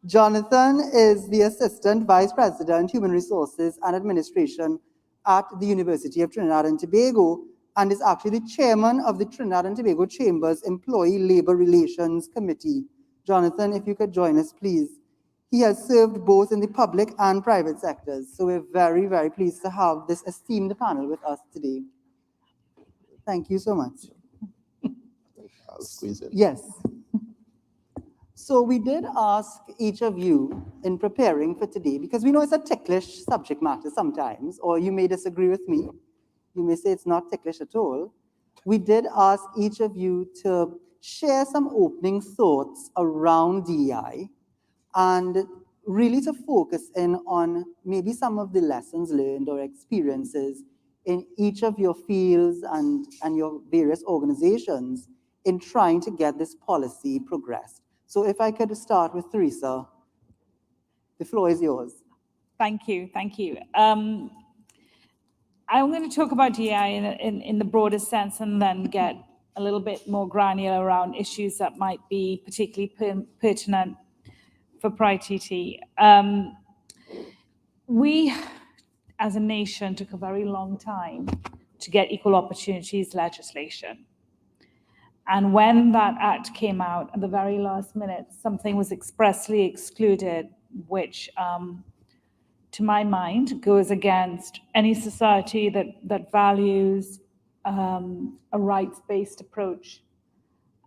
Jonathan is the Assistant Vice President, Human Resources and Administration at the University of Trinidad and Tobago, and is actually the chairman of the Trinidad and Tobago Chamber's Employee Labor Relations Committee. Jonathan, if you could join us, please. He has served both in the public and private sectors, so we're very, very pleased to have this esteemed panel with us today. Thank you so much. I'll squeeze in. Yes. So we did ask each of you in preparing for today, because we know it's a ticklish subject matter sometimes, or you may disagree with me. You may say it's not ticklish at all. We did ask each of you to share some opening thoughts around DEI and really to focus in on maybe some of the lessons learned or experiences in each of your fields and your various organizations in trying to get this policy progressed. So if I could start with Teresa, the floor is yours. Thank you, thank you. I'm going to talk about DEI in the broader sense and then get a little bit more granular around issues that might be particularly pertinent for PrideTT. We, as a nation, took a very long time to get equal opportunities legislation. And when that act came out at the very last minute, something was expressly excluded, which to my mind, goes against any society that values a rights-based approach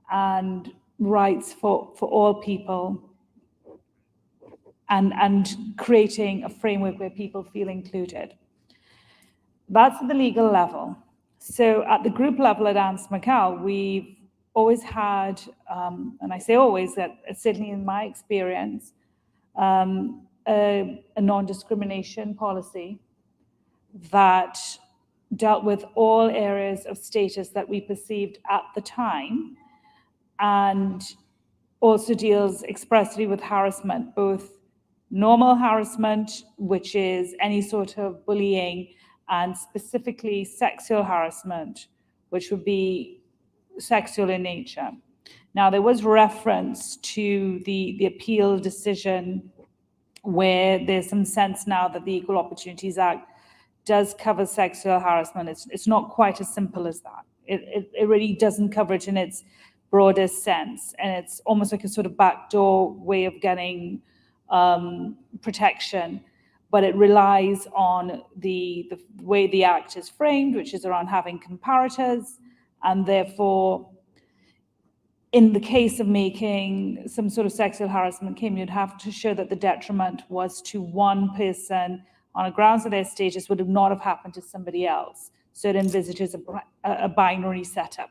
and rights for all people, and creating a framework where people feel included. That's at the legal level. So at the group level at Ernst Macau, we've always had, and I say always, that certainly in my experience, a non-discrimination policy that dealt with all areas of status that we perceived at the time, and also deals expressly with harassment, both normal harassment, which is any sort of bullying, and specifically sexual harassment, which would be sexual in nature. Now, there was reference to the appeal decision where there's some sense now that the Equal Opportunities Act does cover sexual harassment. It's not quite as simple as that. It really doesn't cover it in its broadest sense, and it's almost like a sort of backdoor way of getting protection, but it relies on the way the act is framed, which is around having comparators, and therefore, in the case of making some sort of sexual harassment claim, you'd have to show that the detriment was to one person on a grounds of their status would have not have happened to somebody else. So it envisages a binary setup.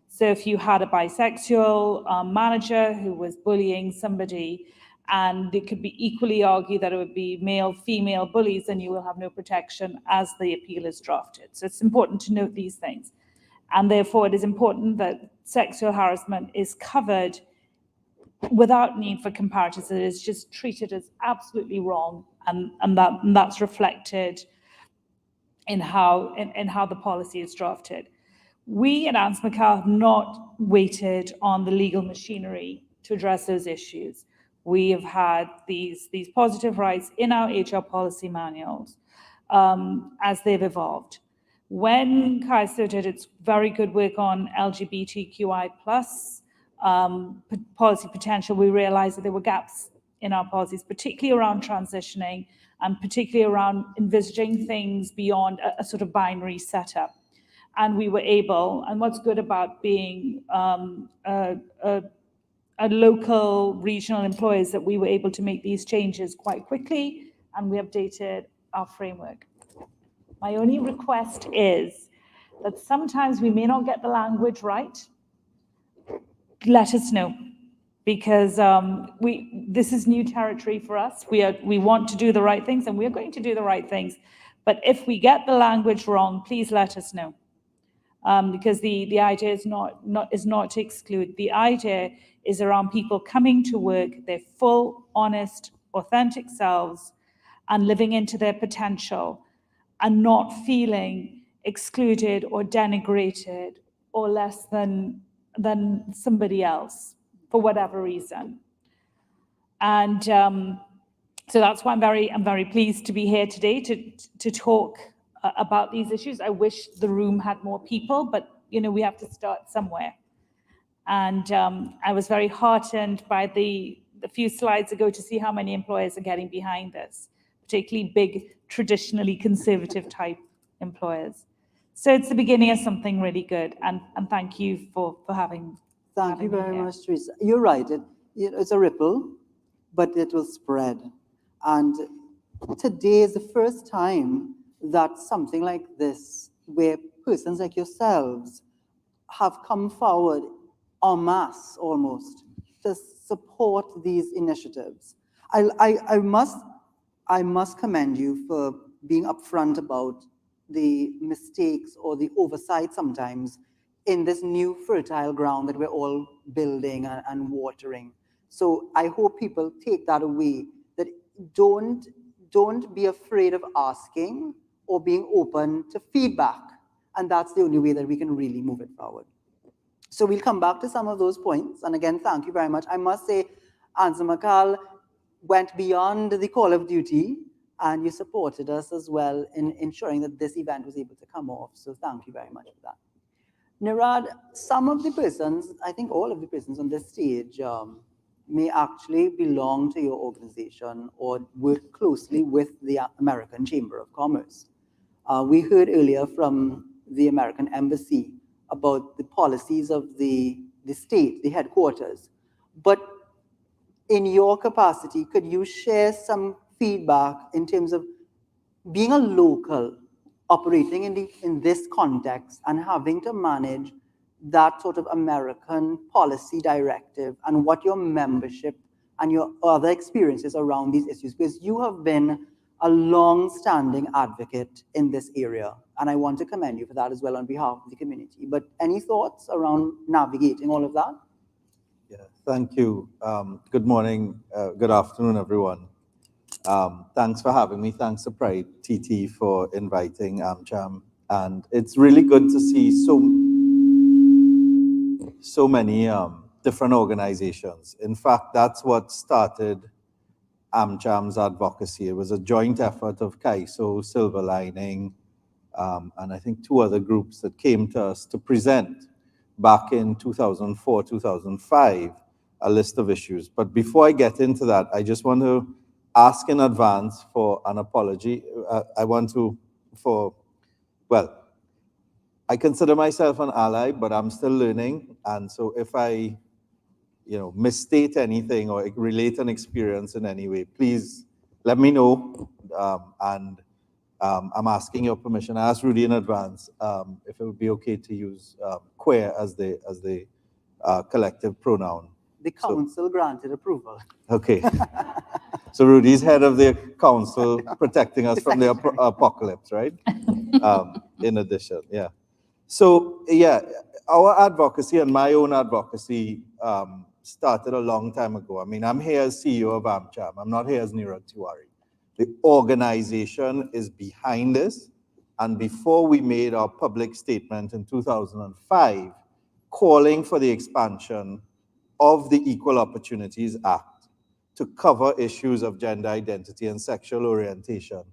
So if you had a bisexual manager who was bullying somebody, and it could be equally argued that it would be male-female bullies, then you will have no protection as the appeal is drafted. So it's important to note these things. And therefore, it is important that sexual harassment is covered without need for comparators. It is just treated as absolutely wrong, and that's reflected in how the policy is drafted. We at Ernst Macau have not waited on the legal machinery to address those issues. We have had these positive rights in our HR policy manuals as they've evolved. When CAISO did its very good work on LGBTQI+ policy potential, we realized that there were gaps in our policies, particularly around transitioning and particularly around envisaging things beyond a sort of binary setup. And we were able, and what's good about being a local regional employer is that we were able to make these changes quite quickly, and we updated our framework. My only request is that sometimes we may not get the language right. Let us know, because this is new territory for us. We want to do the right things, and we're going to do the right things. But if we get the language wrong, please let us know. Because the idea is not to exclude. The idea is around people coming to work, their full, honest, authentic selves, and living into their potential, and not feeling excluded or denigrated or less than somebody else for whatever reason. And so that's why I'm very pleased to be here today to talk about these issues. I wish the room had more people, but we have to start somewhere. And I was very heartened by the few slides ago to see how many employers are getting behind this, particularly big, traditionally conservative type employers. So it's the beginning of something really good. And thank you for having. Thank you very much, Teresa. You're right. It's a ripple, but it will spread. And today is the first time that something like this, where persons like yourselves have come forward en masse almost to support these initiatives. I must commend you for being upfront about the mistakes or the oversight sometimes in this new fertile ground that we're all building and watering. So I hope people take that away, that don't be afraid of asking or being open to feedback. And that's the only way that we can really move it forward. So we'll come back to some of those points. And again, thank you very much. I must say, Ansa McCall went beyond the call of duty, and you supported us as well in ensuring that this event was able to come off. So thank you very much for that. Nirad, some of the persons, I think all of the persons on this stage may actually belong to your organization or work closely with the American Chamber of Commerce. We heard earlier from the American Embassy about the policies of the state, the headquarters. But in your capacity, could you share some feedback in terms of being a local, operating in this context and having to manage that sort of American policy directive, and what your membership and your other experiences around these issues? Because you have been a long-standing advocate in this area, and I want to commend you for that as well on behalf of the community. But any thoughts around navigating all of that? Yeah, thank you. Good morning, good afternoon, everyone. Thanks for having me. Thanks to PrideTT for inviting AmCham. And it's really good to see so many different organizations. In fact, that's what started AmCham's advocacy. It was a joint effort of CAISO, Silver Lining, and I think two other groups that came to us to present back in 2004, 2005, a list of issues. But before I get into that, I just want to ask in advance for an apology. I consider myself an ally, but I'm still learning. And so if I misstate anything or relate an experience in any way, please let me know. I'm asking your permission. I asked Rudy in advance if it would be okay to use queer as the collective pronoun. The council granted approval. Okay. So Rudy's head of the council, protecting us from the apocalypse, right? In addition, yeah. So yeah, our advocacy and my own advocacy started a long time ago. I mean, I'm here as CEO of AmCham. I'm not here as Neeraj Tiwari. The organization is behind this. And before we made our public statement in 2005, calling for the expansion of the Equal Opportunities Act to cover issues of gender identity and sexual orientation,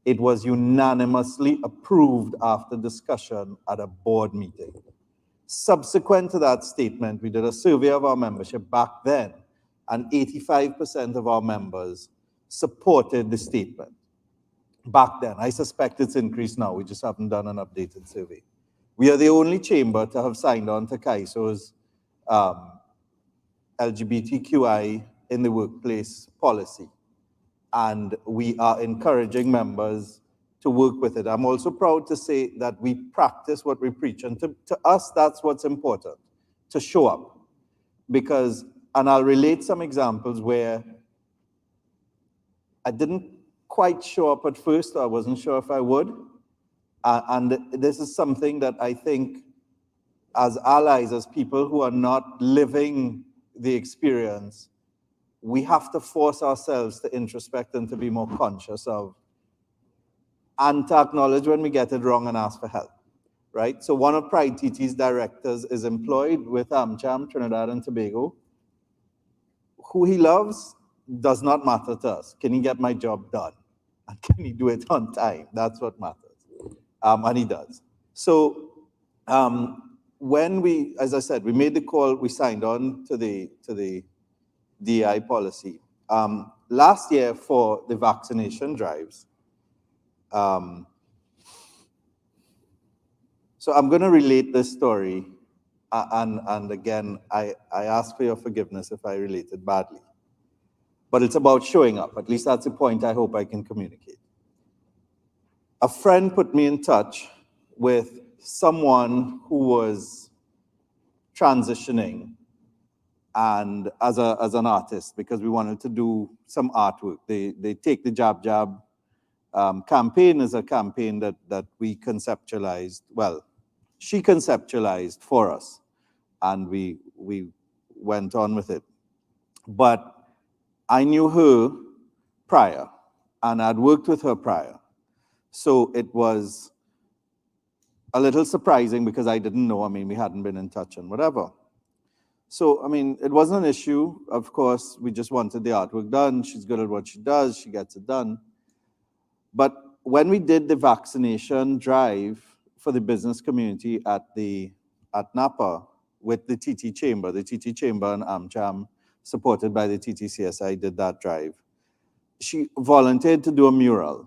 it was unanimously approved after discussion at a board meeting. Subsequent to that statement, we did a survey of our membership back then, and 85% of our members supported the statement. Back then, I suspect it's increased now, we just haven't done an updated survey. We are the only chamber to have signed on to CAISO's LGBTQI in the workplace policy. And we are encouraging members to work with it. I'm also proud to say that we practice what we preach. And to us, that's what's important, to show up. Because, and I'll relate some examples where I didn't quite show up at first, or I wasn't sure if I would. And this is something that I think as allies, as people who are not living the experience, we have to force ourselves to introspect and to be more conscious of, and to acknowledge when we get it wrong and ask for help, right? So one of PrideTT's directors is employed with AmCham, Trinidad and Tobago. Who he loves does not matter to us. Can he get my job done? And can he do it on time? That's what matters. And he does. So when we, as I said, we made the call, we signed on to the DEI policy. Last year for the vaccination drives, so I'm going to relate this story, and again, I ask for your forgiveness if I relate it badly. But it's about showing up. At least that's the point I hope I can communicate. A friend put me in touch with someone who was transitioning and as an artist, because we wanted to do some artwork. They take the Jab Jab campaign is a campaign that we conceptualized. Well, she conceptualized for us, and we went on with it. But I knew her prior, and I'd worked with her prior. So it was a little surprising because I didn't know. I mean, we hadn't been in touch and whatever. So, I mean, it wasn't an issue. Of course, we just wanted the artwork done. She's good at what she does. She gets it done. But when we did the vaccination drive for the business community at Napa with the TT Chamber and AmCham, supported by the TTCSI, did that drive. She volunteered to do a mural.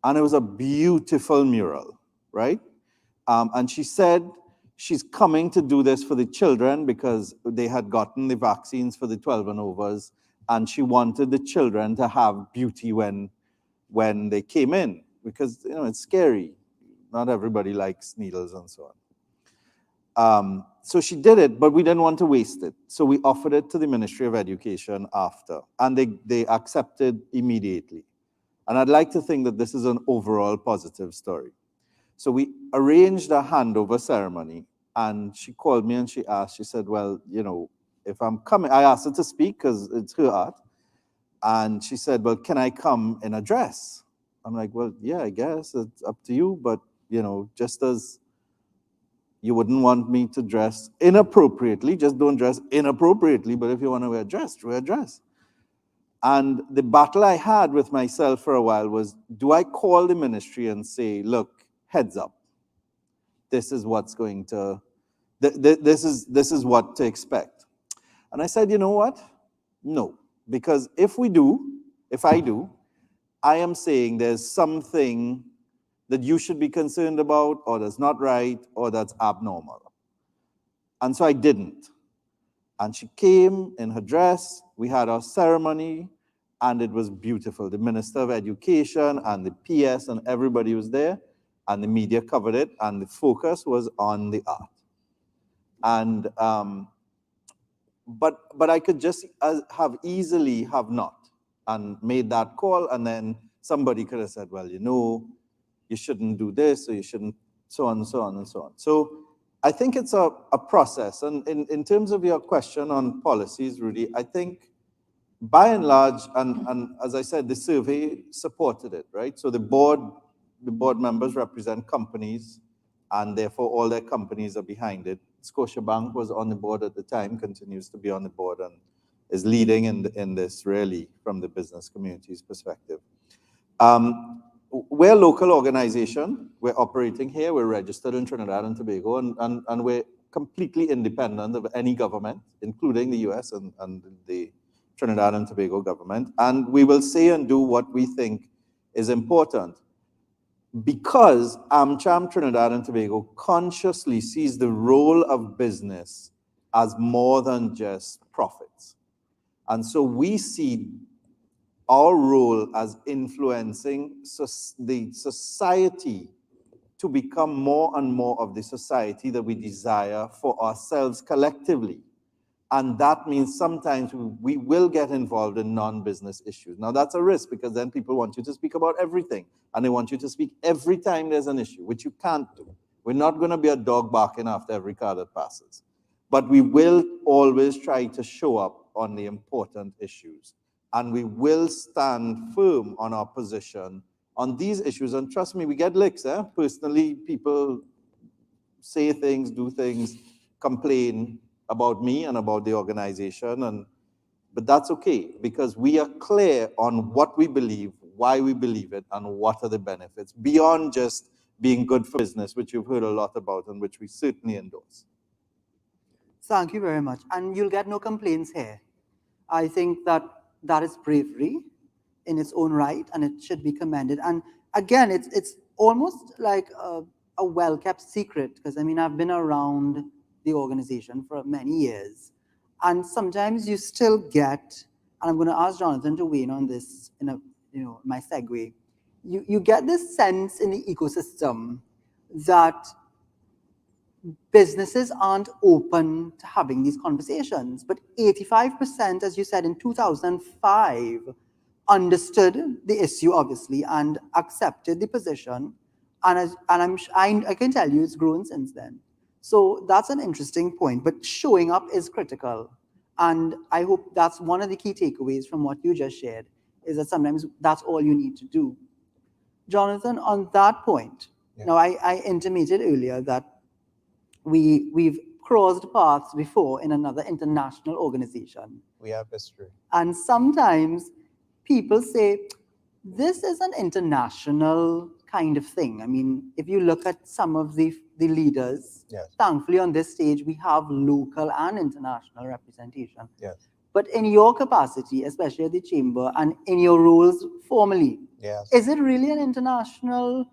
And it was a beautiful mural, right? And she said she's coming to do this for the children because they had gotten the vaccines for the 12 and overs, and she wanted the children to have beauty when they came in, because it's scary. Not everybody likes needles and so on. So she did it, but we didn't want to waste it. So we offered it to the Ministry of Education after, and they accepted immediately. And I'd like to think that this is an overall positive story. So we arranged a handover ceremony, and she called me and she asked, she said, well, if I'm coming, I asked her to speak because it's her art. And she said, well, can I come in a dress? I'm like, well, yeah, I guess it's up to you. But, just as you wouldn't want me to dress inappropriately, just don't dress inappropriately. But if you want to wear a dress, wear a dress. And the battle I had with myself for a while was, do I call the ministry and say, look, heads up, this is what's going to, this is what to expect. And I said, you know what? No, because if I do, I am saying there's something that you should be concerned about, or that's not right, or that's abnormal. And so I didn't. And she came in her dress, we had our ceremony, and it was beautiful. The Minister of Education and the PS and everybody was there, and the media covered it, and the focus was on the art. And but I could just have easily have not, and made that call, and then somebody could have said, well, you shouldn't do this, or you shouldn't, so on and so on and so on. So I think it's a process. And in terms of your question on policies, Rudy, I think by and large, and as I said, the survey supported it, right? So the board members represent companies, and therefore all their companies are behind it. Scotiabank was on the board at the time, continues to be on the board, and is leading in this really from the business community's perspective. We're a local organization. We're operating here. We're registered in Trinidad and Tobago, and we're completely independent of any government, including the US and the Trinidad and Tobago government, and we will say and do what we think is important. Because AmCham Trinidad and Tobago consciously sees the role of business as more than just profits. And so we see our role as influencing the society to become more and more of the society that we desire for ourselves collectively. And that means sometimes we will get involved in non-business issues. Now that's a risk, because then people want you to speak about everything, and they want you to speak every time there's an issue, which you can't do. We're not going to be a dog barking after every car that passes. But we will always try to show up on the important issues. And we will stand firm on our position on these issues. And trust me, we get licks. Personally, people say things, do things, complain about me and about the organization, but that's okay, because we are clear on what we believe, why we believe it, and what are the benefits, beyond just being good for business, which you've heard a lot about and which we certainly endorse. Thank you very much. And you'll get no complaints here. I think that is bravery in its own right, and it should be commended. And again, it's almost like a well-kept secret, because I mean, I've been around the organization for many years, and sometimes you still get, and I'm going to ask Jonathan to weigh in on this in my segue, you get this sense in the ecosystem that businesses aren't open to having these conversations, but 85%, as you said, in 2005, understood the issue, obviously, and accepted the position, and I can tell you it's grown since then. So that's an interesting point, but showing up is critical. And I hope that's one of the key takeaways from what you just shared, is that sometimes that's all you need to do. Jonathan, on that point, now I intimated earlier that we've crossed paths before in another international organization. We have history. And sometimes people say, this is an international kind of thing. I mean, if you look at some of the leaders, thankfully on this stage, we have local and international representation. Yes. But in your capacity, especially at the chamber, and in your roles formally, is it really an internationally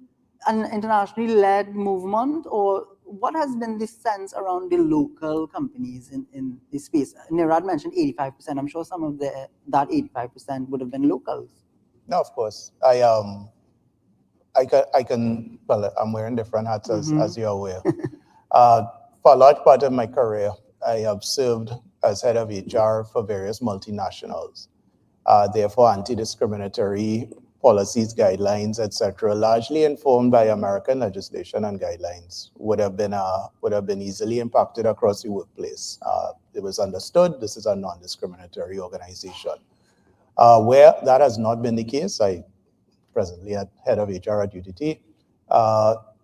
led movement, or what has been the sense around the local companies in this space? Nirad mentioned 85%. I'm sure some of that 85% would have been locals. No, of course. I can, well, I'm wearing different hats as you're aware. For a large part of my career, I have served as head of HR for various multinationals. Therefore, anti-discriminatory policies, guidelines, etc., largely informed by American legislation and guidelines, would have been easily impacted across the workplace. It was understood this is a non-discriminatory organization. Where that has not been the case, I presently at head of HR at UTT,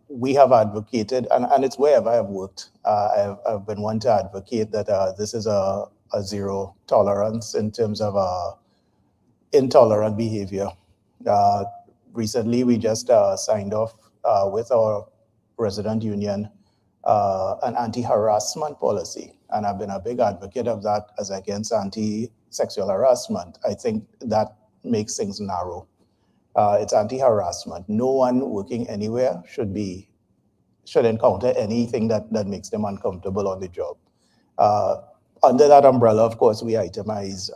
we have advocated, and it's wherever I have worked, I've been one to advocate that this is a zero tolerance in terms of intolerant behavior. Recently, we just signed off with our resident union an anti-harassment policy, and I've been a big advocate of that as against anti-sexual harassment. I think that makes things narrow. It's anti-harassment. No one working anywhere should encounter anything that makes them uncomfortable on the job. Under that umbrella, of course, we itemize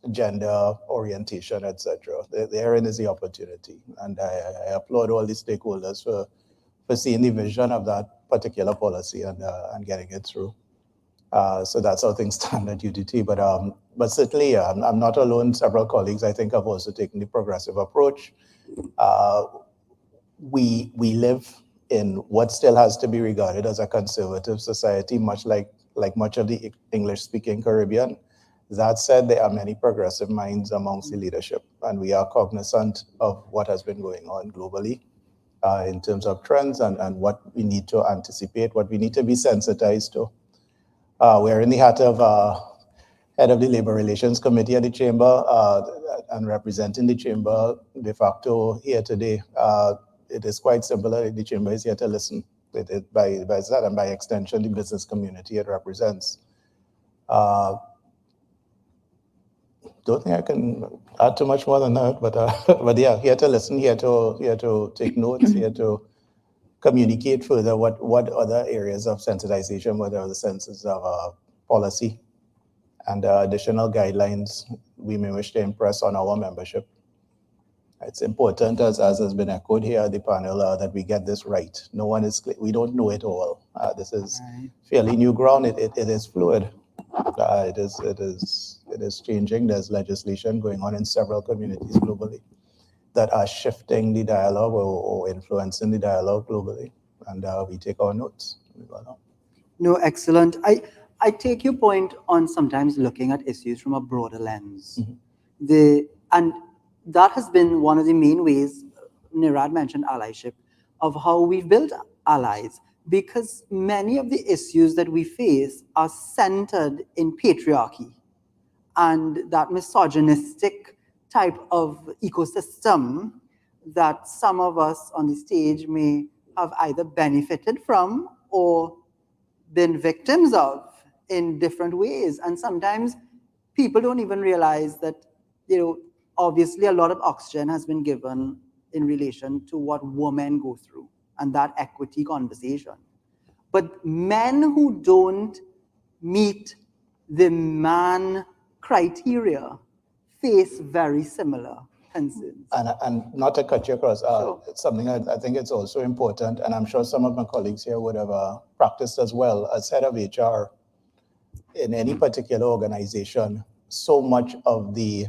gender, orientation, etc. Therein is the opportunity. And I applaud all the stakeholders for seeing the vision of that particular policy and getting it through. So that's how things stand at UTT. But certainly, I'm not alone. Several colleagues, I think, have also taken the progressive approach. We live in what still has to be regarded as a conservative society, much like much of the English-speaking Caribbean. That said, there are many progressive minds amongst the leadership, and we are cognizant of what has been going on globally in terms of trends and what we need to anticipate, what we need to be sensitized to. We're in the hat of head of the Labor Relations Committee at the Chamber and representing the Chamber de facto here today. It is quite simple. The Chamber is here to listen. By that and by extension, the business community it represents. don't think I can add too much more than that, but but yeah, here to listen, here to take notes, here to communicate further what other areas of sensitization, what other senses of policy and additional guidelines we may wish to impress on our membership. It's important, as has been echoed here at the panel, that we get this right. No one is, we don't know it all. This is fairly new ground. It is fluid. It is changing. There's legislation going on in several communities globally that are shifting the dialogue or influencing the dialogue globally. And we take our notes. No, excellent. I take your point on sometimes looking at issues from a broader lens. And that has been one of the main ways, Nirad mentioned allyship, of how we've built allies, because many of the issues that we face are centered in patriarchy and that misogynistic type of ecosystem that some of us on the stage may have either benefited from or been victims of in different ways. And sometimes people don't even realize that, obviously a lot of oxygen has been given in relation to what women go through and that equity conversation. But men who don't meet the man criteria face very similar concerns. And not to cut you across, it's something I think it's also important, and I'm sure some of my colleagues here would have practiced as well. As head of HR in any particular organization, so much of the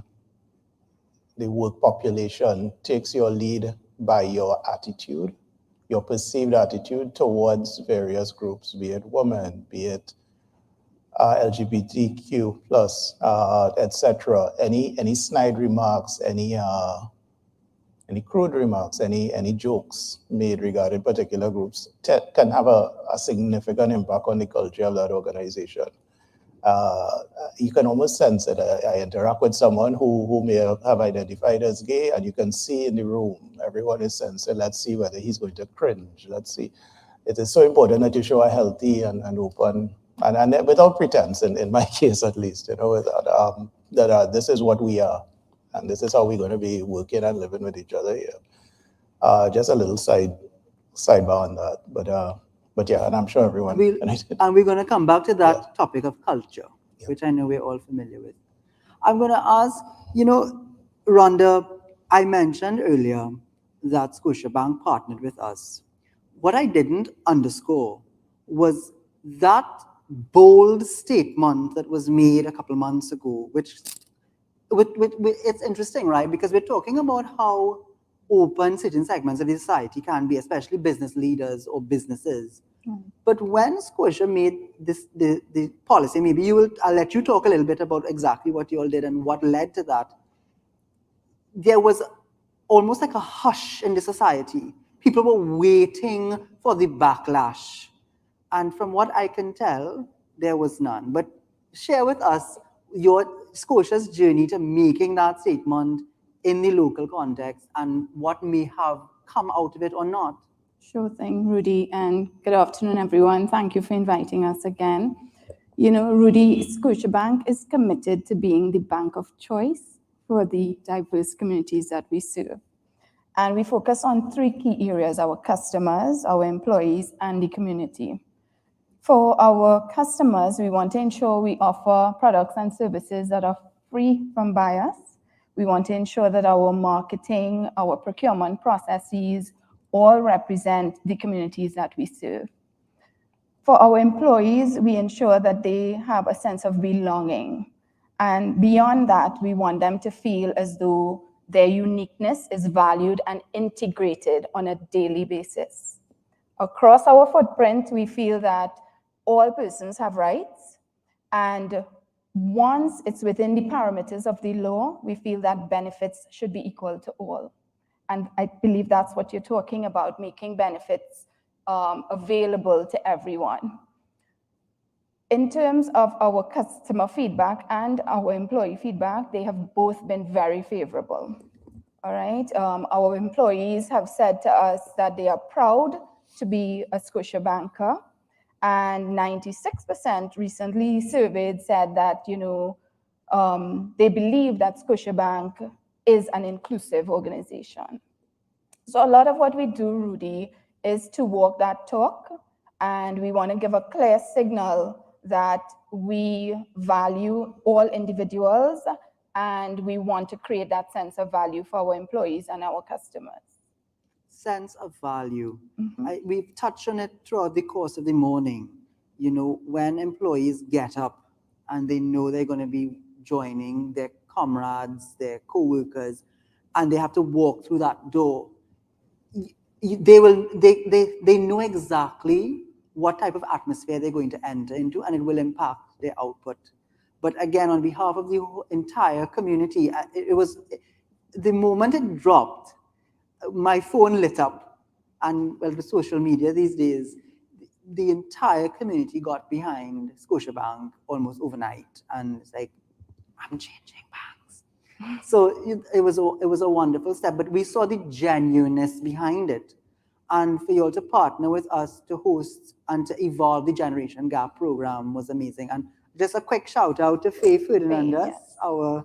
work population takes your lead by your attitude, your perceived attitude towards various groups, be it women, be it LGBTQ plus, etc. Any snide remarks, any crude remarks, any jokes made regarding particular groups can have a significant impact on the culture of that organization. You can almost sense it. I interact with someone who may have identified as gay, and you can see in the room, everyone is sensing, let's see whether he's going to cringe. Let's see. It is so important that you show a healthy and open, and without pretense, in my case at least, that this is what we are, and this is how we're going to be working and living with each other here. Just a little sidebar on that, but yeah, and I'm sure everyone. And we're going to come back to that topic of culture, which I know we're all familiar with. I'm going to ask, Rhonda, I mentioned earlier that Scotiabank partnered with us. What I didn't underscore was that bold statement that was made a couple of months ago, which it's interesting, right? Because we're talking about how open certain segments of the society can be, especially business leaders or businesses. But when Scotia made the policy, maybe I'll let you talk a little bit about exactly what you all did and what led to that. There was almost like a hush in the society. People were waiting for the backlash. And from what I can tell, there was none. But share with us your Scotia's journey to making that statement in the local context and what may have come out of it or not. Sure thing, Rudy, and good afternoon, everyone. Thank you for inviting us again. Rudy, Scotiabank is committed to being the bank of choice for the diverse communities that we serve. And we focus on three key areas: our customers, our employees, and the community. For our customers, we want to ensure we offer products and services that are free from bias. We want to ensure that our marketing, our procurement processes all represent the communities that we serve. For our employees, we ensure that they have a sense of belonging. And beyond that, we want them to feel as though their uniqueness is valued and integrated on a daily basis. Across our footprint, we feel that all persons have rights, and once it's within the parameters of the law, we feel that benefits should be equal to all. And I believe that's what you're talking about, making benefits available to everyone. In terms of our customer feedback and our employee feedback, they have both been very favorable. All right. Our employees have said to us that they are proud to be a Scotiabanker, and 96% recently surveyed said that, they believe that Scotiabank is an inclusive organization. So a lot of what we do, Rudy, is to walk that talk, and we want to give a clear signal that we value all individuals and we want to create that sense of value for our employees and our customers. Sense of value. We've touched on it throughout the course of the morning. You know, when employees get up and they know they're going to be joining their comrades, their co-workers, and they have to walk through that door, they know exactly what type of atmosphere they're going to enter into, and it will impact their output. But again, on behalf of the entire community, it was the moment it dropped, my phone lit up, and well, the social media these days, the entire community got behind Scotiabank almost overnight, and it's like, I'm changing banks. So it was a wonderful step, but we saw the genuineness behind it. And for you all to partner with us to host and to evolve the Generation Gap program was amazing. And just a quick shout out to Faye Ferdinandus, yes, our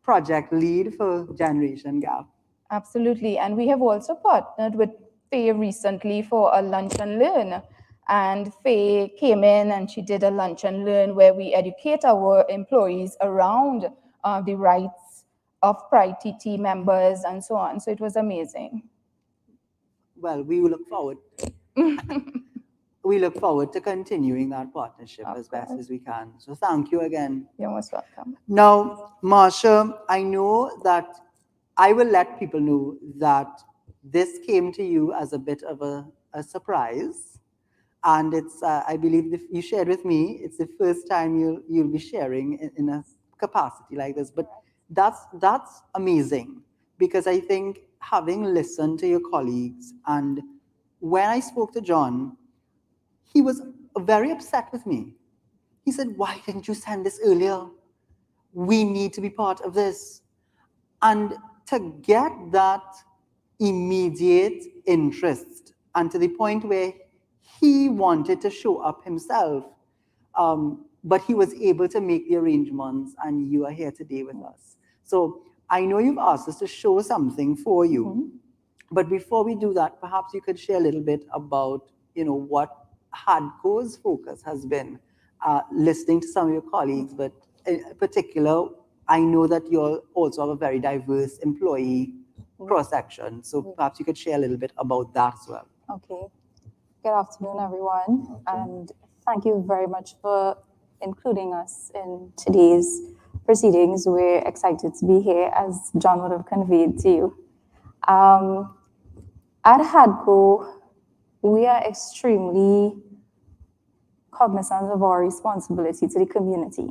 project lead for Generation Gap. Absolutely. And we have also partnered with Faye recently for a lunch and learn. And Faye came in and she did a lunch and learn where we educate our employees around the rights of PrideTT members and so on. So it was amazing. Well, we look forward. We look forward to continuing that partnership as best as we can. So thank you again. You're most welcome. Now, Marsha, I know that I will let people know that this came to you as a bit of a surprise. And it's, I believe you shared with me, it's the first time you'll be sharing in a capacity like this. But that's amazing, because I think having listened to your colleagues, and when I spoke to John, he was very upset with me. He said, why didn't you send this earlier? We need to be part of this. And to get that immediate interest, and to the point where he wanted to show up himself, but he was able to make the arrangements, and you are here today with us. So I know you've asked us to show something for you, but before we do that, perhaps you could share a little bit about, what HADCO's focus has been, listening to some of your colleagues, but in particular, I know that you also have a very diverse employee cross-section. So perhaps you could share a little bit about that as well. Okay. Good afternoon, everyone. And thank you very much for including us in today's proceedings. We're excited to be here, as John would have conveyed to you. At HADCO, we are extremely cognizant of our responsibility to the community,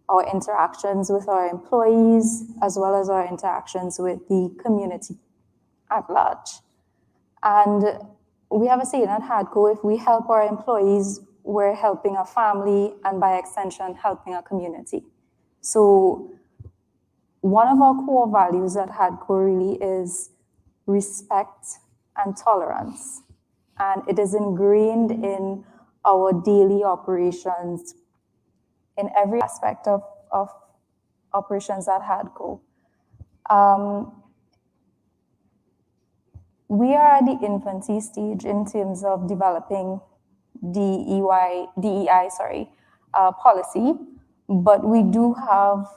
our interactions with our employees, as well as our interactions with the community at large. And we have a saying at HADCO, if we help our employees, we're helping a family, and by extension, helping a community. So one of our core values at HADCO really is respect and tolerance. And it is ingrained in our daily operations, in every aspect of operations at HADCO. We are at the infancy stage in terms of developing DEI policy, but we do have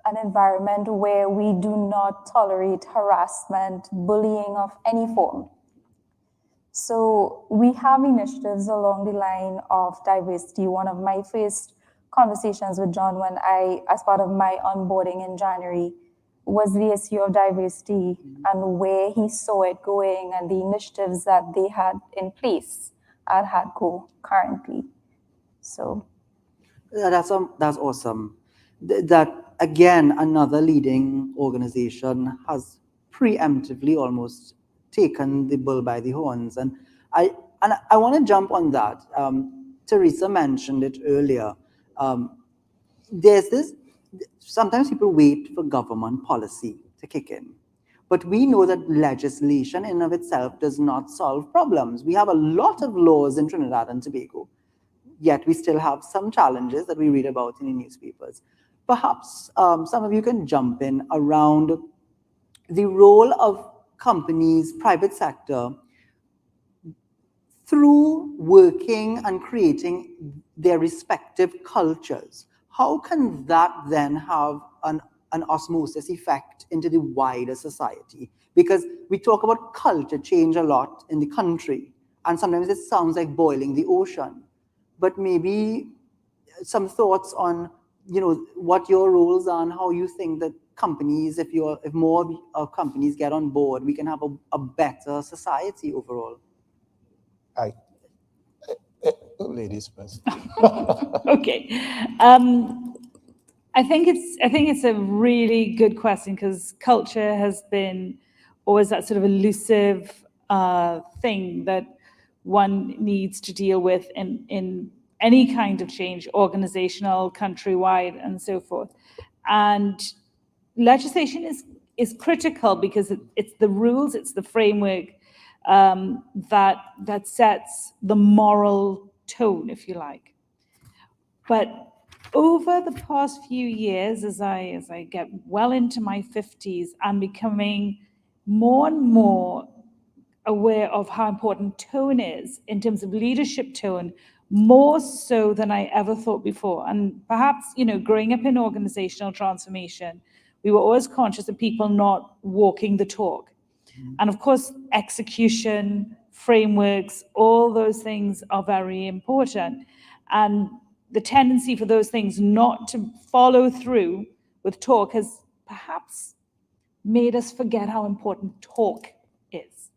an environment where we do not tolerate harassment, bullying of any form. So we have initiatives along the line of diversity. One of my first conversations with John when as part of my onboarding in January, was the issue of diversity and where he saw it going and the initiatives that they had in place at HADCO currently. So that's awesome. That again, another leading organization has preemptively almost taken the bull by the horns, and I want to jump on that. Teresa mentioned it earlier. There's this. Sometimes people wait for government policy to kick in, but we know that legislation in and of itself does not solve problems. We have a lot of laws in Trinidad and Tobago, yet we still have some challenges that we read about in the newspapers. Perhaps some of you can jump in around the role of companies, private sector, through working and creating their respective cultures. How can that then have an osmosis effect into the wider society? Because we talk about culture change a lot in the country, and sometimes it sounds like boiling the ocean. But maybe some thoughts on, what your roles are and how you think that companies, if more companies get on board, we can have a better society overall. Ladies first. Okay. I think it's a really good question, because culture has been always that sort of elusive thing that one needs to deal with in any kind of change, organizational, countrywide, and so forth. And legislation is critical, because it's the rules, it's the framework that sets the moral tone, if you like. But over the past few years, as I get well into my 50s, I'm becoming more and more aware of how important tone is in terms of leadership tone, more so than I ever thought before. And perhaps, growing up in organizational transformation, we were always conscious of people not walking the talk. And of course, execution, frameworks, all those things are very important. And the tendency for those things not to follow through with talk has perhaps made us forget how important talk is.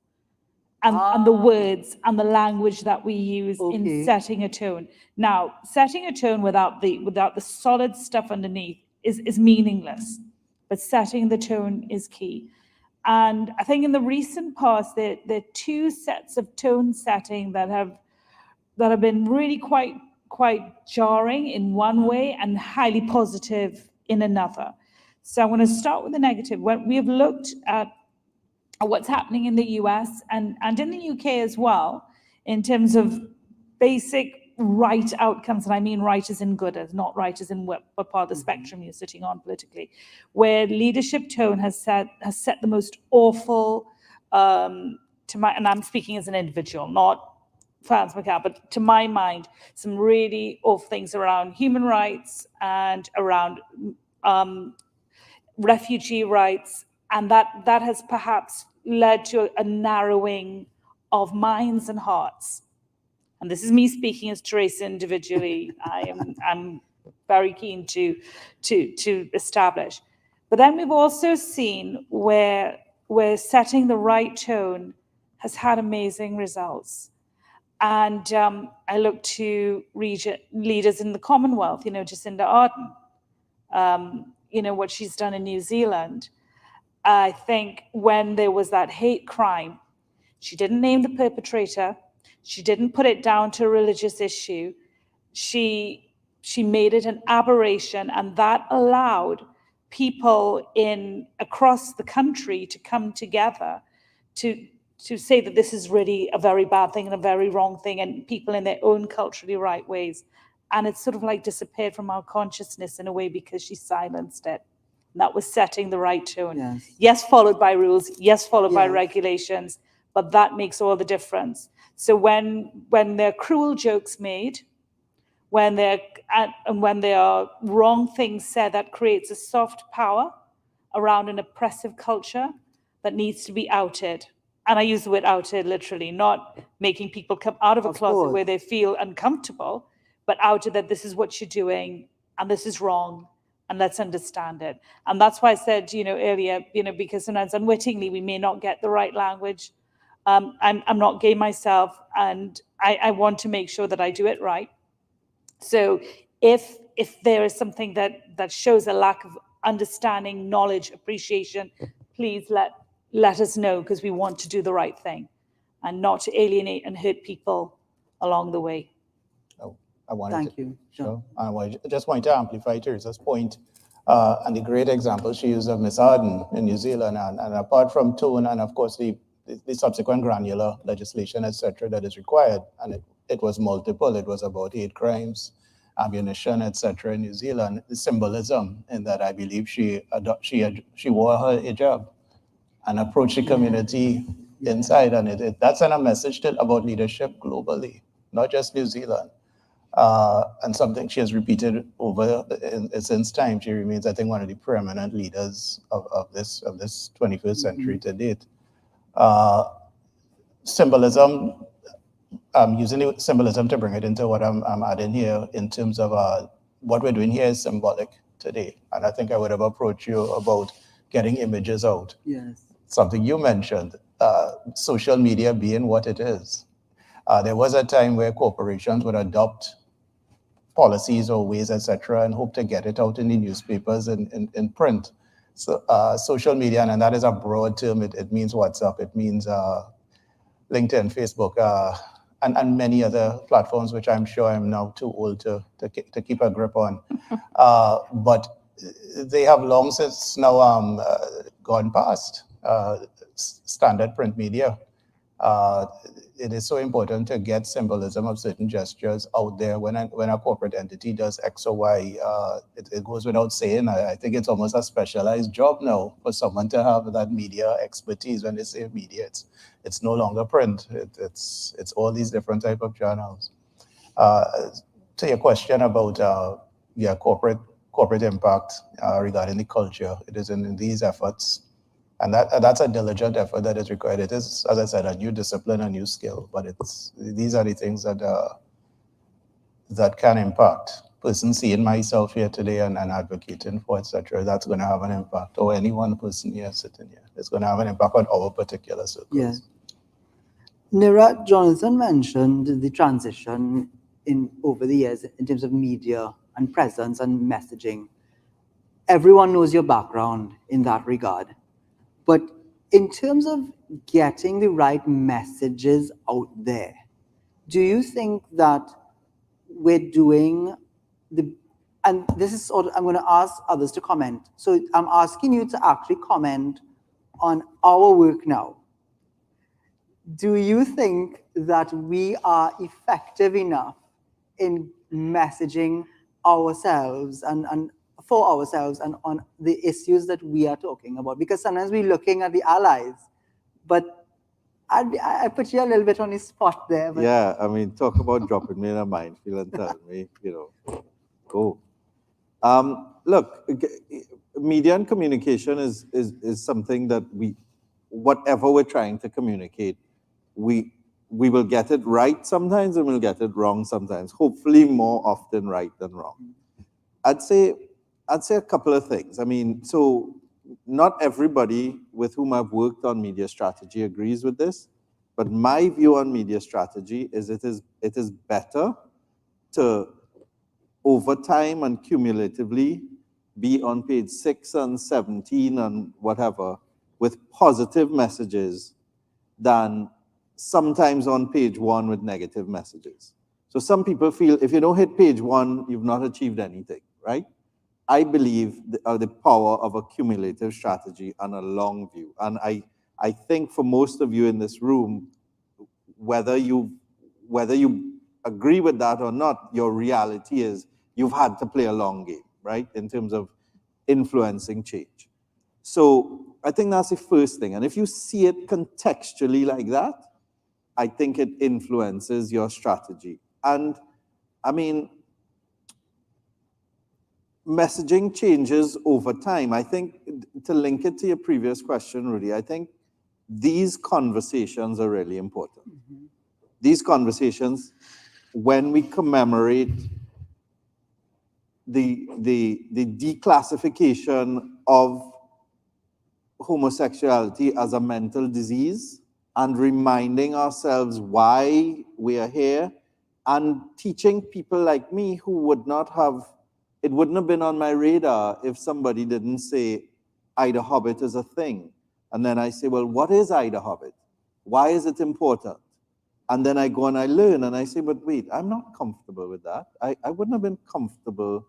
And the words and the language that we use in setting a tone. Now, setting a tone without the solid stuff underneath is meaningless, but setting the tone is key. And I think in the recent past, there are two sets of tone setting that have been really quite jarring in one way and highly positive in another. So I want to start with the negative. When we have looked at what's happening in the US and in the UK as well, in terms of basic right outcomes, and I mean right as in good, as not right as in what part of the spectrum you're sitting on politically, where leadership tone has set the most awful, and I'm speaking as an individual, not Franz McCann, but to my mind, some really awful things around human rights and around refugee rights, and that has perhaps led to a narrowing of minds and hearts. And this is me speaking as Teresa individually. I'm very keen to establish. But then we've also seen where setting the right tone has had amazing results. And I look to leaders in the Commonwealth, Jacinda Ardern, what she's done in New Zealand. I think when there was that hate crime, she didn't name the perpetrator. She didn't put it down to a religious issue. She made it an aberration, and that allowed people across the country to come together to say that this is really a very bad thing and a very wrong thing, and people in their own culturally right ways. And it's sort of like disappeared from our consciousness in a way because she silenced it. And that was setting the right tone. Yes, followed by rules. Yes, followed by regulations. But that makes all the difference. So when there are cruel jokes made, when there are wrong things said, that creates a soft power around an oppressive culture that needs to be outed. And I use the word outed literally, not making people come out of a closet where they feel uncomfortable, but outed that this is what you're doing and this is wrong, and let's understand it. And that's why I said, earlier, because sometimes unwittingly we may not get the right language. I'm not gay myself, and I want to make sure that I do it right. So if there is something that shows a lack of understanding, knowledge, appreciation, please let us know, because we want to do the right thing and not to alienate and hurt people along the way. Thank you. Sure. I just want to amplify Teresa's point and the great example she used of Ms. Ardern in New Zealand. And apart from tone and, of course, the subsequent granular legislation, etc., that is required, and it was multiple. It was about hate crimes, ammunition, etc. in New Zealand. The symbolism in that I believe she wore her hijab and approached the community inside, and that's a message about leadership globally, not just New Zealand. And something she has repeated since time. She remains, I think, one of the preeminent leaders of this 21st century to date. Symbolism, I'm using the symbolism to bring it into what I'm adding here in terms of what we're doing here is symbolic today. And I think I would have approached you about getting images out. Yes. Something you mentioned, social media being what it is. There was a time where corporations would adopt policies or ways, etc., and hope to get it out in the newspapers and in print. So social media, and that is a broad term. It means WhatsApp, it means LinkedIn, Facebook, and many other platforms, which I'm sure I'm now too old to keep a grip on. But they have long since now gone past standard print media. It is so important to get symbolism of certain gestures out there when a corporate entity does X or Y. It goes without saying. I think it's almost a specialized job now for someone to have that media expertise. When they say media, it's no longer print. It's all these different type of channels. To your question about corporate impact regarding the culture, it is in these efforts. And that's a diligent effort that is required. It is, as I said, a new discipline, a new skill, but these are the things that can impact. Person seeing myself here today and advocating for, etc., that's going to have an impact. Or any one person here sitting here, it's going to have an impact on our particular circles. Yes. Nira, Jonathan mentioned the transition over the years in terms of media and presence and messaging. Everyone knows your background in that regard. But in terms of getting the right messages out there, do you think that we're doing and this is sort of, I'm going to ask others to comment. So I'm asking you to actually comment on our work now. Do you think that we are effective enough in messaging ourselves and for ourselves and on the issues that we are talking about? Because sometimes we're looking at the allies, but I put you a little bit on the spot there. But yeah, I mean, talk about dropping me in a minefield and telling me, go. Look, media and communication is something that whatever we're trying to communicate, we will get it right sometimes and we'll get it wrong sometimes. Hopefully more often right than wrong. I'd say a couple of things. I mean, so not everybody with whom I've worked on media strategy agrees with this, but my view on media strategy is it is better to over time and cumulatively be on page 6 and 17 and whatever with positive messages than sometimes on page 1 with negative messages. So some people feel if you don't hit page 1, you've not achieved anything, right? I believe the power of a cumulative strategy and a long view. And I think for most of you in this room, whether you agree with that or not, your reality is you've had to play a long game, right? In terms of influencing change. So I think that's the first thing. And if you see it contextually like that, I think it influences your strategy. And I mean, messaging changes over time. I think to link it to your previous question, Rudy, I think these conversations are really important. Mm-hmm. These conversations, when we commemorate the declassification of homosexuality as a mental disease and reminding ourselves why we are here and teaching people like me who would not have, it wouldn't have been on my radar if somebody didn't say Ida Hobbit is a thing. And then I say, well, what is Ida Hobbit? Why is it important? And then I go and I learn and I say, but wait, I'm not comfortable with that. I wouldn't have been comfortable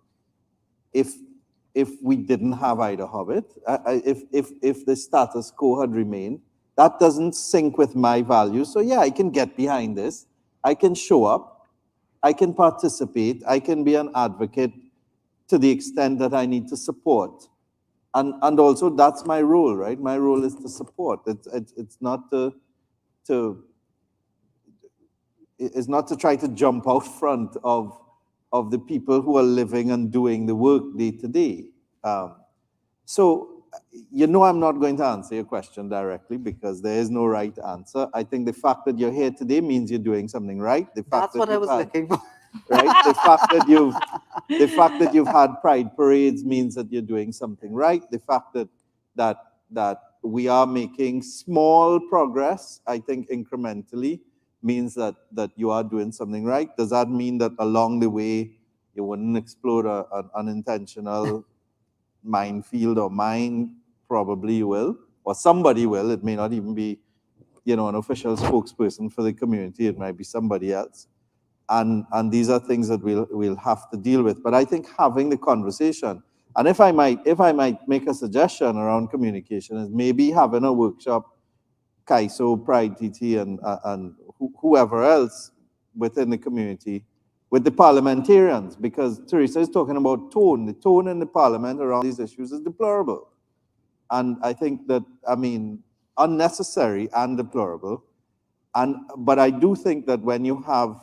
if we didn't have Ida Hobbit, if the status quo had remained. That doesn't sync with my values. So yeah, I can get behind this. I can show up, I can participate, I can be an advocate to the extent that I need to support. And also that's my role, right? My role is to support. It's not it's not to try to jump out front of the people who are living and doing the work day to day. So, you know, I'm not going to answer your question directly because there is no right answer. I think the fact that you're here today means you're doing something right. The fact That's what I was looking for. Right? The fact that you've had pride parades means that you're doing something right. The fact that we are making small progress, I think incrementally, means that you are doing something right. Does that mean that along the way you wouldn't explode an unintentional minefield or mine? Probably you will, or somebody will. It may not even be, you know, an official spokesperson for the community. It might be somebody else. And these are things that we'll have to deal with. But I think having the conversation, and if I might make a suggestion around communication, is maybe having a workshop, Kaiso, PrideTT, and whoever else within the community, with the parliamentarians, because Teresa is talking about tone. The tone in the parliament around these issues is deplorable. And I think that, I mean, unnecessary and deplorable. But I do think that when you have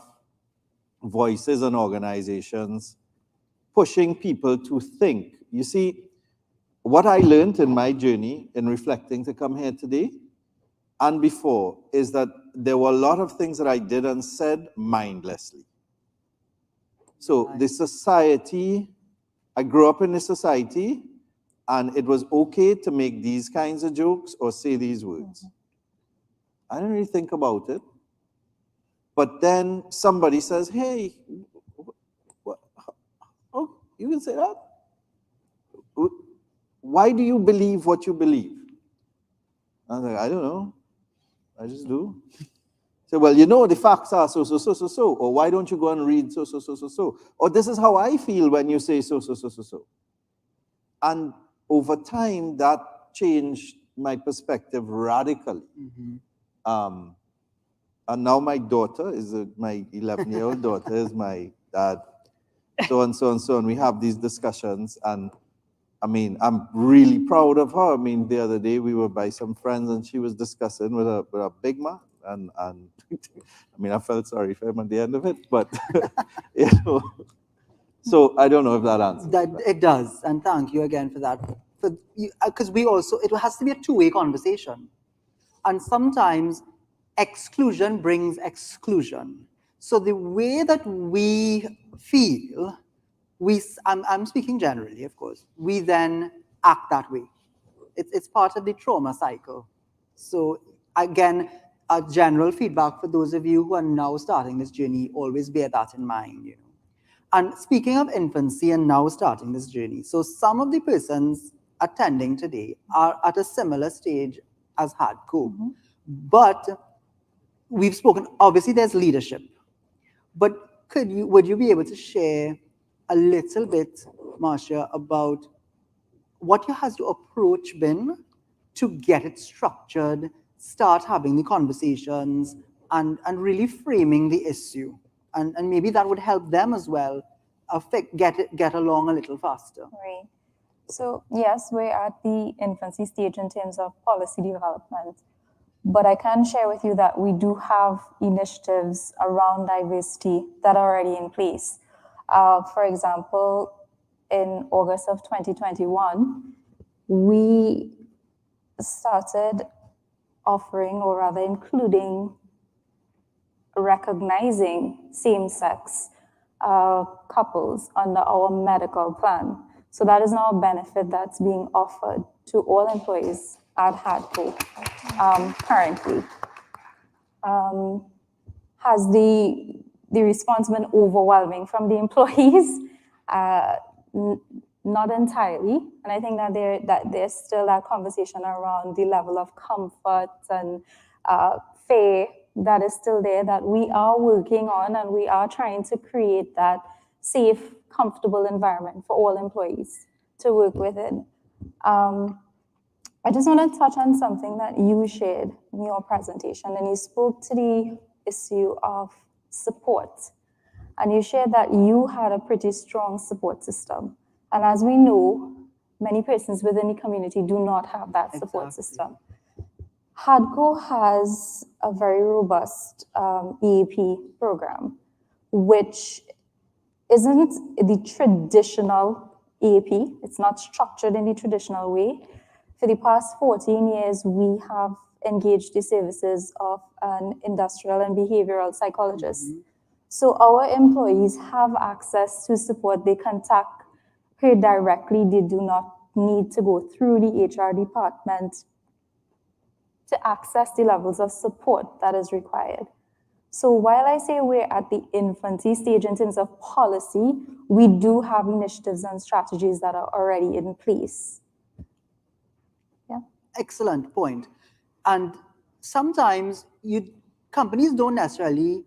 voices and organizations pushing people to think, you see, what I learned in my journey in reflecting to come here today and before is that there were a lot of things that I did and said mindlessly. So the society, I grew up in the society, and it was okay to make these kinds of jokes or say these words. I didn't really think about it. But then somebody says, hey, oh, you can say that? Why do you believe what you believe? I was like, I don't know. I just do. So, well, you know, the facts are so. Or why don't you go and read so. Or this is how I feel when you say so. And over time, that changed my perspective radically. And now my daughter my 11-year-old daughter is my dad, so and so and so, and we have these discussions. And I mean, I'm really proud of her. I mean, the other day we were by some friends, and she was discussing with a big man, and I mean, I felt sorry for him at the end of it, but you know. So I don't know if that answers. It does, and thank you again for that. Because it has to be a two-way conversation, and sometimes exclusion brings exclusion. So the way that we feel, I'm speaking generally, of course, we then act that way. It's part of the trauma cycle. So again, a general feedback for those of you who are now starting this journey, always bear that in mind, you know. And speaking of infancy and now starting this journey, so some of the persons attending today are at a similar stage as Hadco. But we've spoken, obviously there's leadership, but would you be able to share a little bit, Marcia, about what has your approach been to get it structured, start having the conversations, and really framing the issue? And maybe that would help them as well get along a little faster. Right. So yes, we're at the infancy stage in terms of policy development. But I can share with you that we do have initiatives around diversity that are already in place. For example, in August of 2021, we started offering, or rather including, recognizing same-sex couples under our medical plan. So that is now a benefit that's being offered to all employees at Hadco currently. Has the response been overwhelming from the employees? Not entirely, and I think that there's still that conversation around the level of comfort and fear that is still there, that we are working on, and we are trying to create that safe, comfortable environment for all employees to work within. I just want to touch on something that you shared in your presentation, and you spoke to the issue of support. And you shared that you had a pretty strong support system. And as we know, many persons within the community do not have that support system. HADCO has a very robust EAP program, which isn't the traditional EAP. It's not structured in the traditional way. For the past 14 years, we have engaged the services of an industrial and behavioral psychologist. So our employees have access to support. They contact her directly. They do not need to go through the HR department to access the levels of support that is required. So while I say we're at the infancy stage in terms of policy, we do have initiatives and strategies that are already in place. Yeah. Excellent point. And sometimes companies don't necessarily,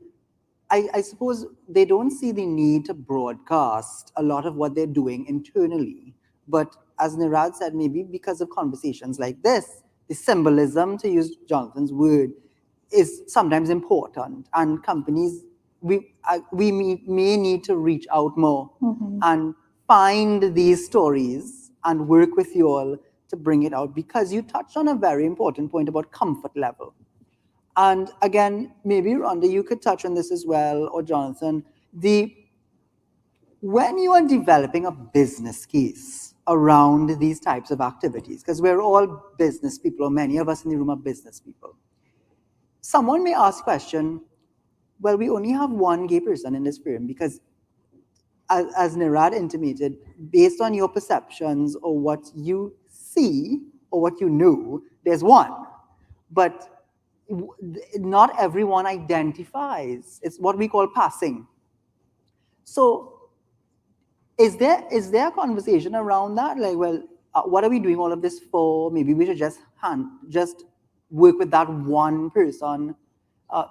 I suppose they don't see the need to broadcast a lot of what they're doing internally. But as Nirad said, maybe because of conversations like this, the symbolism, to use Jonathan's word, is sometimes important. And companies, we may need to reach out more and find these stories and work with you all to bring it out, because you touched on a very important point about comfort level. And again, maybe Rhonda, you could touch on this as well, or Jonathan, when you are developing a business case around these types of activities, because we're all business people, or many of us in the room are business people, someone may ask the question, well, we only have one gay person in this firm, because as Nirad intimated, based on your perceptions or what you see or what you know, there's one. But not everyone identifies. It's what we call passing. So is there a conversation around that? Like, well, what are we doing all of this for? Maybe we should just work with that one person.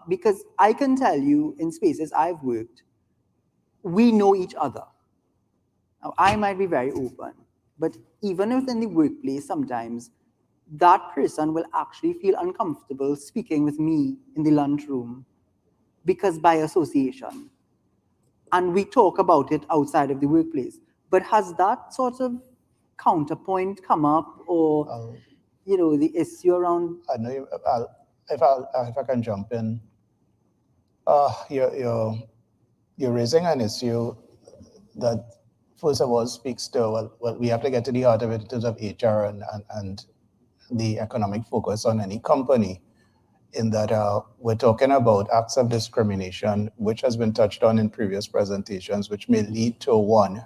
Because I can tell you, in spaces I've worked, we know each other. Now, I might be very open, but even within the workplace, sometimes that person will actually feel uncomfortable speaking with me in the lunchroom because by association. And we talk about it outside of the workplace. But has that sort of counterpoint come up, or the issue around? I know if I can jump in, you're raising an issue that first of all speaks to well, we have to get to the heart of it in terms of HR and the economic focus on any company, in that we're talking about acts of discrimination, which has been touched on in previous presentations, which may lead to one,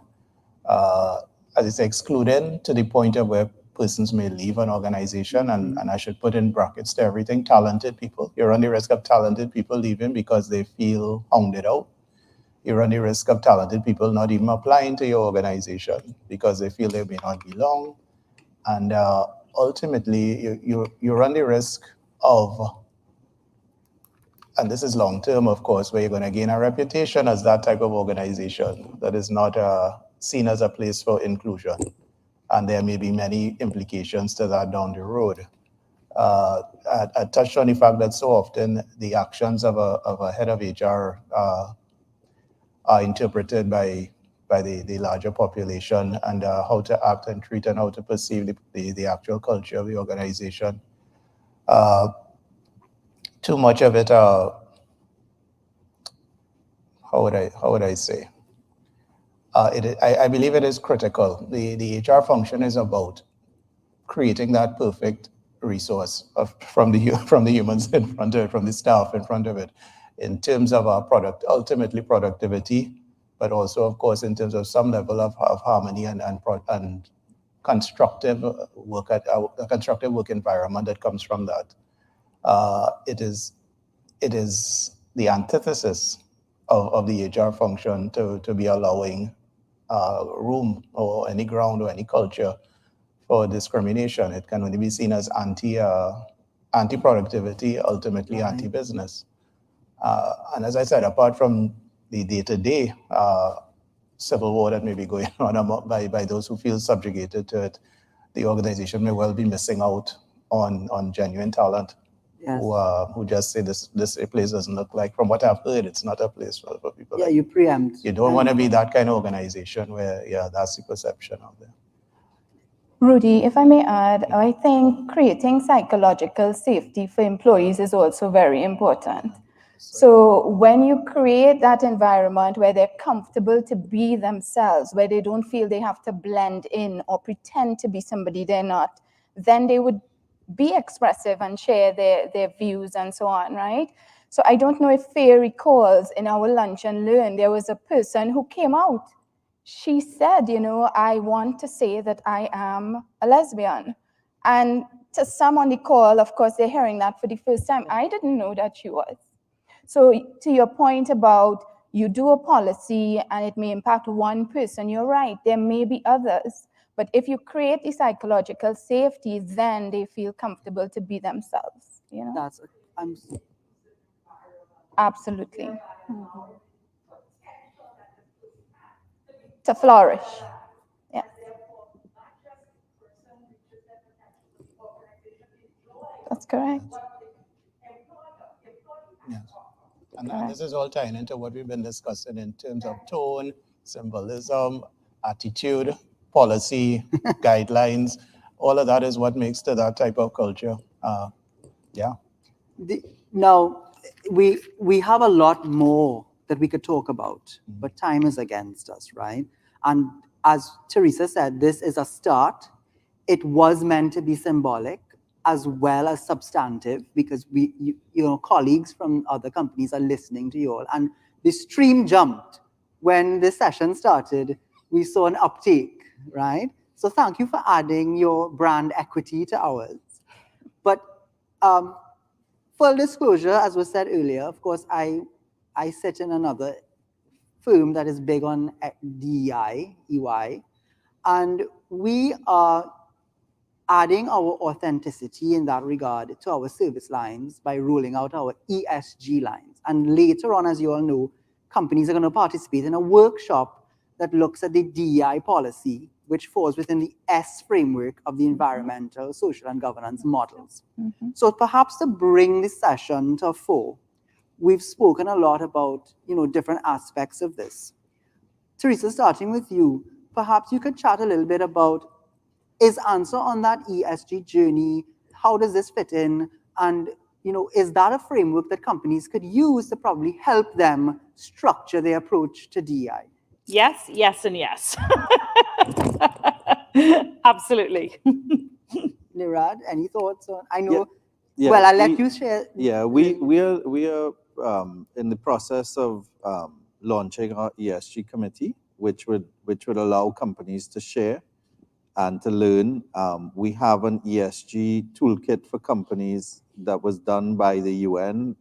as I say, excluding to the point of where persons may leave an organization, and I should put in brackets to everything, talented people. You run the risk of talented people leaving because they feel hounded out. You run the risk of talented people not even applying to your organization because they feel they may not belong. And ultimately, you run the risk of, and this is long-term, of course, where you're going to gain a reputation as that type of organization that is not seen as a place for inclusion. And there may be many implications to that down the road. I touched on the fact that so often the actions of a head of HR are interpreted by the larger population, and how to act and treat and how to perceive the actual culture of the organization. Too much of it, how would I say? I believe it is critical. The HR function is about creating that perfect resource from the humans in front of it, from the staff in front of it, in terms of our product, ultimately productivity, but also, of course, in terms of some level of harmony and constructive work a constructive work environment that comes from that. It is the antithesis of the HR function to be allowing room or any ground or any culture for discrimination. It can only be seen as anti-productivity, ultimately anti-business. And as I said, apart from the day-to-day civil war that may be going on by those who feel subjugated to it, the organization may well be missing out on genuine talent who just say this place doesn't look like, from what I've heard, it's not a place for people. Yeah, like you preempt. You don't want to be that kind of organization where, yeah, that's the perception out there. Rudy, if I may add, I think creating psychological safety for employees is also very important. So when you create that environment where they're comfortable to be themselves, where they don't feel they have to blend in or pretend to be somebody they're not, then they would be expressive and share their views and so on, right? So I don't know if Faye recalls in our Lunch and Learn, there was a person who came out. She said, you know, I want to say that I am a lesbian. And to some on the call, of course, they're hearing that for the first time. I didn't know that she was. So to your point about you do a policy and it may impact one person, you're right, there may be others. But if you create the psychological safety, then they feel comfortable to be themselves. You know? Absolutely. To flourish. Yeah. That's correct. Yes. And this is all tying into what we've been discussing in terms of tone, symbolism, attitude, policy, guidelines. All of that is what makes to that type of culture. Yeah. Now, we have a lot more that we could talk about, but time is against us, right? And as Teresa said, this is a start. It was meant to be symbolic as well as substantive, because you know, colleagues from other companies are listening to you all. And the stream jumped when this session started. We saw an uptake, right? So thank you for adding your brand equity to ours. But full disclosure, as was said earlier, of course, I sit in another firm that is big on DEI, EY, and we are adding our authenticity in that regard to our service lines by rolling out our ESG lines. And later on, as you all know, companies are going to participate in a workshop that looks at the DEI policy, which falls within the S framework of the environmental, social, and governance models. So perhaps to bring this session to a fore, we've spoken a lot about, you know, different aspects of this. Teresa, starting with you, perhaps you could chat a little bit about is answer on that ESG journey, how does this fit in? And, you know, is that a framework that companies could use to probably help them structure their approach to DEI? Yes, yes, and yes. Absolutely. Nirad, any thoughts on? I know. Yeah, well, I'll let you share. Yeah, we are in the process of launching our ESG committee, which would allow companies to share and to learn. We have an ESG toolkit for companies that was done by the UN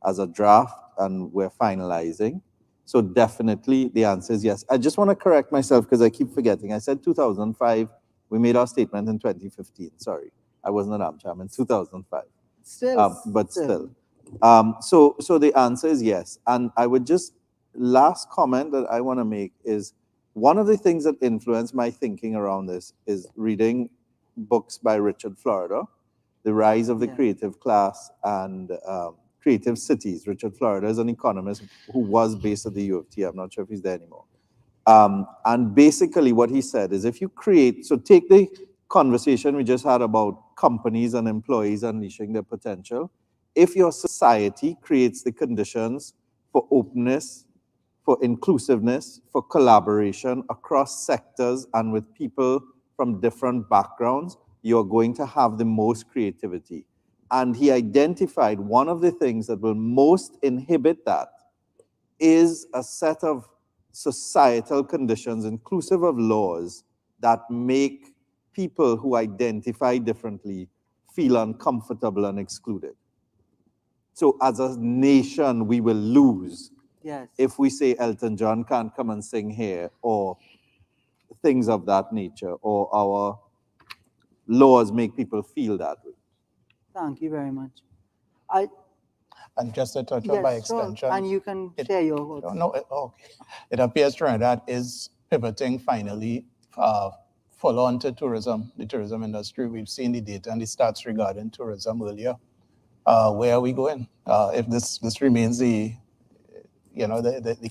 as a draft, and we're finalizing. So definitely the answer is yes. I just want to correct myself because I keep forgetting. I said 2005. We made our statement in 2015. Sorry, I wasn't an AmCham in 2005. Still. So the answer is yes. And I would just, last comment that I want to make is, one of the things that influenced my thinking around this is reading books by Richard Florida, The Rise of the Creative Class and Creative Cities. Richard Florida is an economist who was based at the U of T. I'm not sure if he's there anymore. And basically what he said is, if you create, so take the conversation we just had about companies and employees unleashing their potential. If your society creates the conditions for openness, for inclusiveness, for collaboration across sectors and with people from different backgrounds, you're going to have the most creativity. And he identified one of the things that will most inhibit that is a set of societal conditions, inclusive of laws, that make people who identify differently feel uncomfortable and excluded. So as a nation, we will lose if we say Elton John can't come and sing here, or things of that nature, or our laws make people feel that way. Thank you very much. And just to touch on by extension. Sure. And you can share your thoughts. Okay. It appears Trinidad is pivoting finally full on to tourism, the tourism industry. We've seen the data and the stats regarding tourism earlier. where are we going? If this remains the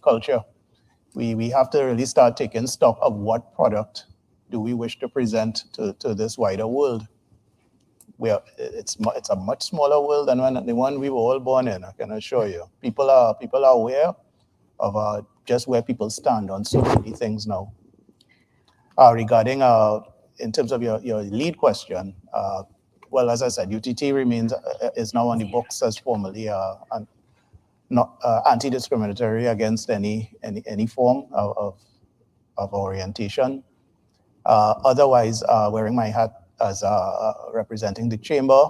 culture, we have to really start taking stock of what product do we wish to present to this wider world. It's a much smaller world than the one we were all born in, I can assure you. People are aware of just where people stand on so many things now. Regarding, in terms of your lead question, well, as I said, UTT is now on the books as formally anti-discriminatory against any form of orientation. Otherwise, wearing my hat as representing the chamber,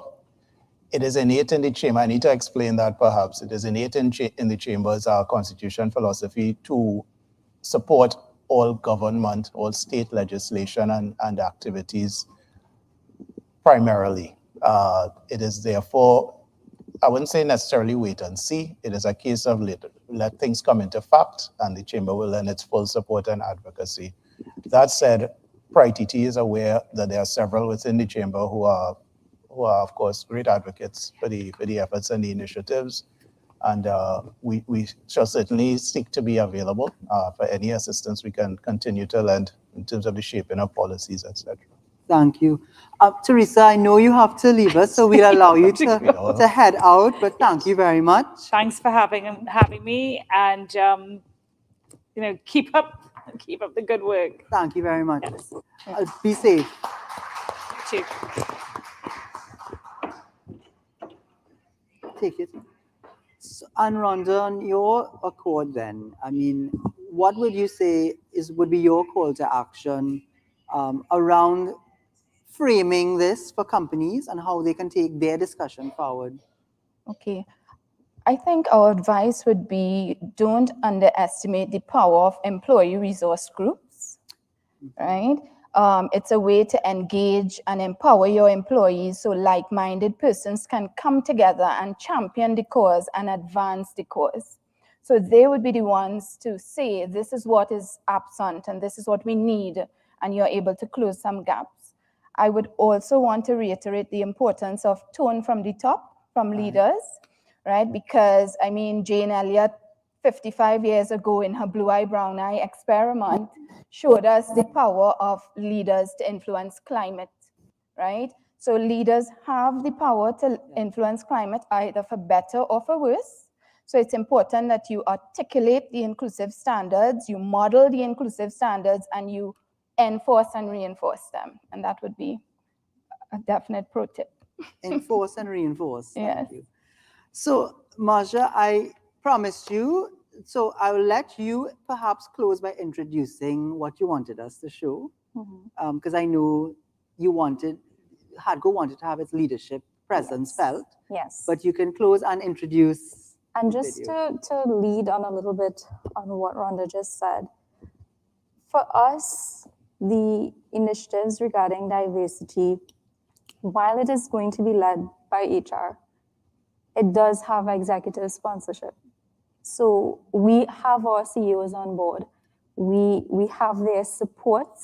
it is innate in the chamber. I need to explain that perhaps. It is innate in the chamber's constitution philosophy to support all government, all state legislation and activities primarily. It is therefore, I wouldn't say necessarily wait and see. It is a case of let things come into fact and the chamber will lend its full support and advocacy. That said, PrideTT is aware that there are several within the chamber who are of course great advocates for the efforts and the initiatives. And we shall certainly seek to be available for any assistance we can continue to lend in terms of the shaping of policies, etc. Thank you. Teresa, I know you have to leave us, so we'll allow you to head out, but thank you very much. Thanks for having me, and keep up the good work. Thank you very much. Yes. Be safe. You too. Take it. So, and Rhonda, on your accord then, I mean, what would you say would be your call to action around framing this for companies and how they can take their discussion forward? Okay. I think our advice would be don't underestimate the power of employee resource groups, right? It's a way to engage and empower your employees so like-minded persons can come together and champion the cause and advance the cause. So they would be the ones to say, this is what is absent and this is what we need, and you're able to close some gaps. I would also want to reiterate the importance of tone from the top, from leaders, right? Because, I mean, Jane Elliott, 55 years ago in her Blue Eye, Brown Eye experiment, showed us the power of leaders to influence climate, right? So leaders have the power to influence climate either for better or for worse. So it's important that you articulate the inclusive standards, you model the inclusive standards, and you enforce and reinforce them. And that would be a definite pro tip. Enforce and reinforce. Yes. Thank you. So, Marcia, I promised you, so I will let you perhaps close by introducing what you wanted us to show, because I know you HADCO wanted to have its leadership presence felt. Yes. But you can close and introduce. And just to lead on a little bit on what Rhonda just said, for us, the initiatives regarding diversity, while it is going to be led by HR, it does have executive sponsorship. So we have our CEOs on board. We have their support,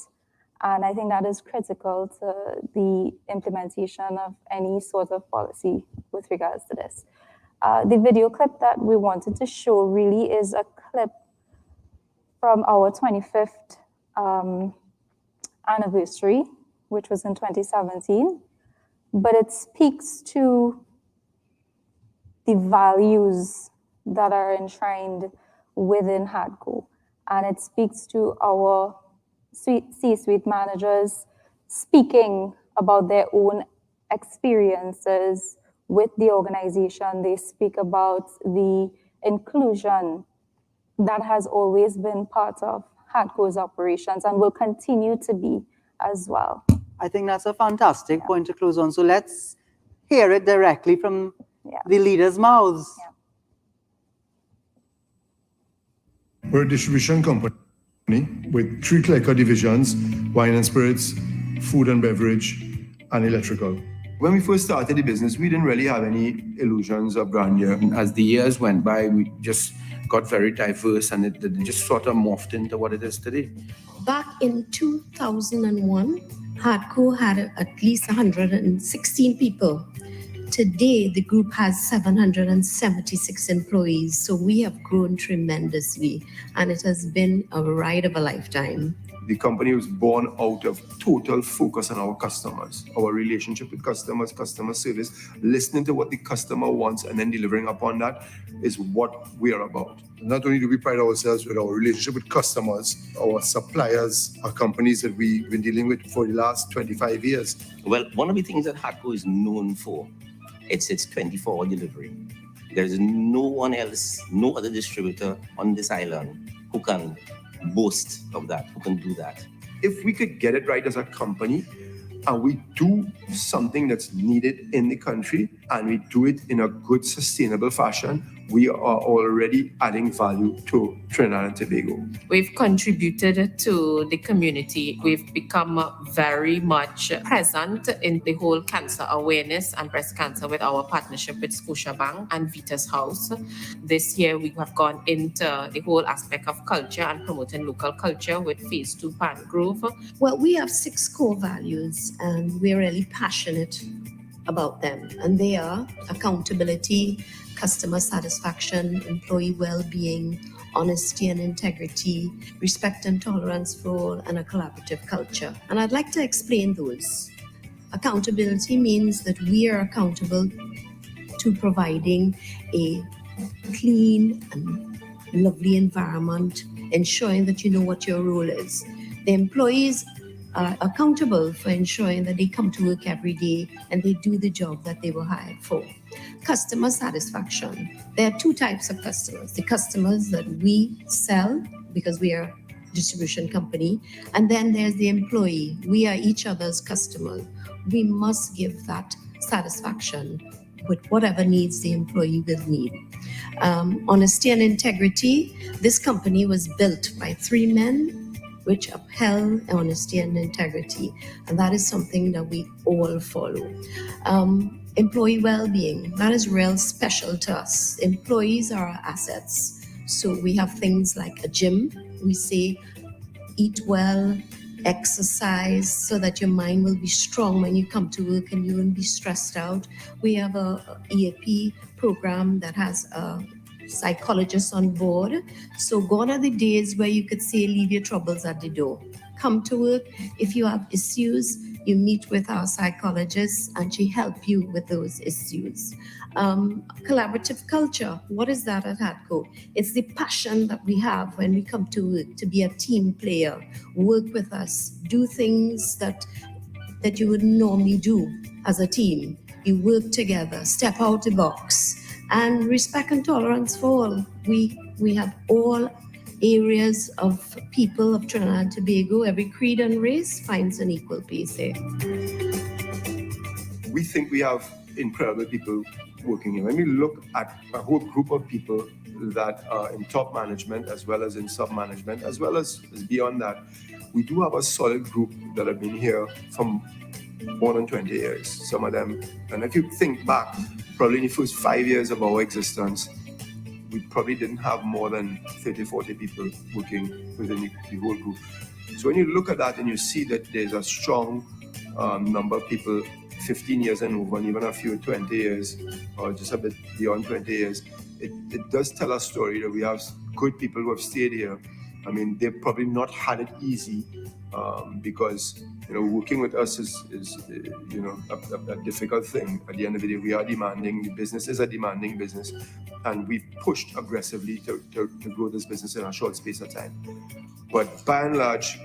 and I think that is critical to the implementation of any sort of policy with regards to this. The video clip that we wanted to show really is a clip from our 25th anniversary, which was in 2017, but it speaks to the values that are enshrined within HADCO. And it speaks to our C-suite managers speaking about their own experiences with the organization. They speak about the inclusion that has always been part of HADCO's operations and will continue to be as well. I think that's a fantastic point to close on. So let's hear it directly from the leaders' mouths. We're a distribution company with 3 liquor divisions: wine and spirits, food and beverage, and electrical. When we first started the business, we didn't really have any illusions of grandeur. As the years went by, we just got very diverse, and it just sort of morphed into what it is today. Back in 2001, HADCO had at least 116 people. Today, the group has 776 employees, so we have grown tremendously, and it has been a ride of a lifetime. The company was born out of total focus on our customers, our relationship with customers, customer service, listening to what the customer wants and then delivering upon that is what we are about. Not only do we pride ourselves with our relationship with customers, our suppliers are companies that we've been dealing with for the last 25 years. Well, one of the things that Hatco is known for, it's its 24-hour delivery. There's no one else, no other distributor on this island who can boast of that, who can do that. If we could get it right as a company and we do something that's needed in the country and we do it in a good, sustainable fashion, we are already adding value to Trinidad and Tobago. We've contributed to the community. We've become very much present in the whole cancer awareness and breast cancer with our partnership with Scotiabank and Vita's House. This year, we have gone into the whole aspect of culture and promoting local culture with Phase 2 Pan Grove. Well, we have 6 core values, and we're really passionate about them. And they are accountability, customer satisfaction, employee well-being, honesty and integrity, respect and tolerance for all, and a collaborative culture. And I'd like to explain those. Accountability means that we are accountable to providing a clean and lovely environment, ensuring that you know what your role is. The employees are accountable for ensuring that they come to work every day and they do the job that they were hired for. Customer satisfaction. There are 2 types of customers. The customers that we sell because we are a distribution company, and then there's the employee. We are each other's customers. We must give that satisfaction with whatever needs the employee will need. Honesty and integrity. This company was built by 3 men which upheld honesty and integrity. And that is something that we all follow. Employee well-being, that is real special to us. Employees are our assets. So we have things like a gym. We say, eat well, exercise so that your mind will be strong when you come to work and you won't be stressed out. We have a EAP program that has a psychologists on board. So gone are the days where you could say, leave your troubles at the door. Come to work. If you have issues, you meet with our psychologist and she help you with those issues. Collaborative culture. What is that at Hatco? It's the passion that we have when we come to work to be a team player, work with us, do things that you would normally do as a team. You work together, step out the box. And respect and tolerance for all. We have all areas of people of Trinidad and Tobago. Every creed and race finds an equal place there. We think we have incredible people working here. When we look at a whole group of people that are in top management as well as in sub-management, as well as beyond that, we do have a solid group that have been here from more than 20 years, some of them. And if you think back, probably in the first 5 years of our existence, we probably didn't have more than 30, 40 people working within the whole group. So when you look at that and you see that there's a strong number of people, 15 years and over, and even a few 20 years, or just a bit beyond 20 years, it does tell a story that we have good people who have stayed here. I mean, they've probably not had it easy because, working with us is a difficult thing. At the end of the day, we are demanding. The business is a demanding business, and we've pushed aggressively to grow this business in a short space of time. But by and large,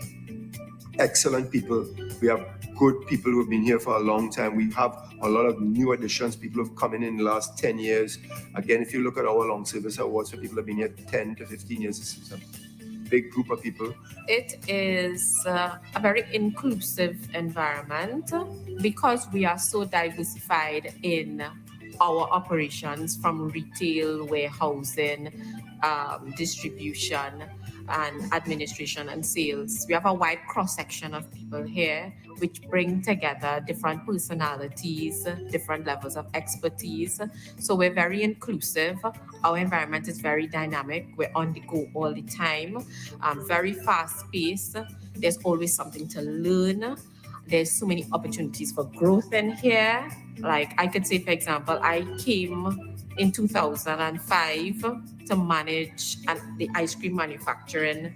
excellent people. We have good people who have been here for a long time. We have a lot of new additions. People have come in the last 10 years. Again, if you look at our long service awards, so people have been here 10 to 15 years. It's a big group of people. It is a very inclusive environment because we are so diversified in our operations, from retail, warehousing, distribution, and administration and sales. We have a wide cross-section of people here which bring together different personalities, different levels of expertise. So we're very inclusive. Our environment is very dynamic. We're on the go all the time, very fast-paced. There's always something to learn. There's so many opportunities for growth in here. Like I could say, for example, I came in 2005 to manage the ice cream manufacturing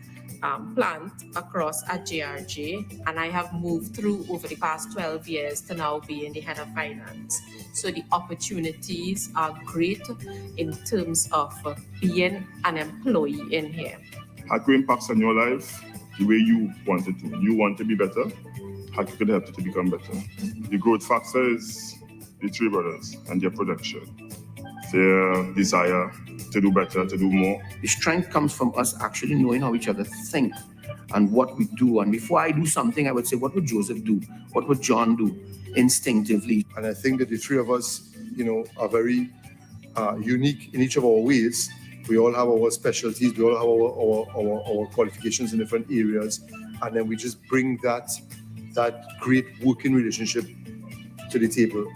plant across at JRJ, and I have moved through over the past 12 years to now be in the head of finance. So the opportunities are great in terms of being an employee in here. Haku impacts on your life the way you want it to. You want to be better, Haku could help you to become better. The growth factor is the three brothers and their production, their desire to do better, to do more. The strength comes from us actually knowing how each other think and what we do. And before I do something, I would say, what would Joseph do? What would John do instinctively? And I think that the three of us, are very unique in each of our ways. We all have our specialties. We all have our qualifications in different areas. And then we just bring that great working relationship to the table.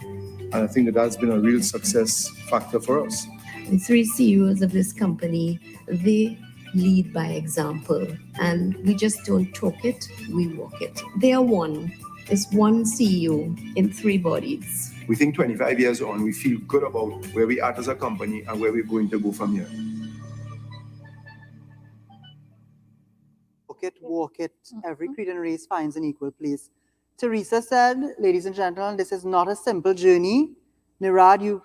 And I think that that's been a real success factor for us. The three CEOs of this company, they lead by example. And we just don't talk it, we walk it. They are one. It's one CEO in three bodies. We think 25 years on, we feel good about where we are as a company and where we're going to go from here. Walk it. Every creed and race finds an equal place. Teresa said, ladies and gentlemen, this is not a simple journey. Nirad, you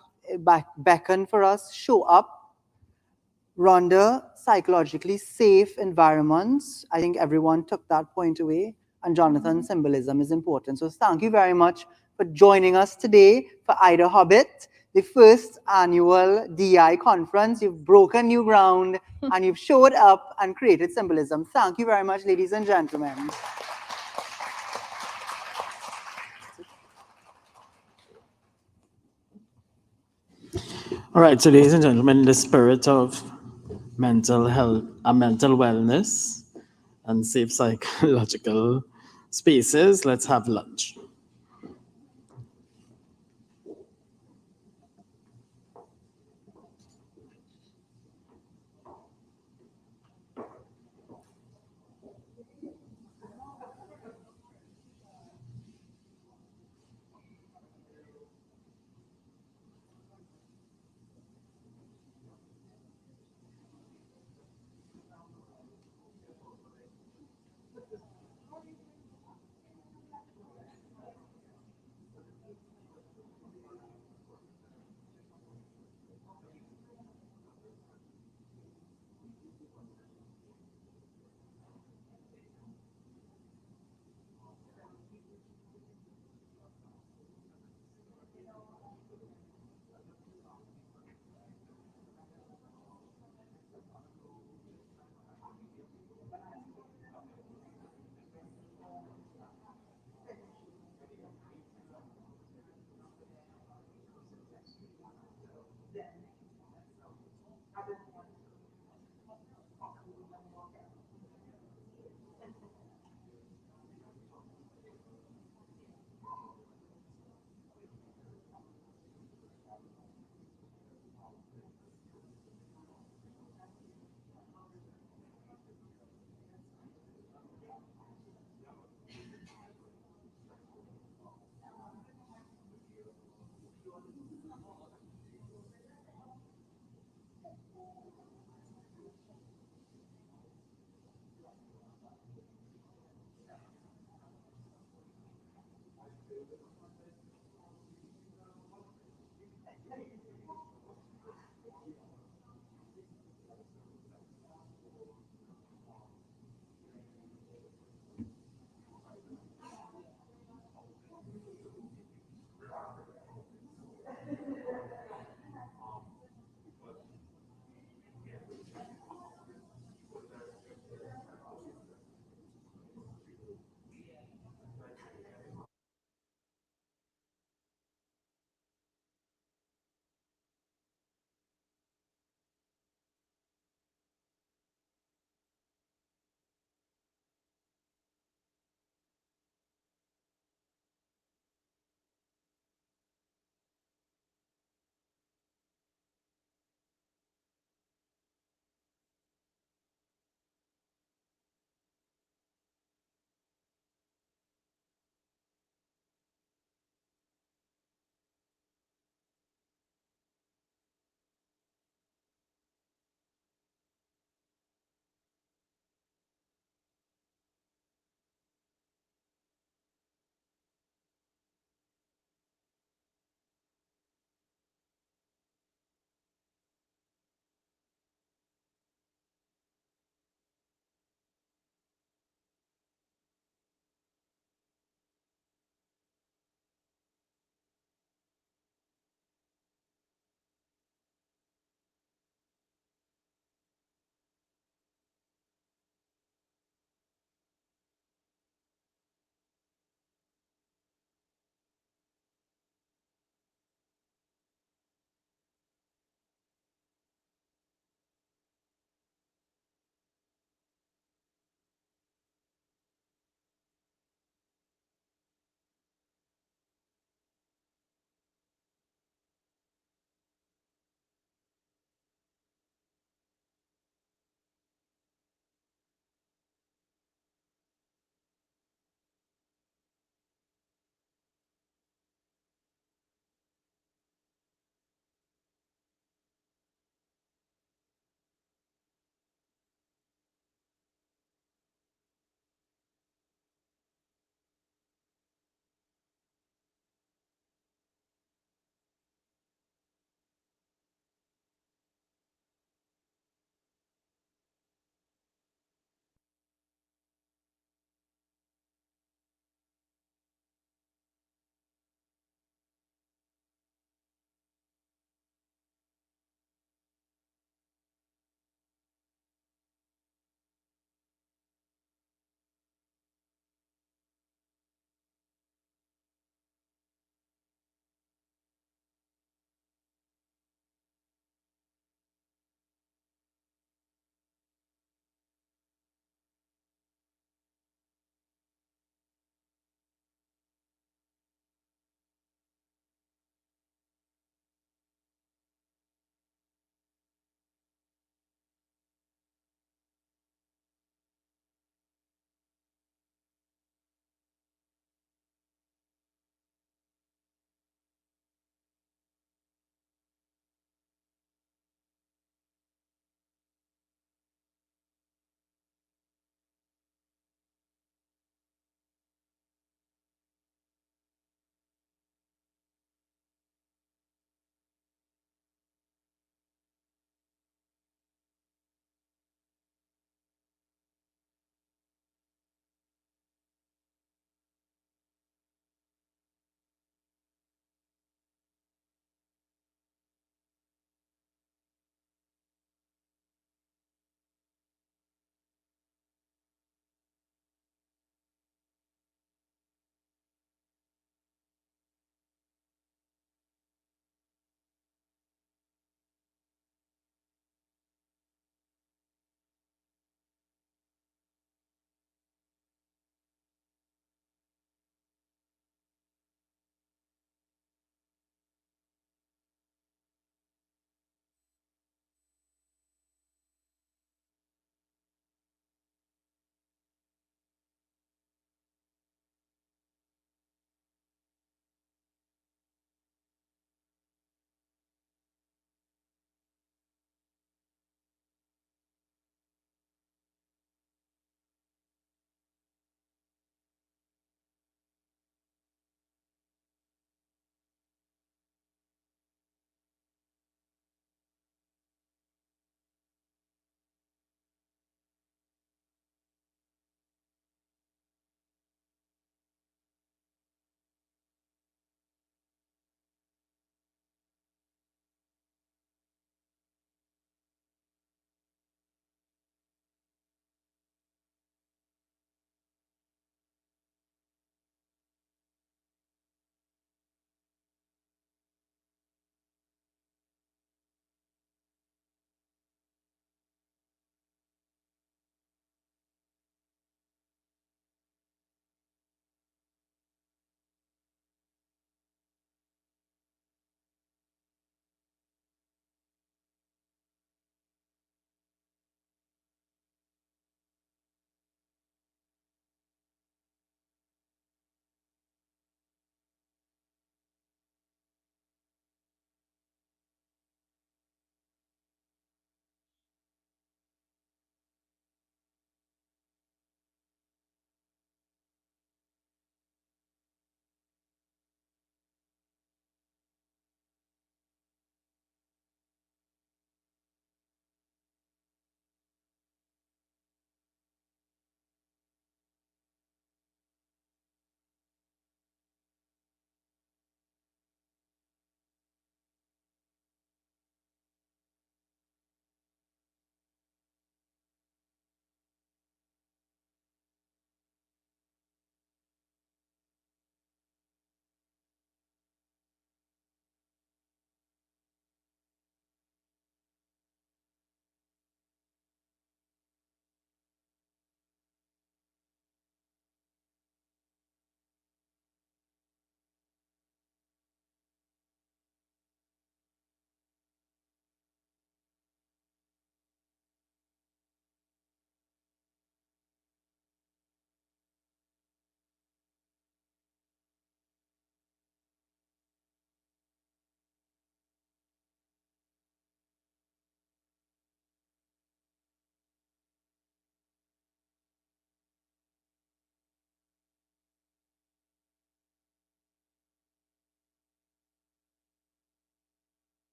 beckon for us, show up. Rhonda, psychologically safe environments. I think everyone took that point away. And Jonathan, symbolism is important. So thank you very much for joining us today for Ida Hobbit, the first annual DEI conference. You've broken new ground and you've showed up and created symbolism. Thank you very much, ladies and gentlemen. All right, so ladies and gentlemen, in the spirit of mental health and mental wellness and safe psychological spaces, let's have lunch.